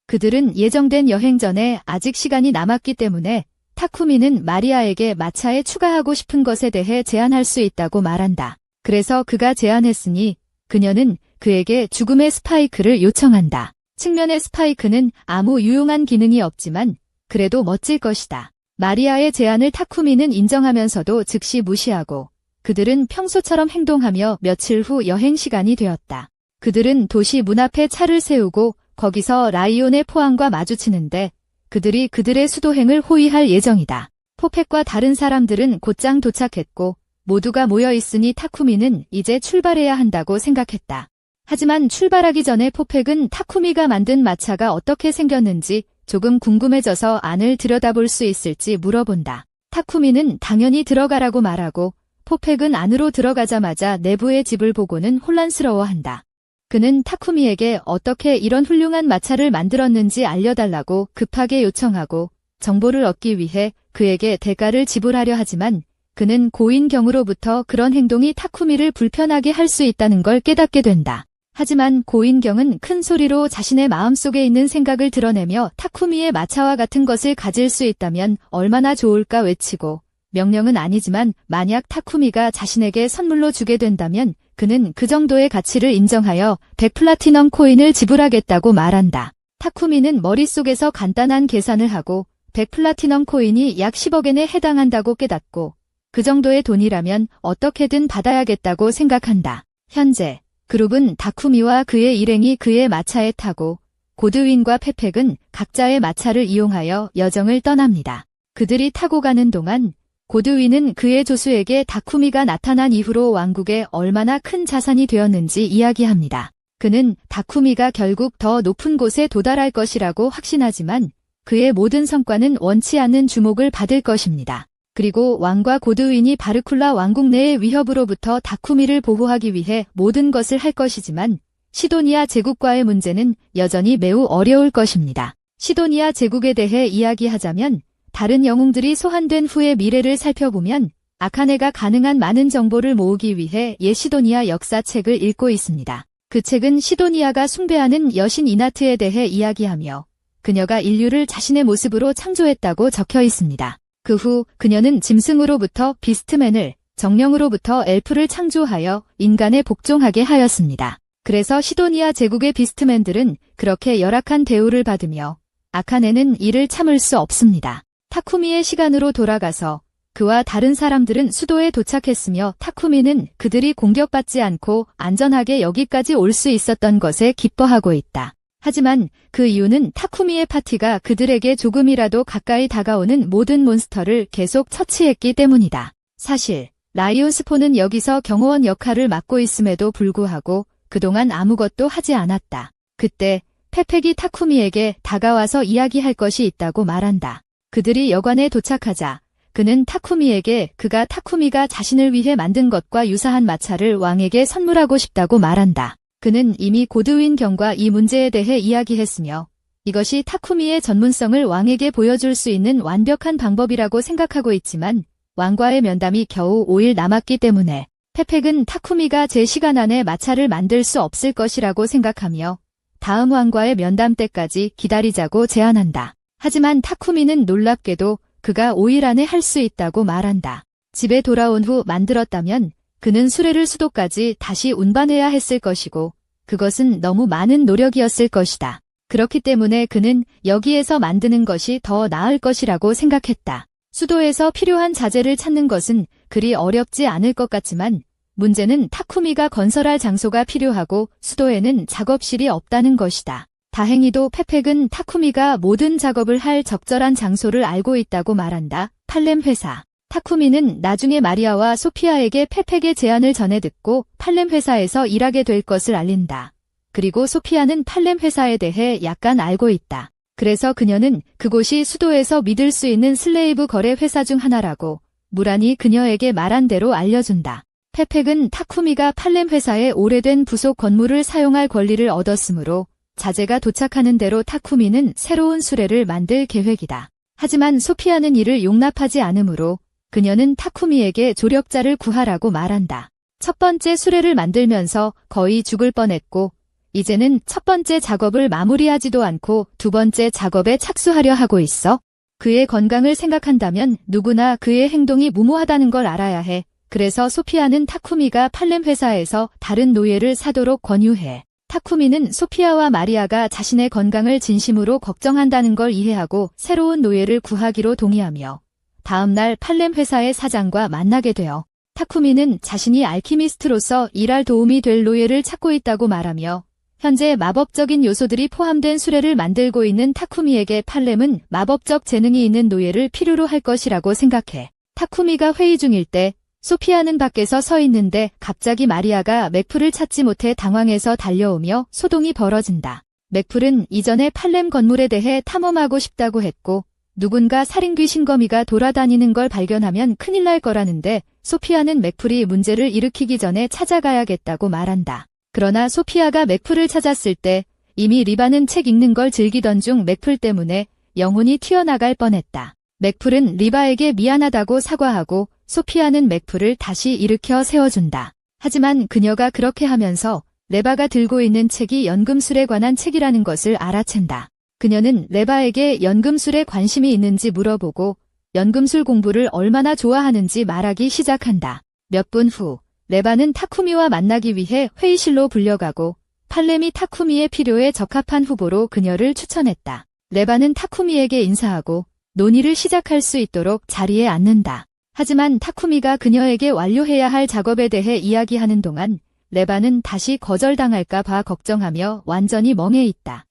그들은 예정된 여행 전에 아직 시간이 남았기 때문에 타쿠미는 마리아에게 마차에 추가하고 싶은 것에 대해 제안할 수 있다고 말한다. 그래서 그가 제안했으니 그녀는 그에게 죽음의 스파이크를 요청한다. 측면의 스파이크는 아무 유용한 기능이 없지만 그래도 멋질 것이다. 마리아의 제안을 타쿠미는 인정하면서도 즉시 무시하고 그들은 평소처럼 행동하며 며칠 후 여행 시간이 되었다. 그들은 도시 문 앞에 차를 세우고 거기서 라이온의 포항과 마주치는데 그들이 그들의 수도행을 호위할 예정이다. 포펙과 다른 사람들은 곧장 도착했고 모두가 모여 있으니 타쿠미는 이제 출발해야 한다고 생각했다. 하지만 출발하기 전에 포펙은 타쿠미가 만든 마차가 어떻게 생겼는지 조금 궁금해져서 안을 들여다볼 수 있을지 물어본다. 타쿠미는 당연히 들어가라고 말하고 포펙은 안으로 들어가자마자 내부의 집을 보고는 혼란스러워한다. 그는 타쿠미에게 어떻게 이런 훌륭한 마차를 만들었는지 알려달라고 급하게 요청하고 정보를 얻기 위해 그에게 대가를 지불하려 하지만 그는 고인경으로부터 그런 행동이 타쿠미를 불편하게 할 수 있다는 걸 깨닫게 된다. 하지만 고인경은 큰 소리로 자신의 마음속에 있는 생각을 드러내며 타쿠미의 마차와 같은 것을 가질 수 있다면 얼마나 좋을까 외치고 명령은 아니지만 만약 타쿠미가 자신에게 선물로 주게 된다면 그는 그 정도의 가치를 인정하여 100플라티넘 코인을 지불하겠다고 말한다. 타쿠미는 머릿속에서 간단한 계산을 하고 100플라티넘 코인이 약 10억엔에 해당한다고 깨닫고 그 정도의 돈이라면 어떻게든 받아야겠다고 생각한다. 현재 그룹은 타쿠미와 그의 일행이 그의 마차에 타고 고드윈과 페펙은 각자의 마차를 이용하여 여정을 떠납니다. 그들이 타고 가는 동안 고드윈은 그의 조수에게 다쿠미가 나타난 이후로 왕국에 얼마나 큰 자산이 되었는지 이야기합니다. 그는 다쿠미가 결국 더 높은 곳에 도달할 것이라고 확신하지만 그의 모든 성과는 원치 않는 주목을 받을 것입니다. 그리고 왕과 고드윈이 바르쿨라 왕국 내의 위협으로부터 다쿠미를 보호하기 위해 모든 것을 할 것이지만 시도니아 제국과의 문제는 여전히 매우 어려울 것입니다. 시도니아 제국에 대해 이야기하자면 다른 영웅들이 소환된 후의 미래를 살펴보면 아카네가 가능한 많은 정보를 모으기 위해 옛 시도니아 역사책을 읽고 있습니다. 그 책은 시도니아가 숭배하는 여신 이나트에 대해 이야기하며 그녀가 인류를 자신의 모습으로 창조했다고 적혀 있습니다. 그 후 그녀는 짐승으로부터 비스트맨을, 정령으로부터 엘프를 창조하여 인간에 복종하게 하였습니다. 그래서 시도니아 제국의 비스트맨들은 그렇게 열악한 대우를 받으며 아카네는 이를 참을 수 없습니다. 타쿠미의 시간으로 돌아가서 그와 다른 사람들은 수도에 도착했으며 타쿠미는 그들이 공격받지 않고 안전하게 여기까지 올 수 있었던 것에 기뻐하고 있다. 하지만 그 이유는 타쿠미의 파티가 그들에게 조금이라도 가까이 다가오는 모든 몬스터를 계속 처치했기 때문이다. 사실 라이온스포는 여기서 경호원 역할을 맡고 있음에도 불구하고 그동안 아무것도 하지 않았다. 그때 페펙이 타쿠미에게 다가와서 이야기할 것이 있다고 말한다. 그들이 여관에 도착하자 그는 타쿠미에게 그가 타쿠미가 자신을 위해 만든 것과 유사한 마차를 왕에게 선물하고 싶다고 말한다. 그는 이미 고드윈 경과 이 문제에 대해 이야기했으며 이것이 타쿠미의 전문성을 왕에게 보여줄 수 있는 완벽한 방법이라고 생각하고 있지만 왕과의 면담이 겨우 5일 남았기 때문에 페펙은 타쿠미가 제 시간 안에 마차를 만들 수 없을 것이라고 생각하며 다음 왕과의 면담 때까지 기다리자고 제안한다. 하지만 타쿠미는 놀랍게도 그가 5일 안에 할 수 있다고 말한다. 집에 돌아온 후 만들었다면 그는 수레를 수도까지 다시 운반해야 했을 것이고 그것은 너무 많은 노력이었을 것이다. 그렇기 때문에 그는 여기에서 만드는 것이 더 나을 것이라고 생각했다. 수도에서 필요한 자재를 찾는 것은 그리 어렵지 않을 것 같지만 문제는 타쿠미가 건설할 장소가 필요하고 수도에는 작업실이 없다는 것이다. 다행히도 페펙은 타쿠미가 모든 작업을 할 적절한 장소를 알고 있다고 말한다. 팔렘 회사. 타쿠미는 나중에 마리아와 소피아에게 페펙의 제안을 전해 듣고 팔렘 회사에서 일하게 될 것을 알린다. 그리고 소피아는 팔렘 회사에 대해 약간 알고 있다. 그래서 그녀는 그곳이 수도에서 믿을 수 있는 슬레이브 거래 회사 중 하나라고 무란히 그녀에게 말한 대로 알려준다. 페펙은 타쿠미가 팔렘 회사의 오래된 부속 건물을 사용할 권리를 얻었으므로 자재가 도착하는 대로 타쿠미는 새로운 수레를 만들 계획이다. 하지만 소피아는 이를 용납하지 않으므로 그녀는 타쿠미에게 조력자를 구하라고 말한다. 첫 번째 수레를 만들면서 거의 죽을 뻔했고 이제는 첫 번째 작업을 마무리하지도 않고 두 번째 작업에 착수하려 하고 있어. 그의 건강을 생각한다면 누구나 그의 행동이 무모하다는 걸 알아야 해. 그래서 소피아는 타쿠미가 팔렘 회사에서 다른 노예를 사도록 권유해. 타쿠미는 소피아와 마리아가 자신의 건강을 진심으로 걱정한다는 걸 이해하고 새로운 노예를 구하기로 동의하며 다음 날 팔렘 회사의 사장과 만나게 되어 타쿠미는 자신이 알키미스트로서 일할 도움이 될 노예를 찾고 있다고 말하며 현재 마법적인 요소들이 포함된 수레를 만들고 있는 타쿠미에게 팔렘은 마법적 재능이 있는 노예를 필요로 할 것이라고 생각해. 타쿠미가 회의 중일 때 소피아는 밖에서 서 있는데 갑자기 마리아가 맥풀을 찾지 못해 당황해서 달려오며 소동이 벌어진다. 맥풀은 이전에 팔렘 건물에 대해 탐험하고 싶다고 했고 누군가 살인귀신 거미가 돌아다니는 걸 발견하면 큰일 날 거라는데 소피아는 맥풀이 문제를 일으키기 전에 찾아가야겠다고 말한다. 그러나 소피아가 맥풀을 찾았을 때 이미 리바는 책 읽는 걸 즐기던 중 맥풀 때문에 영혼이 튀어나갈 뻔했다. 맥풀은 리바에게 미안하다고 사과하고 소피아는 맥풀을 다시 일으켜 세워준다. 하지만 그녀가 그렇게 하면서 레바가 들고 있는 책이 연금술에 관한 책이라는 것을 알아챈다. 그녀는 레바에게 연금술에 관심이 있는지 물어보고 연금술 공부를 얼마나 좋아하는지 말하기 시작한다. 몇 분 후 레바는 타쿠미와 만나기 위해 회의실로 불려가고 팔렘이 타쿠미의 필요에 적합한 후보로 그녀를 추천했다. 레바는 타쿠미에게 인사하고 논의를 시작할 수 있도록 자리에 앉는다. 하지만 타쿠미가 그녀에게 완료해야 할 작업에 대해 이야기하는 동안 레바는 다시 거절당할까 봐 걱정하며 완전히 멍해 있다.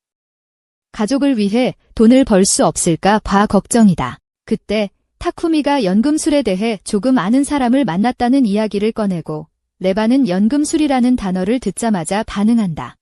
가족을 위해 돈을 벌 수 없을까 봐 걱정이다. 그때 타쿠미가 연금술에 대해 조금 아는 사람을 만났다는 이야기를 꺼내고 레바는 연금술이라는 단어를 듣자마자 반응한다.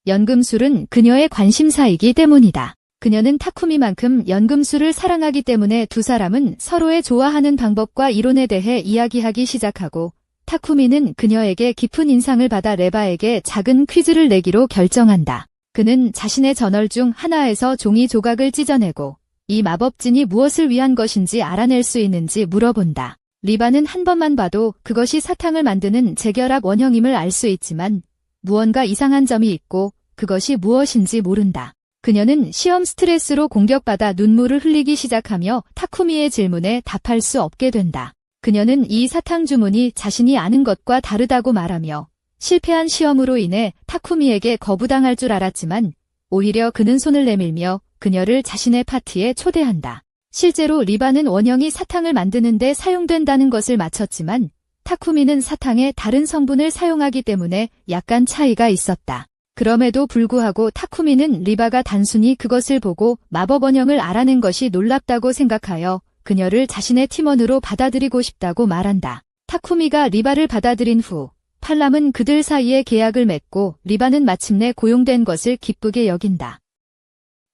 연금술은 그녀의 관심사이기 때문이다. 그녀는 타쿠미만큼 연금술을 사랑하기 때문에 두 사람은 서로의 좋아하는 방법과 이론에 대해 이야기하기 시작하고 타쿠미는 그녀에게 깊은 인상을 받아 레바에게 작은 퀴즈를 내기로 결정한다. 그는 자신의 저널 중 하나에서 종이 조각을 찢어내고 이 마법진이 무엇을 위한 것인지 알아낼 수 있는지 물어본다. 리바는 한 번만 봐도 그것이 사탕을 만드는 재결합 원형임을 알 수 있지만 무언가 이상한 점이 있고 그것이 무엇인지 모른다. 그녀는 시험 스트레스로 공격받아 눈물을 흘리기 시작하며 타쿠미의 질문에 답할 수 없게 된다. 그녀는 이 사탕 주문이 자신이 아는 것과 다르다고 말하며 실패한 시험으로 인해 타쿠미에게 거부당할 줄 알았지만 오히려 그는 손을 내밀며 그녀를 자신의 파티에 초대한다. 실제로 리바는 원형이 사탕을 만드는 데 사용된다는 것을 맞췄지만 타쿠미는 사탕에 다른 성분을 사용하기 때문에 약간 차이가 있었다. 그럼에도 불구하고 타쿠미는 리바가 단순히 그것을 보고 마법 원형을 알아낸 것이 놀랍다고 생각하여 그녀를 자신의 팀원으로 받아들이고 싶다고 말한다. 타쿠미가 리바를 받아들인 후 팔람은 그들 사이에 계약을 맺고 리바는 마침내 고용된 것을 기쁘게 여긴다.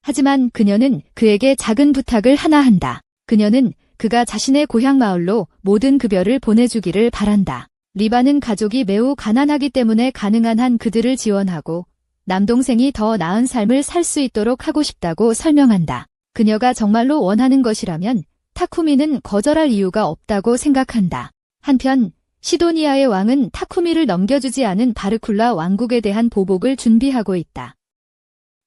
하지만 그녀는 그에게 작은 부탁을 하나 한다. 그녀는 그가 자신의 고향 마을로 모든 급여를 보내주기를 바란다. 리바는 가족이 매우 가난하기 때문에 가능한 한 그들을 지원하고 남동생이 더 나은 삶을 살 수 있도록 하고 싶다고 설명한다. 그녀가 정말로 원하는 것이라면 타쿠미는 거절할 이유가 없다고 생각한다. 한편 시도니아의 왕은 타쿠미를 넘겨주지 않은 바르쿨라 왕국에 대한 보복을 준비하고 있다.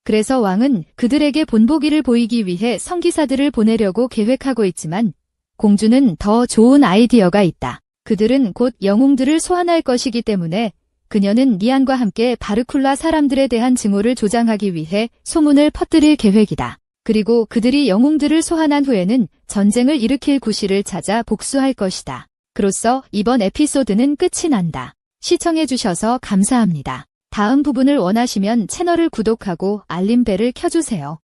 그래서 왕은 그들에게 본보기를 보이기 위해 성기사들을 보내려고 계획하고 있지만 공주는 더 좋은 아이디어가 있다. 그들은 곧 영웅들을 소환할 것이기 때문에 그녀는 니안과 함께 바르쿨라 사람들에 대한 증오를 조장하기 위해 소문을 퍼뜨릴 계획이다. 그리고 그들이 영웅들을 소환한 후에는 전쟁을 일으킬 구실을 찾아 복수할 것이다. 그로써 이번 에피소드는 끝이 난다. 시청해주셔서 감사합니다. 다음 부분을 원하시면 채널을 구독하고 알림벨을 켜주세요.